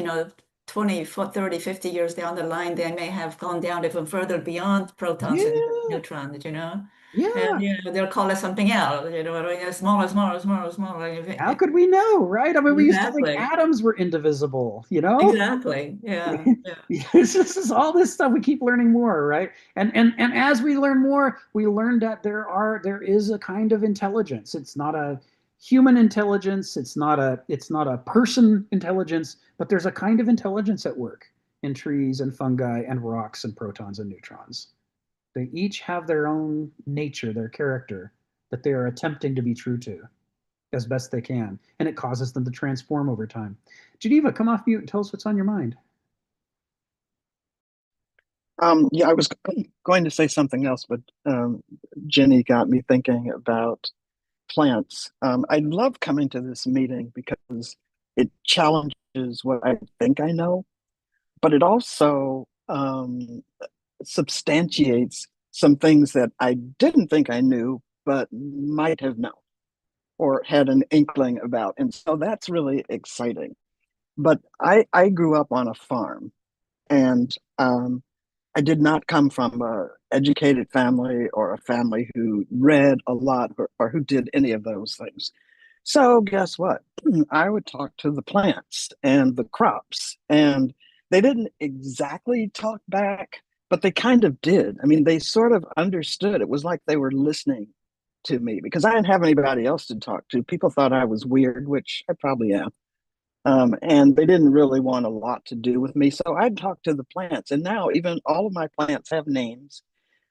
20, 30, 50 years down the line, they may have gone down even further beyond protons and neutrons, Yeah. And, they'll call it something else, smaller, smaller, smaller, smaller. How could we know, right? I mean, we used to think Exactly. atoms were indivisible, Exactly. Yeah. This is all this stuff. We keep learning more, right? And as we learn more, we learn that there is a kind of intelligence. It's not a human intelligence. It's not a person intelligence, but there's a kind of intelligence at work in trees and fungi and rocks and protons and neutrons. They each have their own nature, their character, that they are attempting to be true to as best they can. And it causes them to transform over time. Geneva, come off mute and tell us what's on your mind. Yeah, I was going to say something else, but Jenny got me thinking about plants. I love coming to this meeting because it challenges what I think I know, but it also substantiates some things that I didn't think I knew, but might have known or had an inkling about. And so that's really exciting. But I grew up on a farm, and I did not come from an educated family or a family who read a lot or who did any of those things. So guess what? I would talk to the plants and the crops, and they didn't exactly talk back, but they kind of did. I mean, they sort of understood. It was like they were listening to me because I didn't have anybody else to talk to. People thought I was weird, which I probably am. And they didn't really want a lot to do with me. So I'd talk to the plants. And now even all of my plants have names.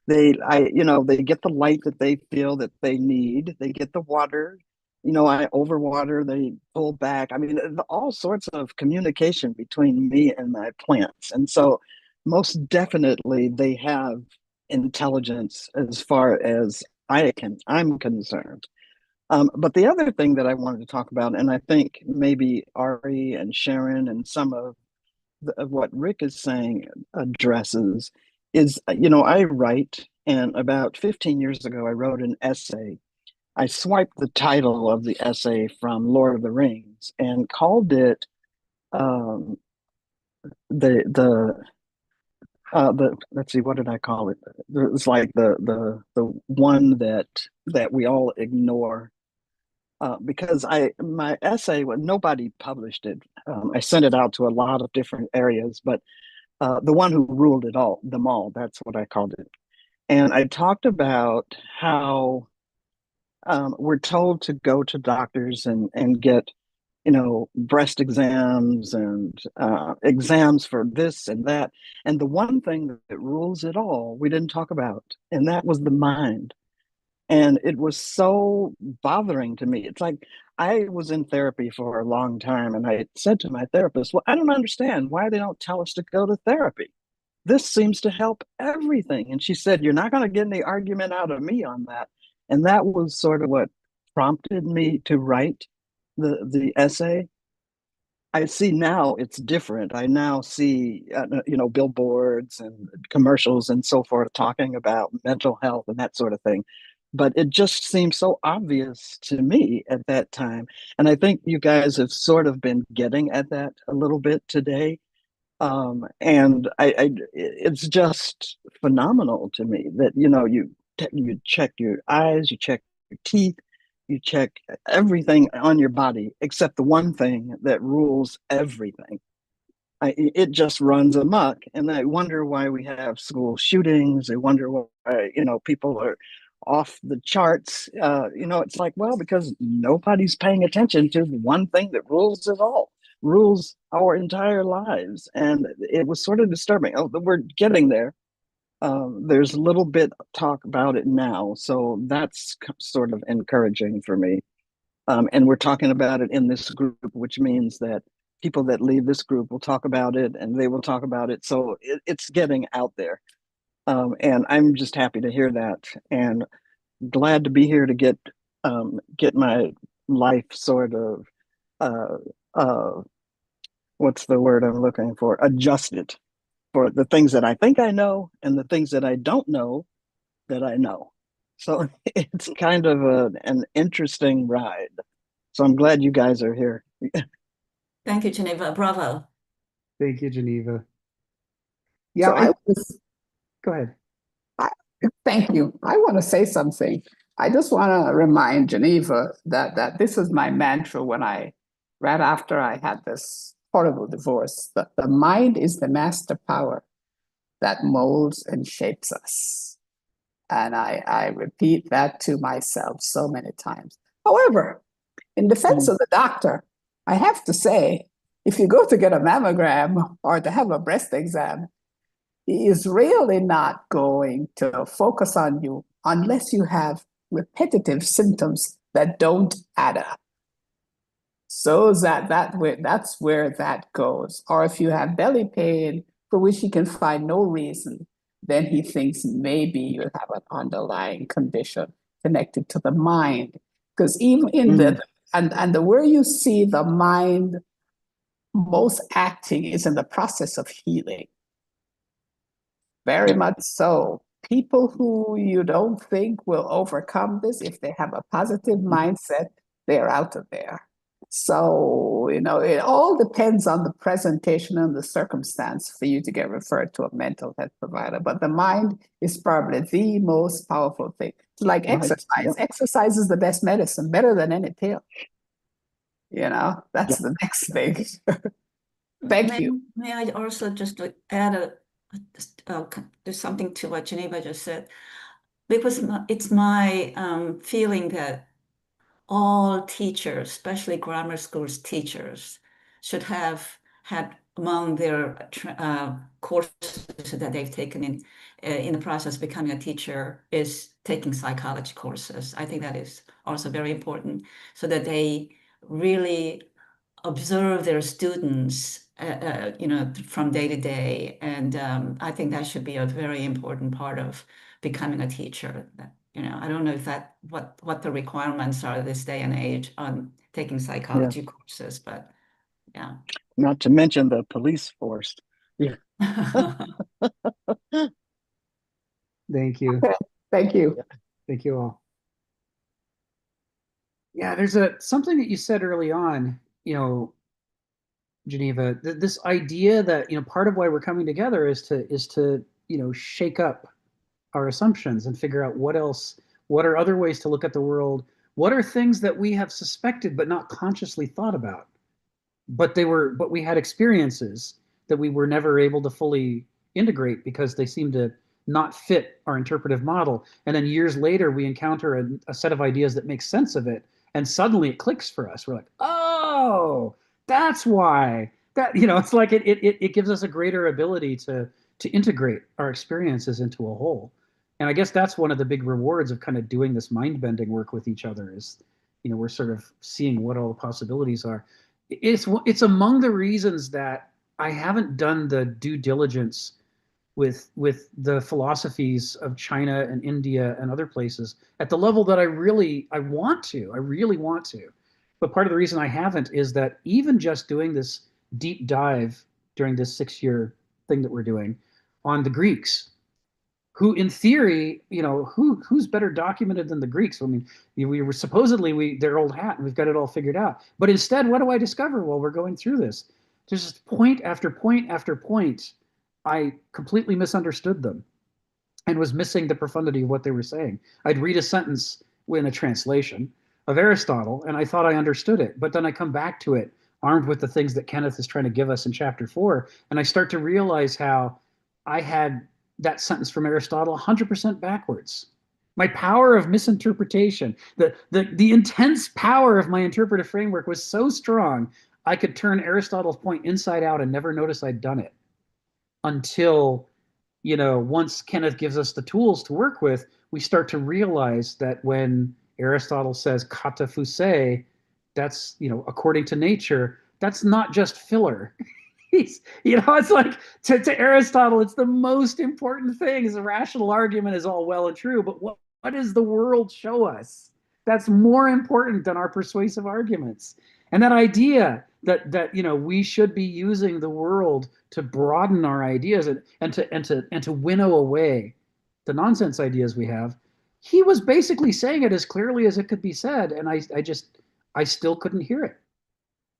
They get the light that they feel that they need. They get the water. I overwater, they pull back. I mean, all sorts of communication between me and my plants. And so most definitely they have intelligence as far as I'm concerned. But the other thing that I wanted to talk about, and I think maybe Ari and Sharon and some of what Rick is saying addresses, is, I write, and about 15 years ago, I wrote an essay. I swiped the title of the essay from Lord of the Rings and called it the let's see, what did I call it? It's like the one that we all ignore. Because my essay, well, nobody published it. I sent it out to a lot of different areas, but the one who ruled them all, that's what I called it. And I talked about how we're told to go to doctors and get, breast exams and exams for this and that. And the one thing that rules it all, we didn't talk about, and that was the mind. And it was so bothering to me. It's like I was in therapy for a long time, and I said to my therapist, well, I don't understand why they don't tell us to go to therapy. This seems to help everything. And she said, you're not going to get any argument out of me on that. And that was sort of what prompted me to write the essay. I see now it's different. I now see, billboards and commercials and so forth talking about mental health and that sort of thing. But it just seemed so obvious to me at that time. And I think you guys have sort of been getting at that a little bit today. And it's just phenomenal to me that, you check your eyes, you check your teeth, you check everything on your body except the one thing that rules everything. It just runs amok, and I wonder why we have school shootings. I wonder why people are off the charts. It's like, well, because nobody's paying attention to the one thing that rules it all, rules our entire lives, and it was sort of disturbing. Oh, we're getting there. There's a little bit of talk about it now, so that's sort of encouraging for me. And we're talking about it in this group, which means that people that leave this group will talk about it, and they will talk about it. So it's getting out there. And I'm just happy to hear that, and glad to be here to get my life sort of what's the word I'm looking for? Adjusted for the things that I think I know and the things that I don't know that I know. So it's kind of an interesting ride. So I'm glad you guys are here. Thank you, Geneva. Bravo. Thank you, Geneva. Yeah, So go ahead. thank you. I want to say something. I just want to remind Geneva that this is my mantra right after I had this horrible divorce. The mind is the master power that molds and shapes us. And I repeat that to myself so many times. However, in defense of the doctor, I have to say, if you go to get a mammogram or to have a breast exam, he is really not going to focus on you unless you have repetitive symptoms that don't add up. So that's where that goes. Or if you have belly pain for which he can find no reason, then he thinks maybe you have an underlying condition connected to the mind. Because even in where you see the mind most acting is in the process of healing. Very much so. People who you don't think will overcome this, if they have a positive mindset, they're out of there. So, it all depends on the presentation and the circumstance for you to get referred to a mental health provider. But the mind is probably the most powerful thing. It's like exercise. Yep. Exercise is the best medicine, better than any pill. That's the next thing. Thank you. May I also just add there's something to what Geneva just said, because it's my feeling that all teachers, especially grammar schools teachers, should have had among their courses that they've taken in the process of becoming a teacher is taking psychology courses. I think that is also very important, so that they really observe their students from day to day. And I think that should be a very important part of becoming a teacher. I don't know if what the requirements are this day and age on taking psychology courses, but yeah. Not to mention the police force. Yeah. Thank you. Okay. Thank you. Thank you all. Yeah, there's something that you said early on, Geneva, this idea that, part of why we're coming together is to shake up our assumptions and figure out what are other ways to look at the world, what are things that we have suspected but not consciously thought about, but we had experiences that we were never able to fully integrate because they seemed to not fit our interpretive model. And then years later, we encounter a set of ideas that make sense of it, and suddenly it clicks for us. We're like, oh, that's why. It's like it gives us a greater ability to integrate our experiences into a whole. And I guess that's one of the big rewards of kind of doing this mind bending work with each other is, we're sort of seeing what all the possibilities are. It's among the reasons that I haven't done the due diligence with the philosophies of China and India and other places at the level that I really want to. But part of the reason I haven't is that even just doing this deep dive during this 6-year thing that we're doing on the Greeks, who in theory, who's better documented than the Greeks? I mean, we were supposedly they're old hat and we've got it all figured out. But instead, what do I discover while we're going through this? There's just point after point after point. I completely misunderstood them and was missing the profundity of what they were saying. I'd read a sentence in a translation of Aristotle and I thought I understood it, but then I come back to it armed with the things that Kenneth is trying to give us in chapter 4, and I start to realize how I had that sentence from Aristotle 100% backwards. My power of misinterpretation, the intense power of my interpretive framework was so strong, I could turn Aristotle's point inside out and never notice I'd done it until, once Kenneth gives us the tools to work with, we start to realize that when Aristotle says kata phusei, that's, according to nature, that's not just filler. It's like to Aristotle, it's the most important thing. Is a rational argument is all well and true, but what does the world show us? That's more important than our persuasive arguments. And that idea that we should be using the world to broaden our ideas and to winnow away the nonsense ideas we have. He was basically saying it as clearly as it could be said, and I still couldn't hear it.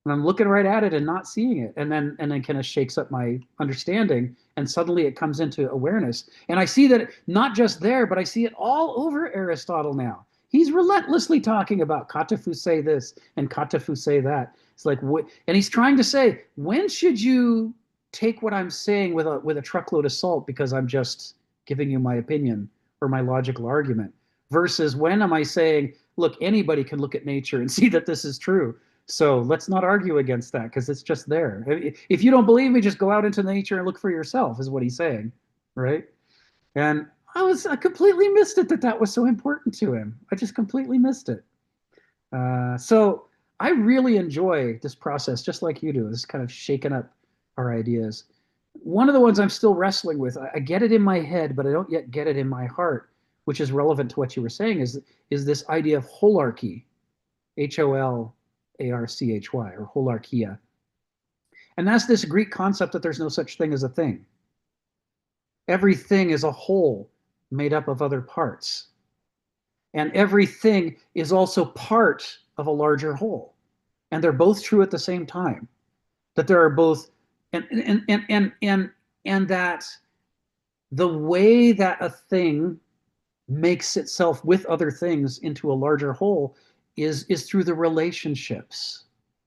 And I'm looking right at it and not seeing it. And then kind of shakes up my understanding. And suddenly it comes into awareness. And I see that not just there, but I see it all over Aristotle now. He's relentlessly talking about kata phusei this and kata phusei that. It's like, and he's trying to say, when should you take what I'm saying with a truckload of salt because I'm just giving you my opinion or my logical argument, versus when am I saying, look, anybody can look at nature and see that this is true. So let's not argue against that because it's just there. If you don't believe me, just go out into nature and look for yourself, is what he's saying, right? And I completely missed it that was so important to him. I just completely missed it. So I really enjoy this process, just like you do, this kind of shaking up our ideas. One of the ones I'm still wrestling with, I get it in my head, but I don't yet get it in my heart, which is relevant to what you were saying, is this idea of holarchy, H-O-L-A-R-C-H-Y, or holarchia. And that's this Greek concept that there's no such thing as a thing. Everything is a whole made up of other parts. And everything is also part of a larger whole. And they're both true at the same time. That there are both, and that the way that a thing makes itself with other things into a larger whole is through the relationships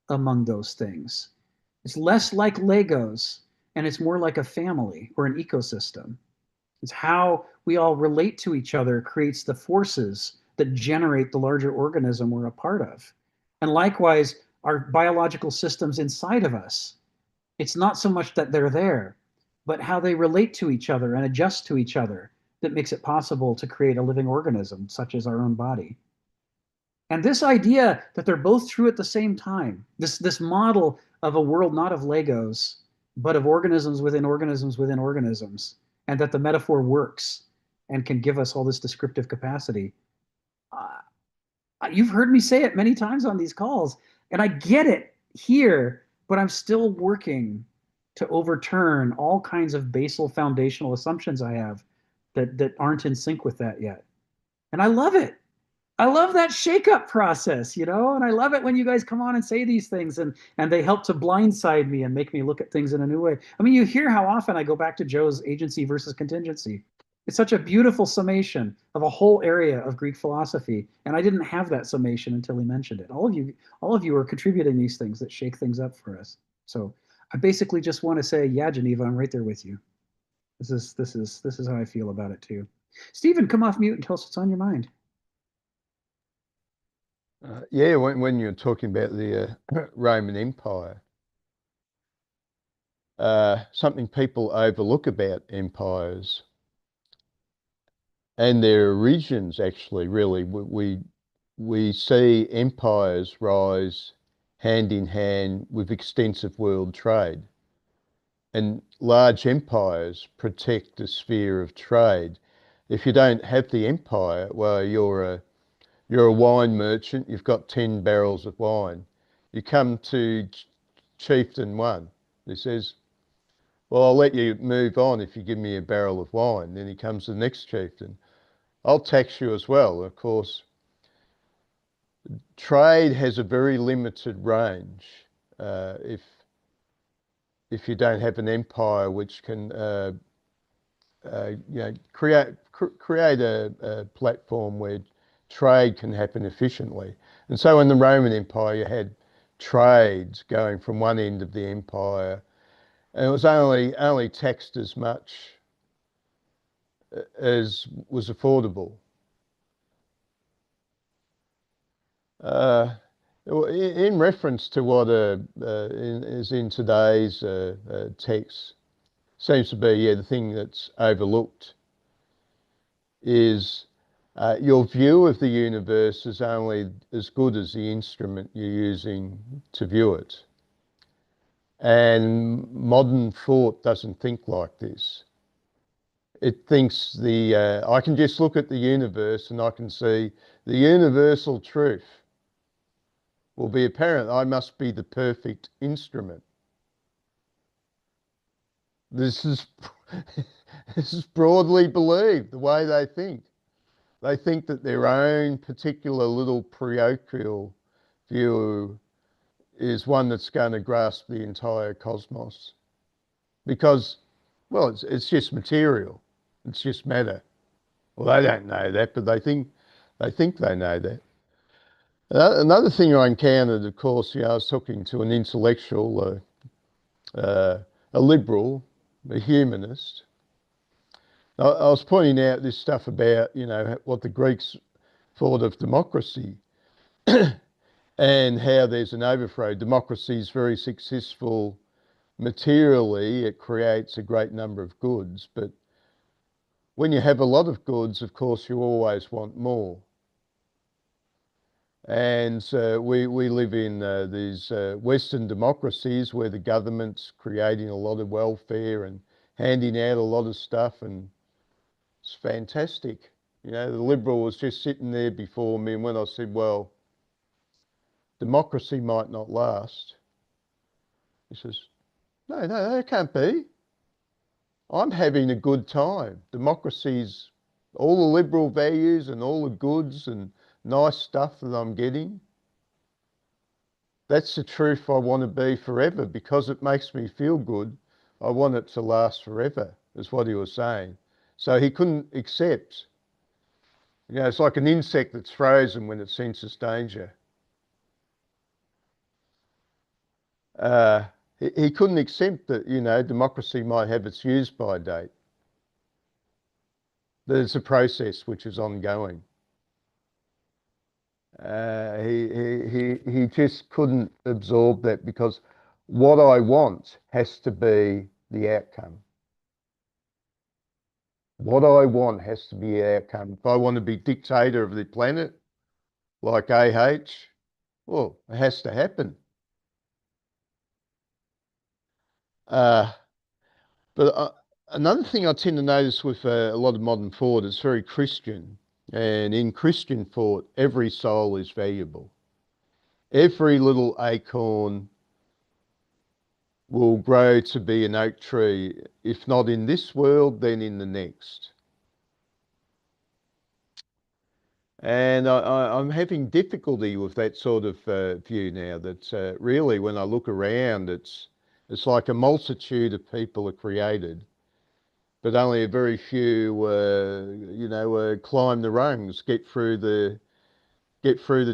among those things. It's less like Legos, and it's more like a family or an ecosystem. It's how we all relate to each other creates the forces that generate the larger organism we're a part of. And likewise, our biological systems inside of us, it's not so much that they're there, but how they relate to each other and adjust to each other that makes it possible to create a living organism, such as our own body. And this idea that they're both true at the same time, this model of a world not of Legos, but of organisms within organisms within organisms, and that the metaphor works and can give us all this descriptive capacity. You've heard me say it many times on these calls, and I get it here, but I'm still working to overturn all kinds of basal foundational assumptions I have that aren't in sync with that yet. And I love it. I love that shake-up process, you know, and I love it when you guys come on and say these things and they help to blindside me and make me look at things in a new way. I mean, you hear how often I go back to Joe's agency versus contingency. It's such a beautiful summation of a whole area of Greek philosophy, and I didn't have that summation until he mentioned it. All of you are contributing these things that shake things up for us. So I basically just want to say, yeah, Geneva, I'm right there with you. This is how I feel about it too. Stephen, come off mute and tell us what's on your mind. Yeah, when you're talking about the Roman Empire, something people overlook about empires and their origins, actually, really, we see empires rise hand in hand with extensive world trade. And large empires protect the sphere of trade. If you don't have the empire, well, you're a wine merchant, you've got 10 barrels of wine. You come to Chieftain 1, he says, well, I'll let you move on if you give me a barrel of wine. Then he comes to the next chieftain, I'll tax you as well. Of course, trade has a very limited range. If you don't have an empire which can create a platform where trade can happen efficiently. And so in the Roman Empire, you had trades going from one end of the empire, and it was only taxed as much as was affordable. In reference to what is in today's text, seems to be the thing that's overlooked is your view of the universe is only as good as the instrument you're using to view it. And modern thought doesn't think like this. It thinks I can just look at the universe and I can see the universal truth will be apparent. I must be the perfect instrument. This is this is broadly believed, the way they think. They think that their own particular little parochial view is one that's going to grasp the entire cosmos. Because, well, it's just material. It's just matter. Well, they don't know that, but they think they know that. Another thing I encountered, of course, I was talking to an intellectual, a liberal, a humanist. I was pointing out this stuff about, what the Greeks thought of democracy and how there's an overthrow. Democracy is very successful materially. It creates a great number of goods, but when you have a lot of goods, of course, you always want more. And we live in these Western democracies where the government's creating a lot of welfare and handing out a lot of stuff, and it's fantastic. The Liberal was just sitting there before me, and when I said, well, democracy might not last, he says, no, that can't be. I'm having a good time. Democracy's all the liberal values and all the goods and nice stuff that I'm getting. That's the truth I want to be forever because it makes me feel good. I want it to last forever, is what he was saying. So he couldn't accept. It's like an insect that's frozen when it senses danger. He couldn't accept that, democracy might have its use-by date. There's a process which is ongoing. He just couldn't absorb that because what I want has to be the outcome. What I want has to be the outcome. If I want to be dictator of the planet, like AH, well, it has to happen. But another thing I tend to notice with a lot of modern thought is very Christian. And in Christian thought, every soul is valuable. Every little acorn will grow to be an oak tree, if not in this world, then in the next. And I'm having difficulty with that sort of view now. That really, when I look around, it's like a multitude of people are created, but only a very few, climb the rungs, get through the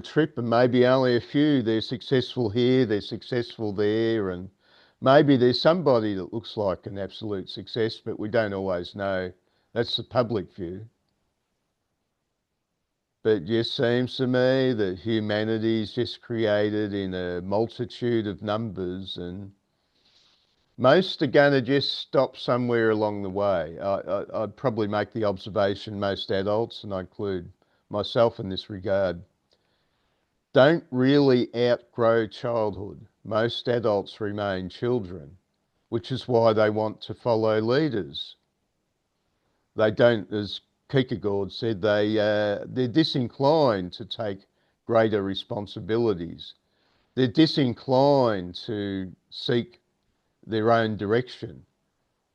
trip, and maybe only a few, they're successful here, they're successful there, and maybe there's somebody that looks like an absolute success, but we don't always know. That's the public view. But it just seems to me that humanity is just created in a multitude of numbers, and most are going to just stop somewhere along the way. I'd probably make the observation most adults, and I include myself in this regard, don't really outgrow childhood. Most adults remain children, which is why they want to follow leaders. They don't, as Kierkegaard said, they're disinclined to take greater responsibilities. They're disinclined to seek their own direction.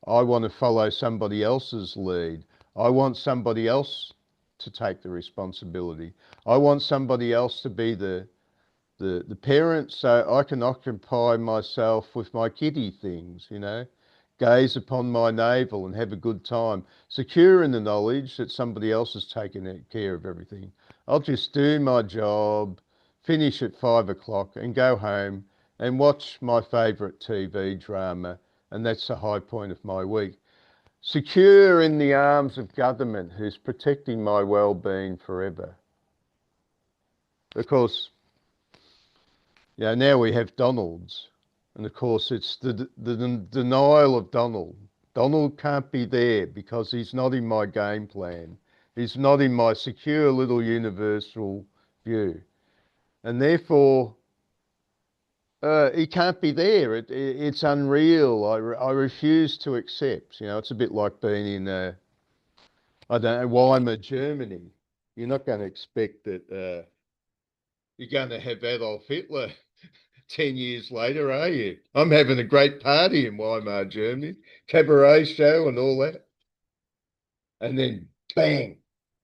I want to follow somebody else's lead. I want somebody else to take the responsibility. I want somebody else to be the parent, so I can occupy myself with my kiddie things, gaze upon my navel and have a good time, secure in the knowledge that somebody else has taken care of everything. I'll just do my job, finish at 5 o'clock and go home and watch my favourite TV drama, and that's the high point of my week. Secure in the arms of government who's protecting my well-being forever. Of course, now we have Donald's, and of course it's the denial of Donald. Donald can't be there because he's not in my game plan. He's not in my secure little universal view. And therefore, he can't be there. It's unreal. I refuse to accept. It's a bit like being in, I don't know, Weimar, Germany. You're not going to expect that you're going to have Adolf Hitler 10 years later, are you? I'm having a great party in Weimar, Germany, cabaret show and all that. And then, bang,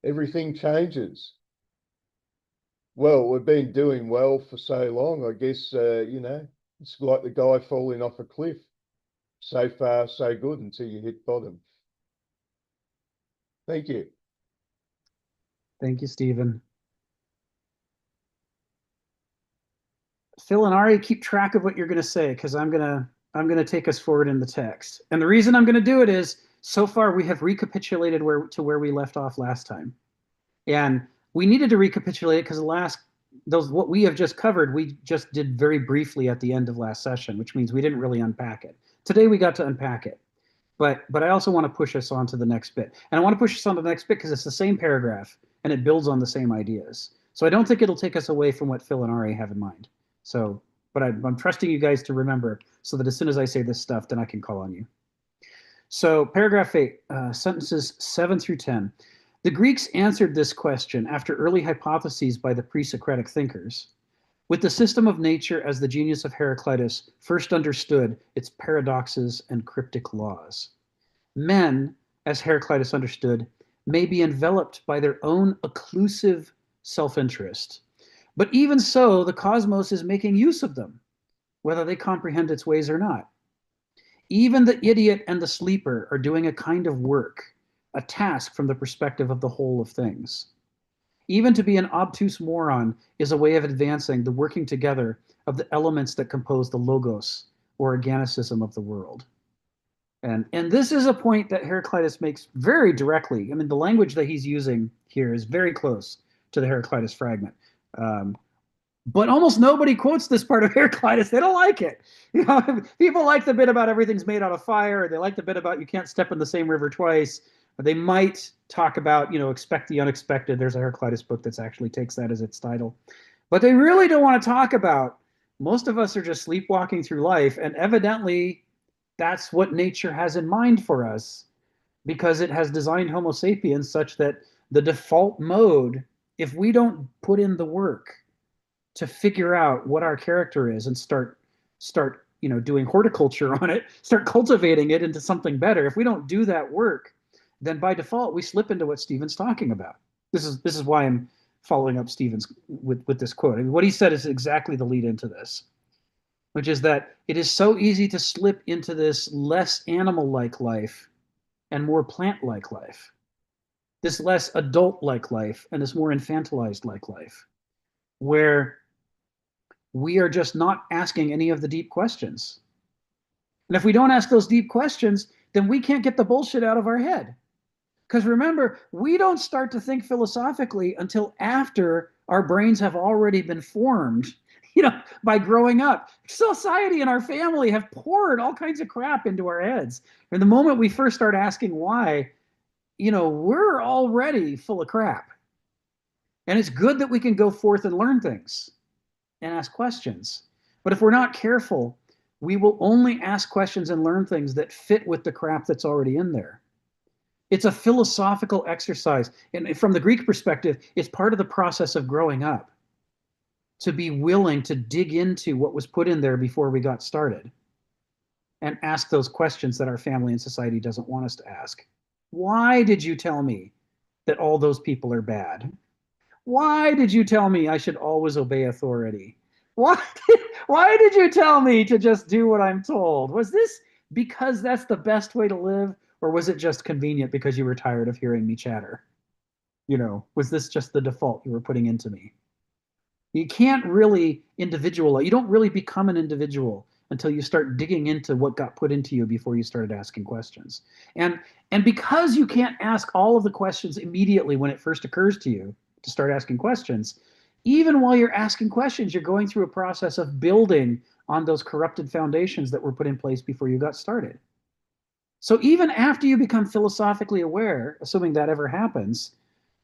everything changes. Well, we've been doing well for so long, I guess, it's like the guy falling off a cliff. So far, so good until you hit bottom. Thank you. Thank you, Stephen. Phil and Ari, keep track of what you're going to say, because I'm gonna take us forward in the text. And the reason I'm going to do it is, so far we have recapitulated where we left off last time, and we needed to recapitulate because what we have just covered, we just did very briefly at the end of last session, which means we didn't really unpack it. Today we got to unpack it, but I also want to push us on to the next bit, and I want to push us on to the next bit because it's the same paragraph and it builds on the same ideas. So I don't think it'll take us away from what Phil and Ari have in mind. So, but I'm trusting you guys to remember so that as soon as I say this stuff, then I can call on you. So paragraph 8, sentences 7 through 10. The Greeks answered this question after early hypotheses by the pre-Socratic thinkers. With the system of nature as the genius of Heraclitus first understood its paradoxes and cryptic laws. Men, as Heraclitus understood, may be enveloped by their own occlusive self-interest. But even so, the cosmos is making use of them, whether they comprehend its ways or not. Even the idiot and the sleeper are doing a kind of work, a task from the perspective of the whole of things. Even to be an obtuse moron is a way of advancing the working together of the elements that compose the logos, or organicism of the world. And this is a point that Heraclitus makes very directly. I mean, the language that he's using here is very close to the Heraclitus fragment. But almost nobody quotes this part of Heraclitus. They don't like it. People like the bit about everything's made out of fire. Or they like the bit about you can't step in the same river twice. Or they might talk about, expect the unexpected. There's a Heraclitus book that actually takes that as its title. But they really don't want to talk about, most of us are just sleepwalking through life. And evidently, that's what nature has in mind for us, because it has designed Homo sapiens such that the default mode, if we don't put in the work to figure out what our character is and start doing horticulture on it, start cultivating it into something better, if we don't do that work, then by default we slip into what Stephen's talking about. This is why I'm following up Stephen's with this quote. I mean, what he said is exactly the lead into this, which is that it is so easy to slip into this less animal-like life and more plant-like life, this less adult-like life and this more infantilized-like life, where we are just not asking any of the deep questions. And if we don't ask those deep questions, then we can't get the bullshit out of our head. Because remember, we don't start to think philosophically until after our brains have already been formed, by growing up. Society and our family have poured all kinds of crap into our heads. And the moment we first start asking why, we're already full of crap. And it's good that we can go forth and learn things and ask questions. But if we're not careful, we will only ask questions and learn things that fit with the crap that's already in there. It's a philosophical exercise. And from the Greek perspective, it's part of the process of growing up, to be willing to dig into what was put in there before we got started and ask those questions that our family and society doesn't want us to ask. Why did you tell me that all those people are bad? Why did you tell me I should always obey authority? Why did you tell me to just do what I'm told? Was this because that's the best way to live? Or was it just convenient because you were tired of hearing me chatter? Was this just the default you were putting into me? You can't really individualize. You don't really become an individual until you start digging into what got put into you before you started asking questions. And because you can't ask all of the questions immediately when it first occurs to you to start asking questions, even while you're asking questions, you're going through a process of building on those corrupted foundations that were put in place before you got started. So even after you become philosophically aware, assuming that ever happens,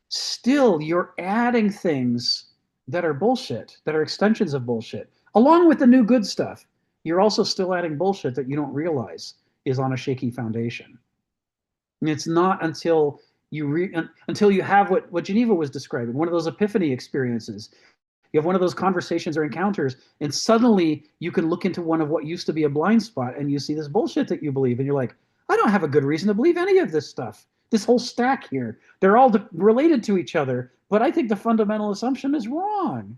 still you're adding things that are bullshit, that are extensions of bullshit, along with the new good stuff. You're also still adding bullshit that you don't realize is on a shaky foundation. And it's not until you have what Geneva was describing, one of those epiphany experiences. You have one of those conversations or encounters, and suddenly you can look into one of what used to be a blind spot, and you see this bullshit that you believe, and you're like, I don't have a good reason to believe any of this stuff. This whole stack here, they're all related to each other, but I think the fundamental assumption is wrong.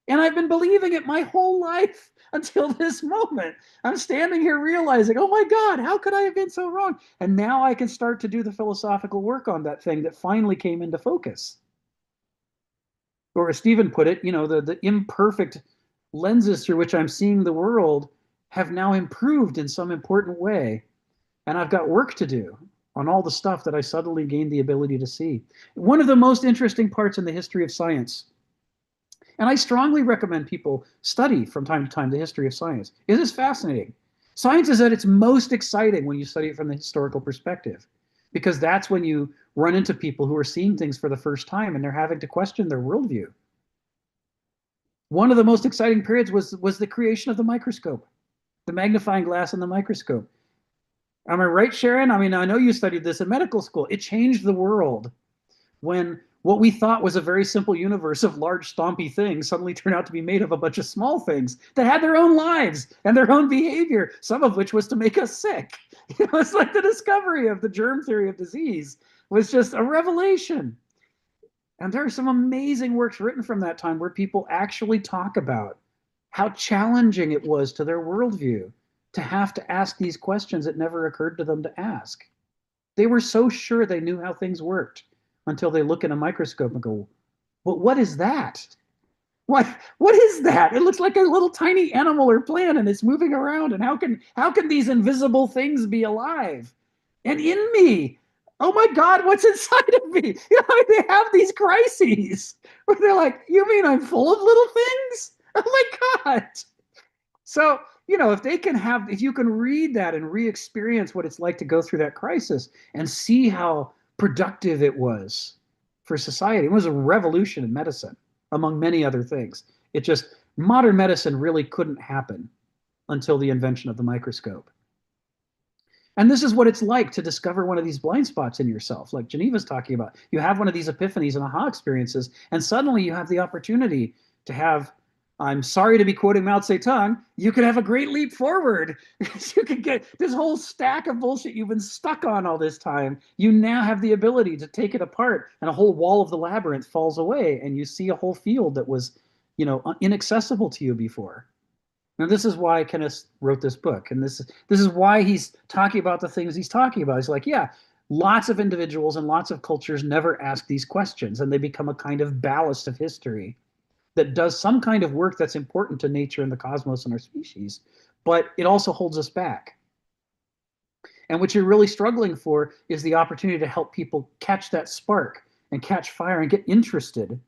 And I've been believing it my whole life until this moment. I'm standing here realizing, oh my God, how could I have been so wrong? And now I can start to do the philosophical work on that thing that finally came into focus. Or as Stephen put it, the imperfect lenses through which I'm seeing the world have now improved in some important way. And I've got work to do on all the stuff that I suddenly gained the ability to see. One of the most interesting parts in the history of science, and I strongly recommend people study from time to time the history of science. It is fascinating. Science is at its most exciting when you study it from the historical perspective, because that's when you run into people who are seeing things for the first time and they're having to question their worldview. One of the most exciting periods was the creation of the microscope, the magnifying glass and the microscope. Am I right, Sharon? I mean, I know you studied this in medical school. It changed the world when what we thought was a very simple universe of large, stompy things suddenly turned out to be made of a bunch of small things that had their own lives and their own behavior, some of which was to make us sick. It's like the discovery of the germ theory of disease was just a revelation. And there are some amazing works written from that time where people actually talk about how challenging it was to their worldview to have to ask these questions that never occurred to them to ask. They were so sure they knew how things worked until they look in a microscope and go, well, what is that? What is that? It looks like a little tiny animal or plant and it's moving around. And how can these invisible things be alive? And in me, oh my God, what's inside of me? They have these crises where they're like, you mean I'm full of little things? Oh my God. So, if you can read that and re-experience what it's like to go through that crisis and see how productive it was for society. It was a revolution in medicine, among many other things. Modern medicine really couldn't happen until the invention of the microscope. And this is what it's like to discover one of these blind spots in yourself, like Geneva's talking about. You have one of these epiphanies and aha experiences, and suddenly you have the opportunity to have I'm sorry to be quoting Mao Zedong, you could have a great leap forward. You could get this whole stack of bullshit you've been stuck on all this time. You now have the ability to take it apart, and a whole wall of the labyrinth falls away, and you see a whole field that was, inaccessible to you before. Now, this is why Kenneth wrote this book, and this is why he's talking about the things he's talking about. He's like, yeah, lots of individuals and lots of cultures never ask these questions, and they become a kind of ballast of history that does some kind of work that's important to nature and the cosmos and our species, but it also holds us back. And what you're really struggling for is the opportunity to help people catch that spark and catch fire and get interested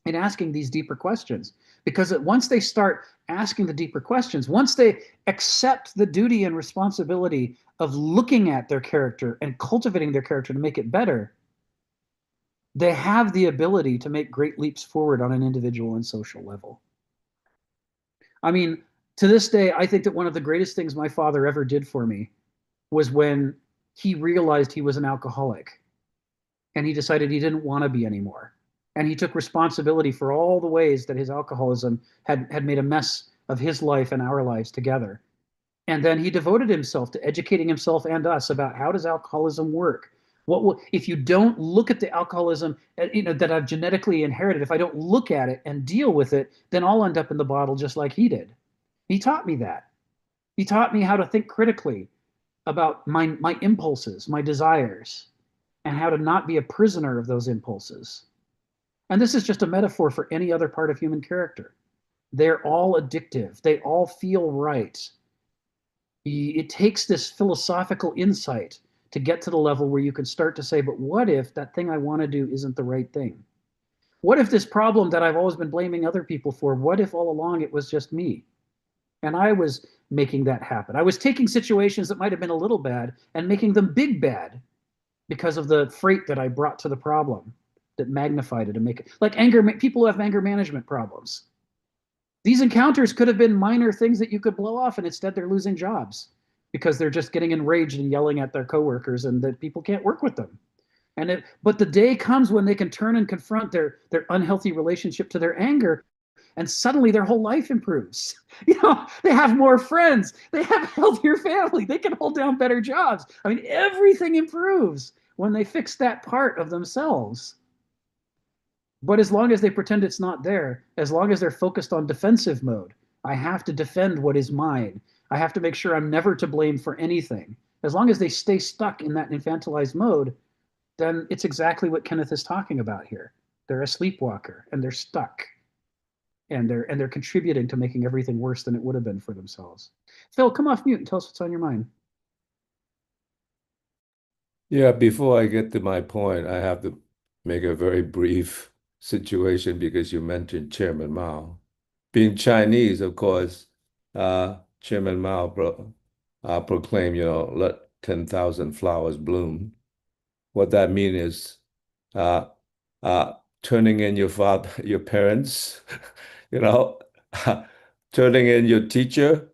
in asking these deeper questions. Because once they start asking the deeper questions, once they accept the duty and responsibility of looking at their character and cultivating their character to make it better, they have the ability to make great leaps forward on an individual and social level. I mean, to this day, I think that one of the greatest things my father ever did for me was when he realized he was an alcoholic and he decided he didn't want to be anymore. And he took responsibility for all the ways that his alcoholism had made a mess of his life and our lives together. And then he devoted himself to educating himself and us about how does alcoholism work? If you don't look at the alcoholism that I've genetically inherited, if I don't look at it and deal with it, then I'll end up in the bottle just like he did. He taught me that. He taught me how to think critically about my impulses, my desires, and how to not be a prisoner of those impulses. And this is just a metaphor for any other part of human character. They're all addictive. They all feel right. It takes this philosophical insight to get to the level where you can start to say, but what if that thing I want to do isn't the right thing? What if this problem that I've always been blaming other people for, what if all along it was just me? And I was making that happen. I was taking situations that might have been a little bad and making them big bad because of the freight that I brought to the problem that magnified it and make it like anger. People who have anger management problems. These encounters could have been minor things that you could blow off, and instead they're losing jobs because they're just getting enraged and yelling at their coworkers, and that people can't work with them. But the day comes when they can turn and confront their unhealthy relationship to their anger, and suddenly their whole life improves. They have more friends, they have a healthier family, they can hold down better jobs. I mean, everything improves when they fix that part of themselves. But as long as they pretend it's not there, as long as they're focused on defensive mode, I have to defend what is mine. I have to make sure I'm never to blame for anything. As long as they stay stuck in that infantilized mode, then it's exactly what Kenneth is talking about here. They're a sleepwalker and they're stuck. And they're contributing to making everything worse than it would have been for themselves. Phil, come off mute and tell us what's on your mind. Yeah, before I get to my point, I have to make a very brief situation because you mentioned Chairman Mao. Being Chinese, of course, Chairman Mao proclaimed, let 10,000 flowers bloom. What that means is turning in your parents, turning in your teacher.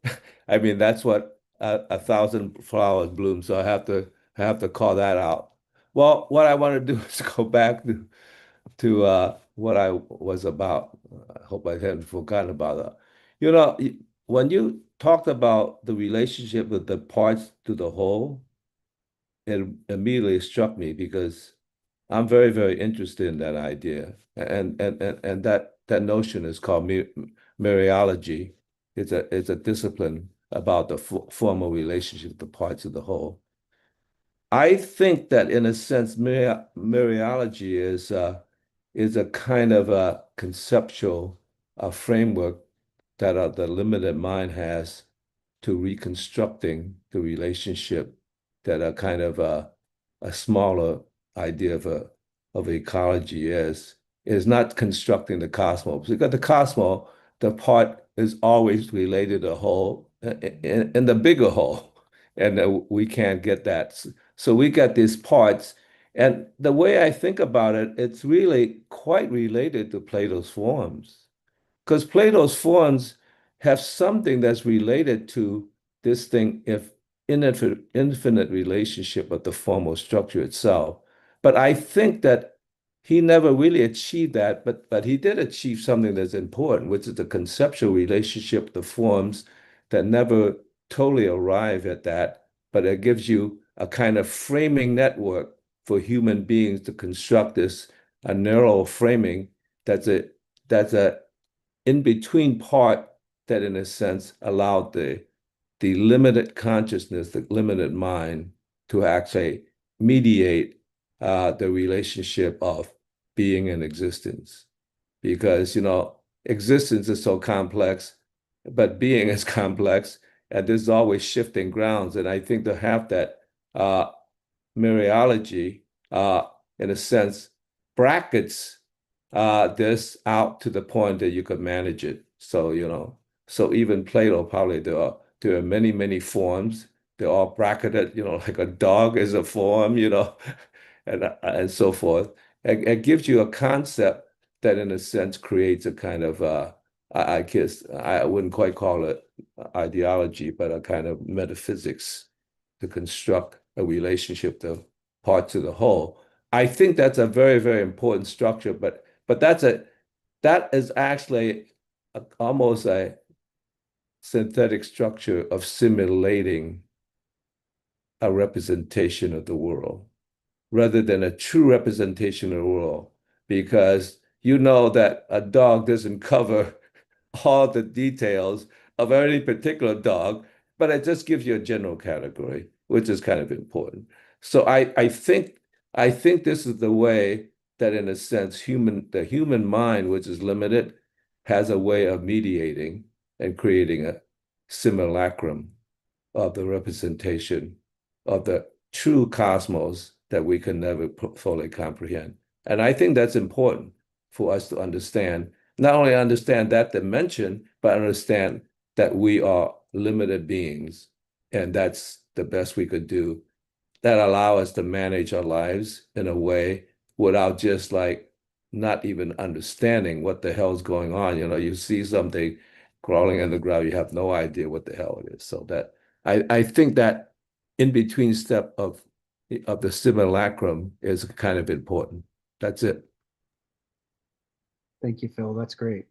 I mean, that's what 1,000 flowers bloom. So I have to call that out. Well, what I want to do is go back to what I was about. I hope I hadn't forgotten about that. When you talked about the relationship with the parts to the whole, it immediately struck me because I'm very, very interested in that idea. And that notion is called mereology. It's a discipline about the formal relationship of the parts of the whole. I think that in a sense, mereology is a kind of a conceptual framework that the limited mind has to reconstructing the relationship that a kind of a smaller idea of ecology is not constructing the cosmos. Because the cosmos, the part is always related to the whole in the bigger whole, and we can't get that. So we got these parts, and the way I think about it, it's really quite related to Plato's forms, because Plato's forms have something that's related to this thing, if infinite relationship of the formal structure itself. But I think that he never really achieved that, but he did achieve something that's important, which is the conceptual relationship, the forms that never totally arrive at that, but it gives you a kind of framing network for human beings to construct this a narrow framing that's a in-between part that in a sense allowed the limited consciousness, the limited mind to actually mediate the relationship of being and existence. Because, existence is so complex, but being is complex, and there's always shifting grounds. And I think to have that Mariology, in a sense, brackets this out to the point that you could manage it. So even Plato probably there are many, many forms. They're all bracketed, like a dog is a form, and so forth. It gives you a concept that, in a sense, creates a kind of I guess I wouldn't quite call it ideology, but a kind of metaphysics to construct a relationship to parts of the whole. I think that's a very, very important structure, but that is actually almost a synthetic structure of simulating a representation of the world rather than a true representation of the world, because you know that a dog doesn't cover all the details of any particular dog, but it just gives you a general category, which is kind of important. So I think this is the way that, in a sense, the human mind, which is limited, has a way of mediating and creating a simulacrum of the representation of the true cosmos that we can never fully comprehend. And I think that's important for us to understand, not only understand that dimension, but understand that we are limited beings. And that's the best we could do that allow us to manage our lives in a way without just like not even understanding what the hell's going on. You see something crawling in the ground, you have no idea what the hell it is. So that I think that in between step of the simulacrum is kind of important. That's it. Thank you, Phil. That's great.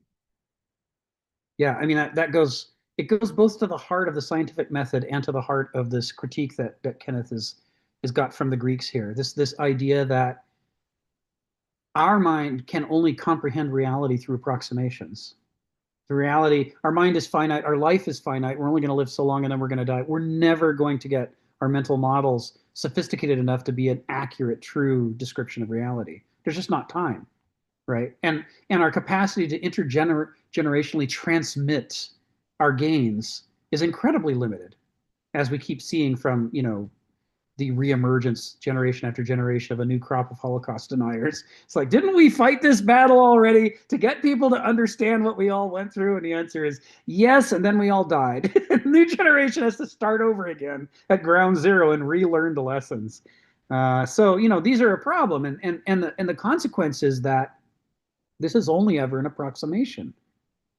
Yeah, I mean it goes both to the heart of the scientific method and to the heart of this critique that Kenneth has got from the Greeks here. This idea that our mind can only comprehend reality through approximations. The reality, our mind is finite, our life is finite. We're only going to live so long and then we're going to die. We're never going to get our mental models sophisticated enough to be an accurate, true description of reality. There's just not time, right? And our capacity to intergenerationally transmit our gains is incredibly limited, as we keep seeing from, the reemergence generation after generation of a new crop of Holocaust deniers. It's like, didn't we fight this battle already to get people to understand what we all went through? And the answer is yes, and then we all died. New generation has to start over again at ground zero and relearn the lessons. So these are a problem, and the consequence is that this is only ever an approximation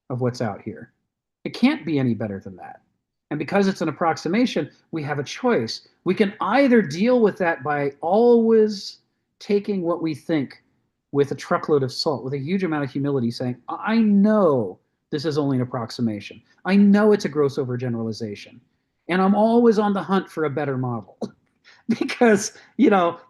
of what's out here. It can't be any better than that. And because it's an approximation, we have a choice. We can either deal with that by always taking what we think with a truckload of salt, with a huge amount of humility, saying, I know this is only an approximation. I know it's a gross overgeneralization. And I'm always on the hunt for a better model. Because,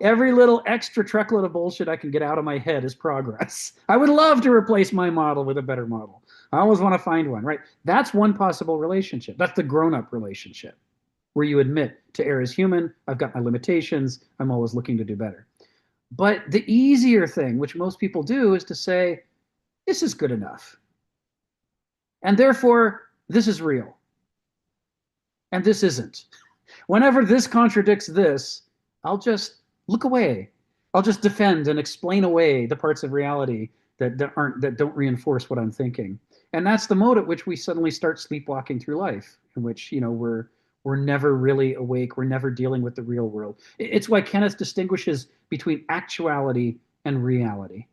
every little extra truckload of bullshit I can get out of my head is progress. I would love to replace my model with a better model. I always want to find one, right? That's one possible relationship. That's the grown-up relationship, where you admit to err as human. I've got my limitations. I'm always looking to do better. But the easier thing, which most people do, is to say, this is good enough. And therefore, this is real. And this isn't. Whenever this contradicts this, I'll just look away. I'll just defend and explain away the parts of reality that don't reinforce what I'm thinking. And that's the mode at which we suddenly start sleepwalking through life, in which we're never really awake. We're never dealing with the real world. It's why Kenneth distinguishes between actuality and reality.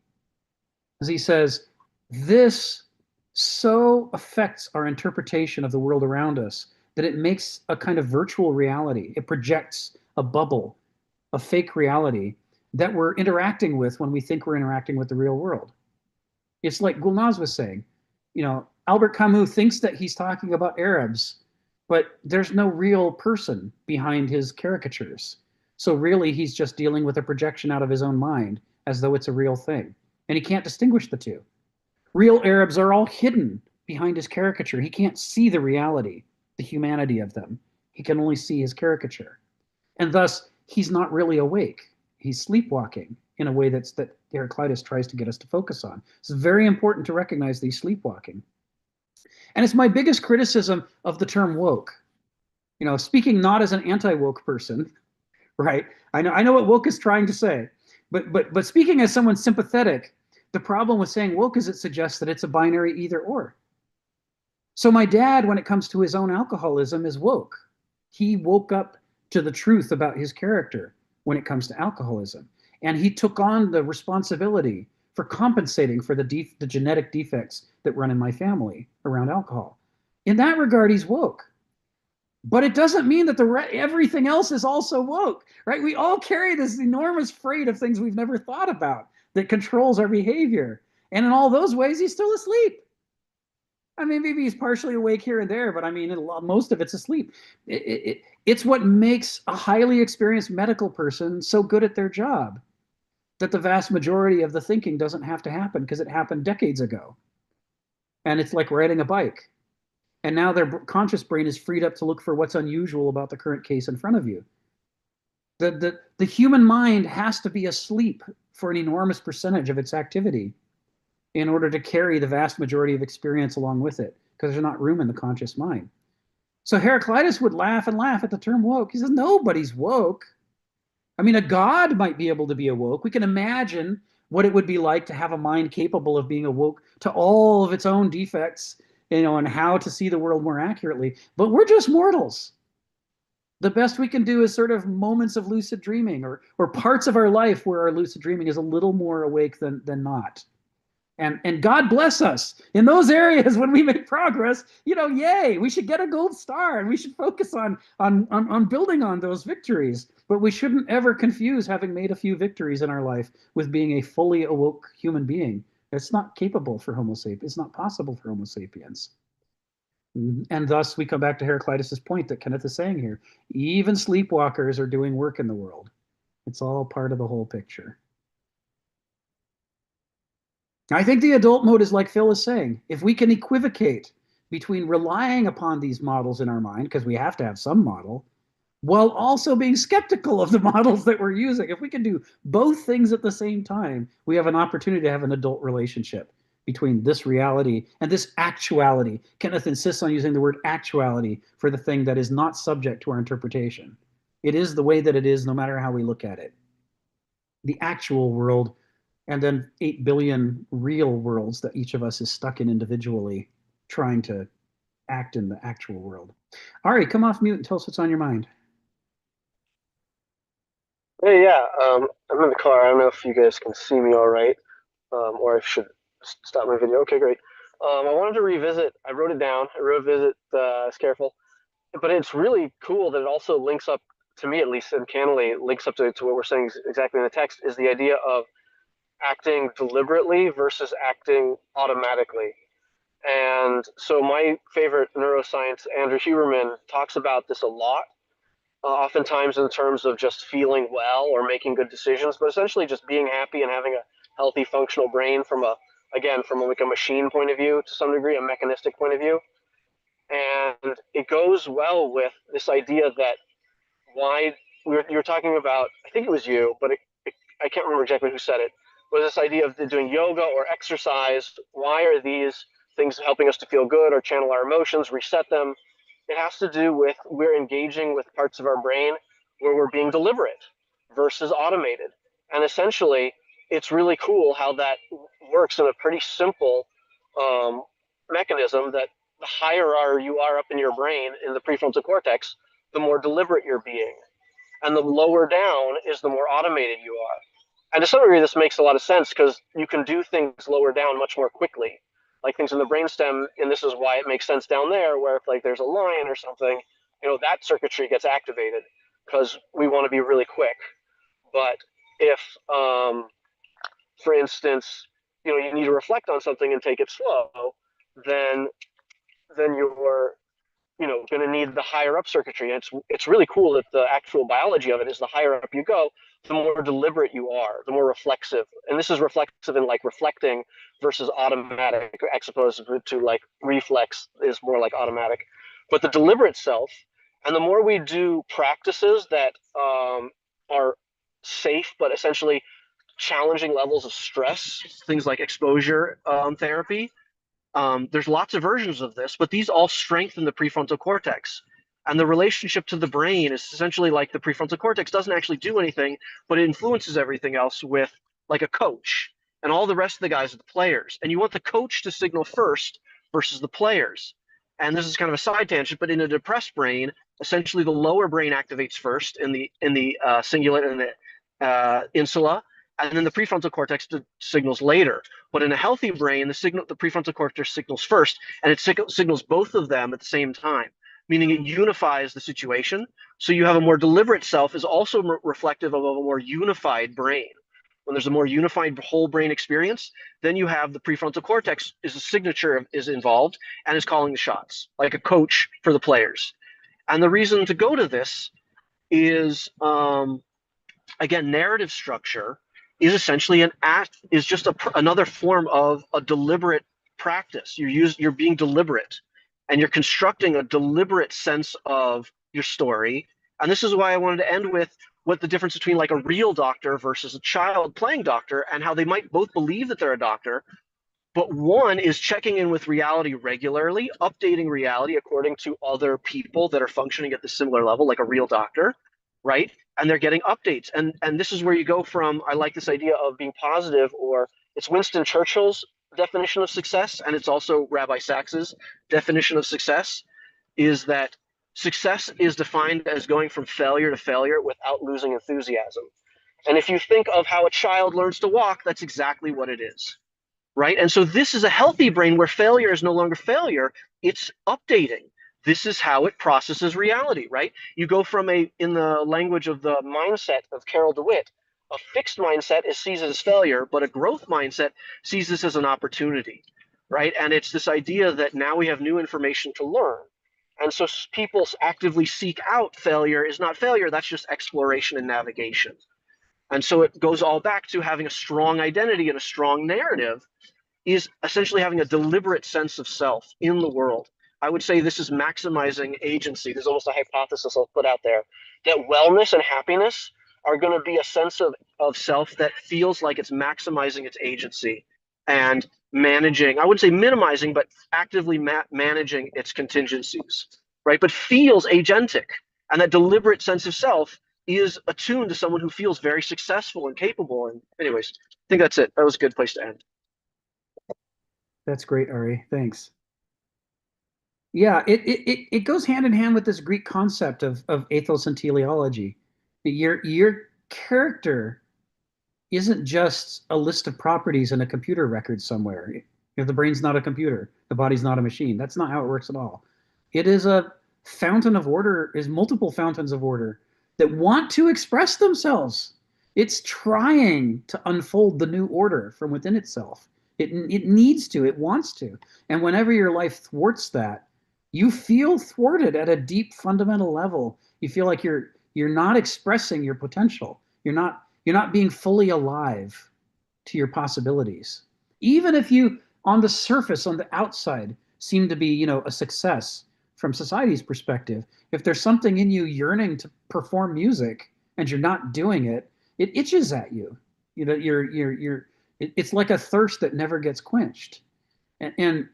As he says, this so affects our interpretation of the world around us that it makes a kind of virtual reality. It projects a bubble, a fake reality that we're interacting with when we think we're interacting with the real world. It's like Gulnaz was saying, Albert Camus thinks that he's talking about Arabs, but there's no real person behind his caricatures. So really, he's just dealing with a projection out of his own mind as though it's a real thing. And he can't distinguish the two. Real Arabs are all hidden behind his caricature. He can't see the reality, the humanity of them. He can only see his caricature. And thus, he's not really awake. He's sleepwalking in a way that Heraclitus tries to get us to focus on. It's very important to recognize that he's sleepwalking. And it's my biggest criticism of the term woke. Speaking not as an anti-woke person, right? I know what woke is trying to say, but speaking as someone sympathetic, the problem with saying woke is it suggests that it's a binary either or. So my dad, when it comes to his own alcoholism, is woke. He woke up to the truth about his character when it comes to alcoholism. And he took on the responsibility for compensating for the genetic defects that run in my family around alcohol. In that regard, he's woke. But it doesn't mean that everything else is also woke, right? We all carry this enormous freight of things we've never thought about that controls our behavior. And in all those ways, he's still asleep. I mean, maybe he's partially awake here and there, but I mean, most of it's asleep. It's what makes a highly experienced medical person so good at their job, that the vast majority of the thinking doesn't have to happen because it happened decades ago. And it's like riding a bike. And now their conscious brain is freed up to look for what's unusual about the current case in front of you. The human mind has to be asleep for an enormous percentage of its activity in order to carry the vast majority of experience along with it, because there's not room in the conscious mind. So Heraclitus would laugh and laugh at the term woke. He says, nobody's woke. I mean, a god might be able to be awoke. We can imagine what it would be like to have a mind capable of being awoke to all of its own defects, and how to see the world more accurately. But we're just mortals. The best we can do is sort of moments of lucid dreaming, or parts of our life where our lucid dreaming is a little more awake than not. And God bless us in those areas when we make progress. Yay! We should get a gold star, and we should focus on building on those victories. But we shouldn't ever confuse having made a few victories in our life with being a fully awoke human being. It's not capable for Homo sapiens. It's not possible for Homo sapiens. And thus we come back to Heraclitus's point that Kenneth is saying here. Even sleepwalkers are doing work in the world. It's all part of the whole picture. I think the adult mode is like Phil is saying. If we can equivocate between relying upon these models in our mind, because we have to have some model, while also being skeptical of the models that we're using. If we can do both things at the same time, we have an opportunity to have an adult relationship between this reality and this actuality. Kenneth insists on using the word actuality for the thing that is not subject to our interpretation. It is the way that it is, no matter how we look at it. The actual world, and then 8 billion real worlds that each of us is stuck in individually, trying to act in the actual world. Ari, come off mute and tell us what's on your mind. Hey, yeah, I'm in the car. I don't know if you guys can see me all right, or I should stop my video. Okay, great. I wanted to revisit, I wrote it down, I was careful, but it's really cool that it also links up, to me at least, and cannily links up to what we're saying exactly in the text, is the idea of acting deliberately versus acting automatically. And so my favorite neuroscience, Andrew Huberman, talks about this a lot. Oftentimes in terms of just feeling well or making good decisions, but essentially just being happy and having a healthy functional brain from like a machine point of view, to some degree, a mechanistic point of view. And it goes well with this idea that you were talking about, I think it was you, but I can't remember exactly who said it, was this idea of doing yoga or exercise. Why are these things helping us to feel good or channel our emotions, reset them? It has to do with we're engaging with parts of our brain where we're being deliberate versus automated. And essentially, it's really cool how that works in a pretty simple mechanism, that the higher you are up in your brain in the prefrontal cortex, the more deliberate you're being. And the lower down is the more automated you are. And to some degree, this makes a lot of sense because you can do things lower down much more quickly, like things in the brainstem, and this is why it makes sense down there, where if like there's a lion or something, that circuitry gets activated because we want to be really quick. But if, for instance, you need to reflect on something and take it slow, then you're going to need the higher up circuitry. And it's really cool that the actual biology of it is the higher up you go, the more deliberate you are, the more reflexive. And this is reflexive in like reflecting versus automatic, as opposed to like reflex is more like automatic. But the deliberate self, and the more we do practices that are safe, but essentially challenging levels of stress, things like exposure therapy, there's lots of versions of this, but these all strengthen the prefrontal cortex. And the relationship to the brain is essentially like the prefrontal cortex doesn't actually do anything, but it influences everything else with like a coach. And all the rest of the guys are the players. And you want the coach to signal first versus the players. And this is kind of a side tangent, but in a depressed brain, essentially the lower brain activates first in the cingulate and the insula, and then the prefrontal cortex signals later. But in a healthy brain, the prefrontal cortex signals first, and it signals both of them at the same time, meaning it unifies the situation. So you have a more deliberate self is also reflective of a more unified brain. When there's a more unified whole brain experience, then you have the prefrontal cortex is a signature is involved and is calling the shots, like a coach for the players. And the reason to go to this is, again, narrative structure is essentially just another form of a deliberate practice. You're being deliberate, and you're constructing a deliberate sense of your story. And this is why I wanted to end with what the difference between like a real doctor versus a child playing doctor, and how they might both believe that they're a doctor, but one is checking in with reality regularly, updating reality according to other people that are functioning at the similar level, like a real doctor, right? And they're getting updates. And this is where you go from, I like this idea of being positive, or it's Winston Churchill's definition of success, and it's also Rabbi Sacks's definition of success, is that success is defined as going from failure to failure without losing enthusiasm. And if you think of how a child learns to walk, that's exactly what it is, right? And so this is a healthy brain where failure is no longer failure, it's updating. This is how it processes reality, right? You go from in the language of the mindset of Carol DeWitt, a fixed mindset sees it as failure, but a growth mindset sees this as an opportunity, right? And it's this idea that now we have new information to learn. And so people actively seek out failure is not failure, that's just exploration and navigation. And so it goes all back to having a strong identity and a strong narrative is essentially having a deliberate sense of self in the world. I would say this is maximizing agency. There's almost a hypothesis I'll put out there that wellness and happiness are going to be a sense of self that feels like it's maximizing its agency and managing, I wouldn't say minimizing, but actively managing its contingencies, right? But feels agentic. And that deliberate sense of self is attuned to someone who feels very successful and capable. And anyways, I think that's it. That was a good place to end. That's great, Ari. Thanks. Yeah, it goes hand in hand with this Greek concept of ethos and teleology. Your character isn't just a list of properties in a computer record somewhere. The brain's not a computer, the body's not a machine. That's not how it works at all. It is a fountain of order, is multiple fountains of order that want to express themselves. It's trying to unfold the new order from within itself. It needs to, it wants to. And whenever your life thwarts that, you feel thwarted at a deep fundamental level. You feel like you're not expressing your potential. You're not being fully alive to your possibilities. Even if you, on the surface, on the outside, seem to be, a success from society's perspective, if there's something in you yearning to perform music and you're not doing it, it itches at you. It's like a thirst that never gets quenched. And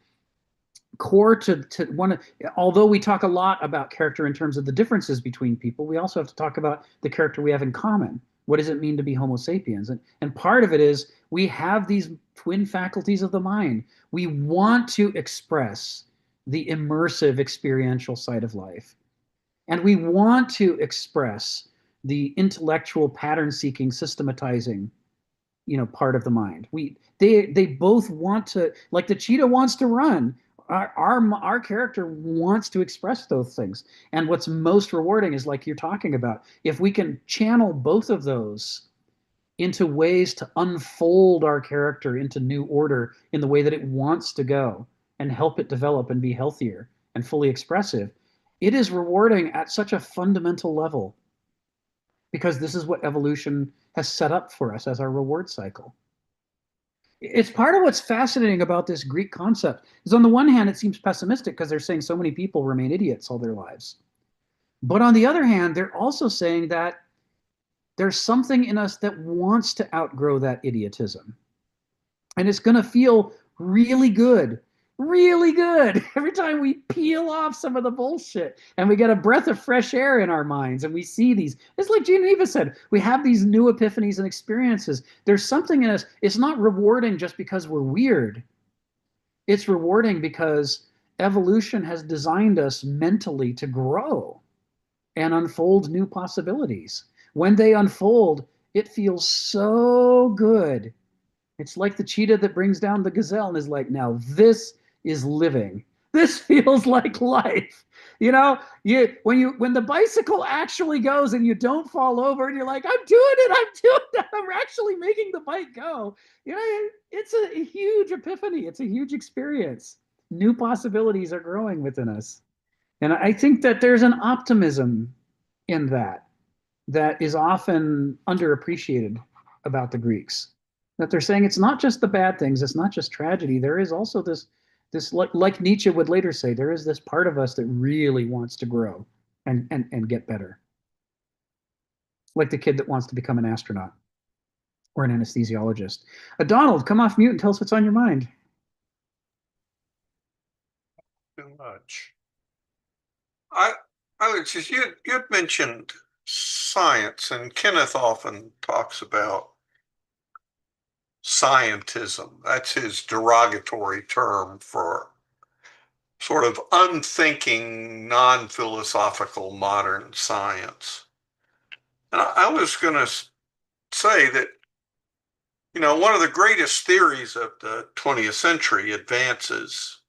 core to one, although we talk a lot about character in terms of the differences between people, we also have to talk about the character we have in common. What does it mean to be Homo sapiens? And part of it is we have these twin faculties of the mind. We want to express the immersive experiential side of life. And we want to express the intellectual pattern-seeking, systematizing, part of the mind. They both want to, like the cheetah wants to run. Our character wants to express those things. And what's most rewarding is, like you're talking about, if we can channel both of those into ways to unfold our character into new order in the way that it wants to go and help it develop and be healthier and fully expressive, it is rewarding at such a fundamental level because this is what evolution has set up for us as our reward cycle. It's part of what's fascinating about this Greek concept is on the one hand, it seems pessimistic because they're saying so many people remain idiots all their lives. But on the other hand, they're also saying that there's something in us that wants to outgrow that idiotism. And it's going to feel really good, every time we peel off some of the bullshit and we get a breath of fresh air in our minds and we see these. It's like Geneva said, we have these new epiphanies and experiences. There's something in us. It's not rewarding just because we're weird. It's rewarding because evolution has designed us mentally to grow and unfold new possibilities. When they unfold, it feels so good. It's like the cheetah that brings down the gazelle and is like, now this is living. This feels like life. You know, when the bicycle actually goes and you don't fall over and you're like, I'm doing it, I'm actually making the bike go. You know, it's a huge epiphany. It's a huge experience. New possibilities are growing within us. And I think that there's an optimism in that is often underappreciated about the Greeks. That they're saying it's not just the bad things, it's not just tragedy. There is also this like Nietzsche would later say, there is this part of us that really wants to grow and get better. Like the kid that wants to become an astronaut or an anesthesiologist. Donald, come off mute and tell us what's on your mind. Too much. Alex, you'd mentioned science, and Kenneth often talks about scientism. That's his derogatory term for sort of unthinking, non-philosophical modern science. And I was going to say that, you know, one of the greatest theories of the 20th century advances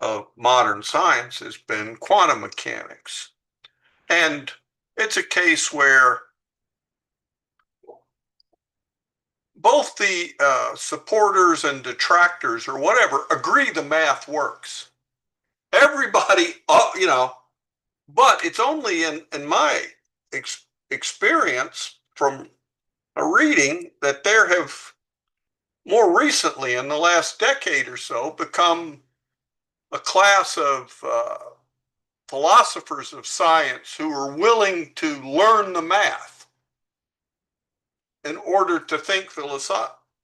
of modern science has been quantum mechanics. And it's a case where both the supporters and detractors or whatever agree the math works. Everybody, you know, but it's only in my experience from a reading that there have more recently in the last decade or so become a class of philosophers of science who are willing to learn the math in order to think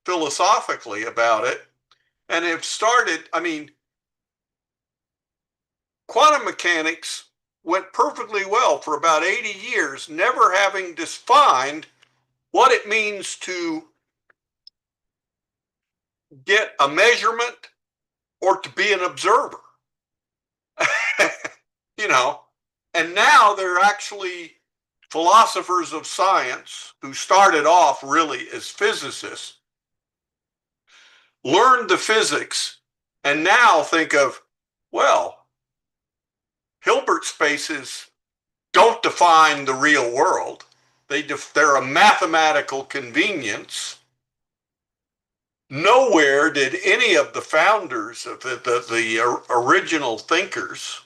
philosophically about it, and have started, I mean, quantum mechanics went perfectly well for about 80 years, never having defined what it means to get a measurement or to be an observer. You know, and now they're actually philosophers of science who started off really as physicists, learned the physics, and now think of, well, Hilbert spaces don't define the real world. They're a mathematical convenience. Nowhere did any of the founders of the original thinkers,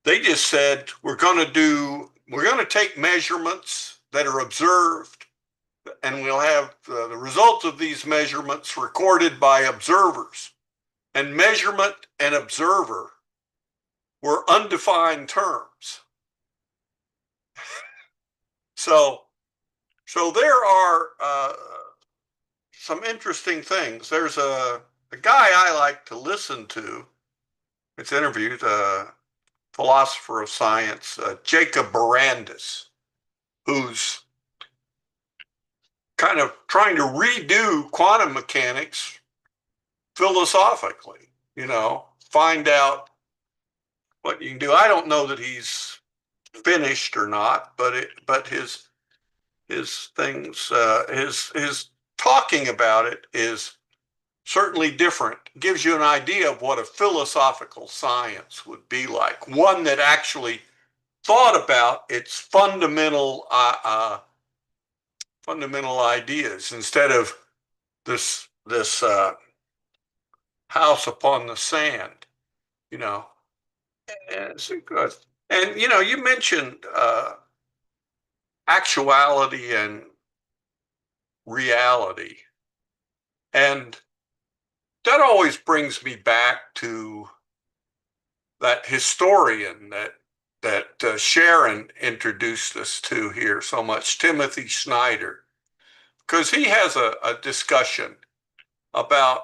they just said, we're going to take measurements that are observed, and we'll have the results of these measurements recorded by observers. And measurement and observer were undefined terms. So there are some interesting things. There's a guy I like to listen to. It's interviewed, philosopher of science, Jacob Barandis, who's kind of trying to redo quantum mechanics philosophically, you know, find out what you can do. I don't know that he's finished or not, but his things, his talking about it is certainly different. Gives you an idea of what a philosophical science would be like. One that actually thought about its fundamental fundamental ideas instead of this house upon the sand, you know. And it's good. And you know, you mentioned actuality and reality, and that always brings me back to that historian that Sharon introduced us to here so much, Timothy Snyder, because he has a discussion about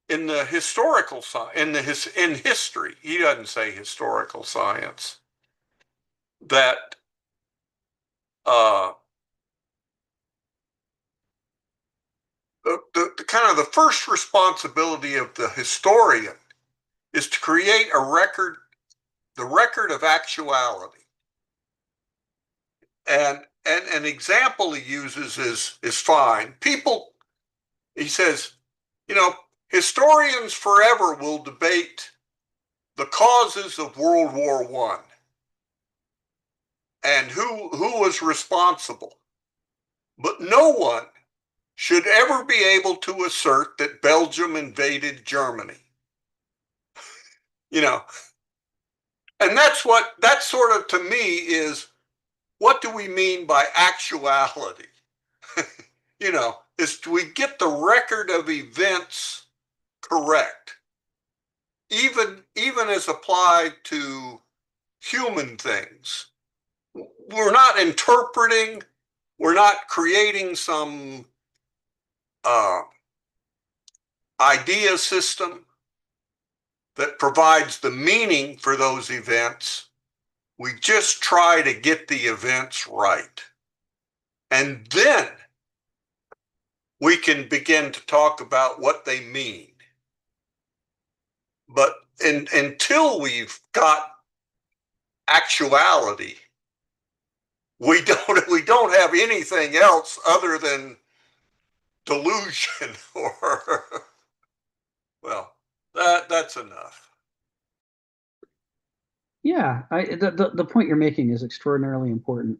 in the historical science, in history. He doesn't say historical science, that the kind of the first responsibility of the historian is to create a record, the record of actuality. And an example he uses is fine. People, he says, you know, historians forever will debate the causes of World War I and who was responsible. But no one should ever be able to assert that Belgium invaded Germany. You know, and that sort of to me is, what do we mean by actuality? You know, is do we get the record of events correct? Even as applied to human things. We're not interpreting, we're not creating some idea system that provides the meaning for those events. We just try to get the events right. And then we can begin to talk about what they mean. But until we've got actuality, we don't have anything else other than delusion or well, that's enough. Yeah, the point you're making is extraordinarily important.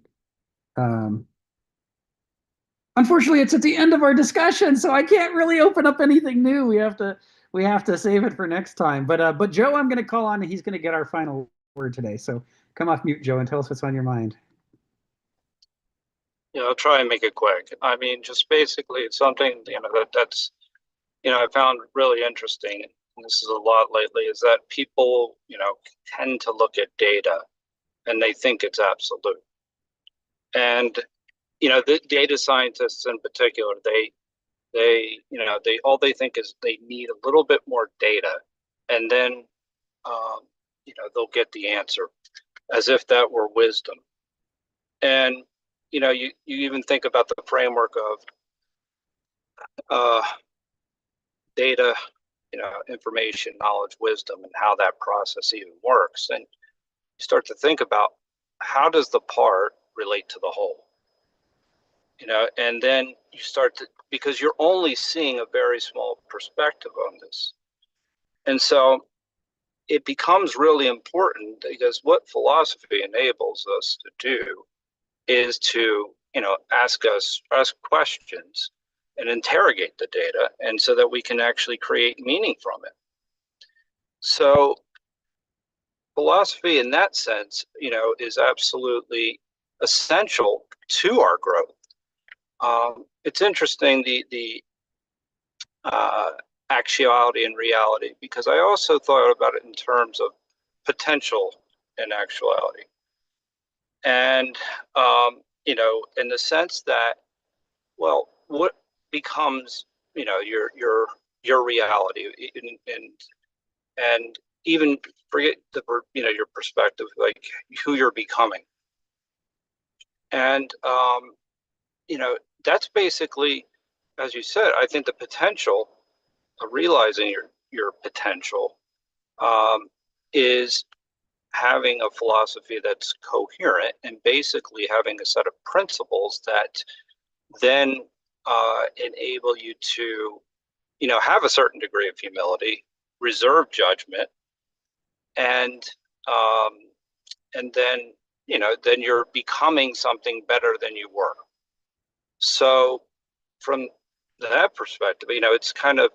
Unfortunately, it's at the end of our discussion, so I can't really open up anything new. We have to save it for next time. But Joe, I'm going to call on, and he's going to get our final word today. So come off mute, Joe, and tell us what's on your mind. Yeah, I'll try and make it quick. I mean, just basically, it's something that's I found really interesting. And this is a lot lately. Is that people tend to look at data, and they think it's absolute. And the data scientists in particular, they all they think is they need a little bit more data, and then they'll get the answer, as if that were wisdom. And you even think about the framework of data, information, knowledge, wisdom, and how that process even works. And you start to think about, how does the part relate to the whole? And then you start to, because you're only seeing a very small perspective on this. And so it becomes really important, because what philosophy enables us to do is to ask questions and interrogate the data, and so that we can actually create meaning from it. So philosophy in that sense is absolutely essential to our growth. It's interesting, the actuality and reality, because I also thought about it in terms of potential and actuality. And in the sense that, well, what becomes your reality, and even forget your perspective, like who you're becoming. And that's basically, as you said, I think the potential of realizing your potential is having a philosophy that's coherent, and basically having a set of principles that then enable you to have a certain degree of humility, reserve judgment, and then then you're becoming something better than you were. So from that perspective, it's kind of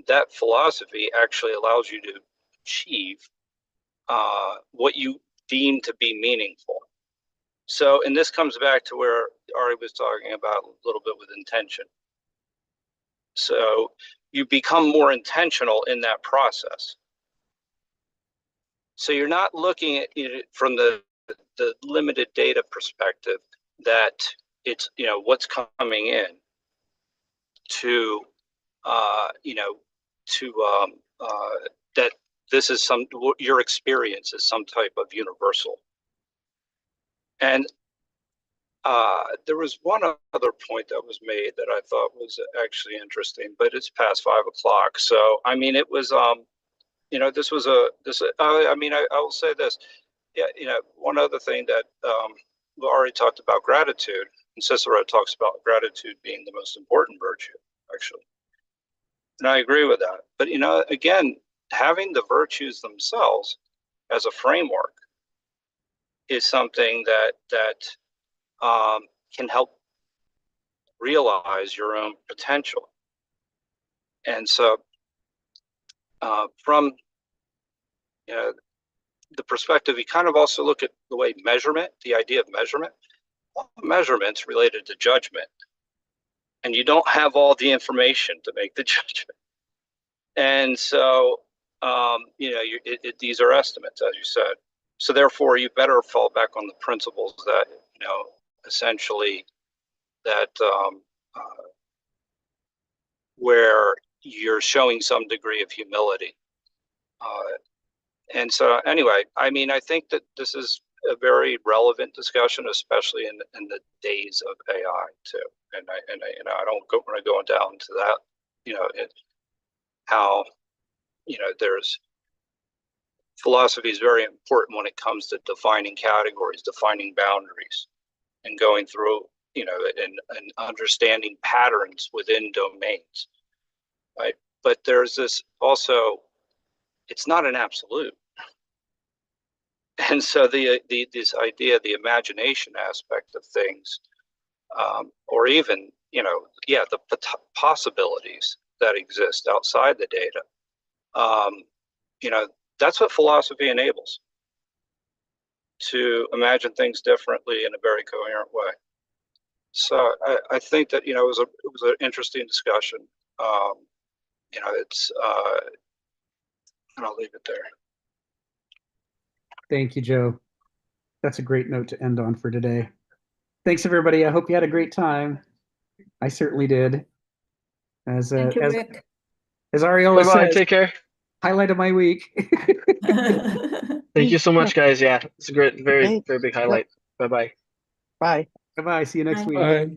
that philosophy actually allows you to achieve what you deem to be meaningful. So, and this comes back to where Ari was talking about a little bit with intention. So you become more intentional in that process. So you're not looking at it from the limited data perspective that it's, what's coming in to, that this is your experience is some type of universal. And there was one other point that was made that I thought was actually interesting, but it's past 5 o'clock. So, I mean, it was, I will say this. Yeah, one other thing that we already talked about gratitude, and Cicero talks about gratitude being the most important virtue, actually. And I agree with that. But, again, having the virtues themselves as a framework is something that can help realize your own potential. And so from the perspective, you kind of also look at the way measurement, the idea of measurement, measurement's related to judgment. And you don't have all the information to make the judgment. And so, these are estimates, as you said. So therefore, you better fall back on the principles that, essentially that where you're showing some degree of humility. And so anyway, I mean, I think that this is a very relevant discussion, especially in the days of AI too. And I don't want to go down to that, how, there's philosophy is very important when it comes to defining categories, defining boundaries, and going through, and understanding patterns within domains, right? But there's this also, it's not an absolute. And so this idea, the imagination aspect of things, or even, the possibilities that exist outside the data, that's what philosophy enables, to imagine things differently in a very coherent way. So I think that, it was an interesting discussion. It's and I'll leave it there. Thank you, Joe. That's a great note to end on for today. Thanks, everybody. I hope you had a great time. I certainly did. As Thank you, Rick. as Ari always Bye-bye. says, Take care. highlight of my week. Thank you so much, guys. Yeah, it's a great, very, Thanks. very big highlight. Bye-bye. Bye. Bye-bye. See you next Bye. week. Bye.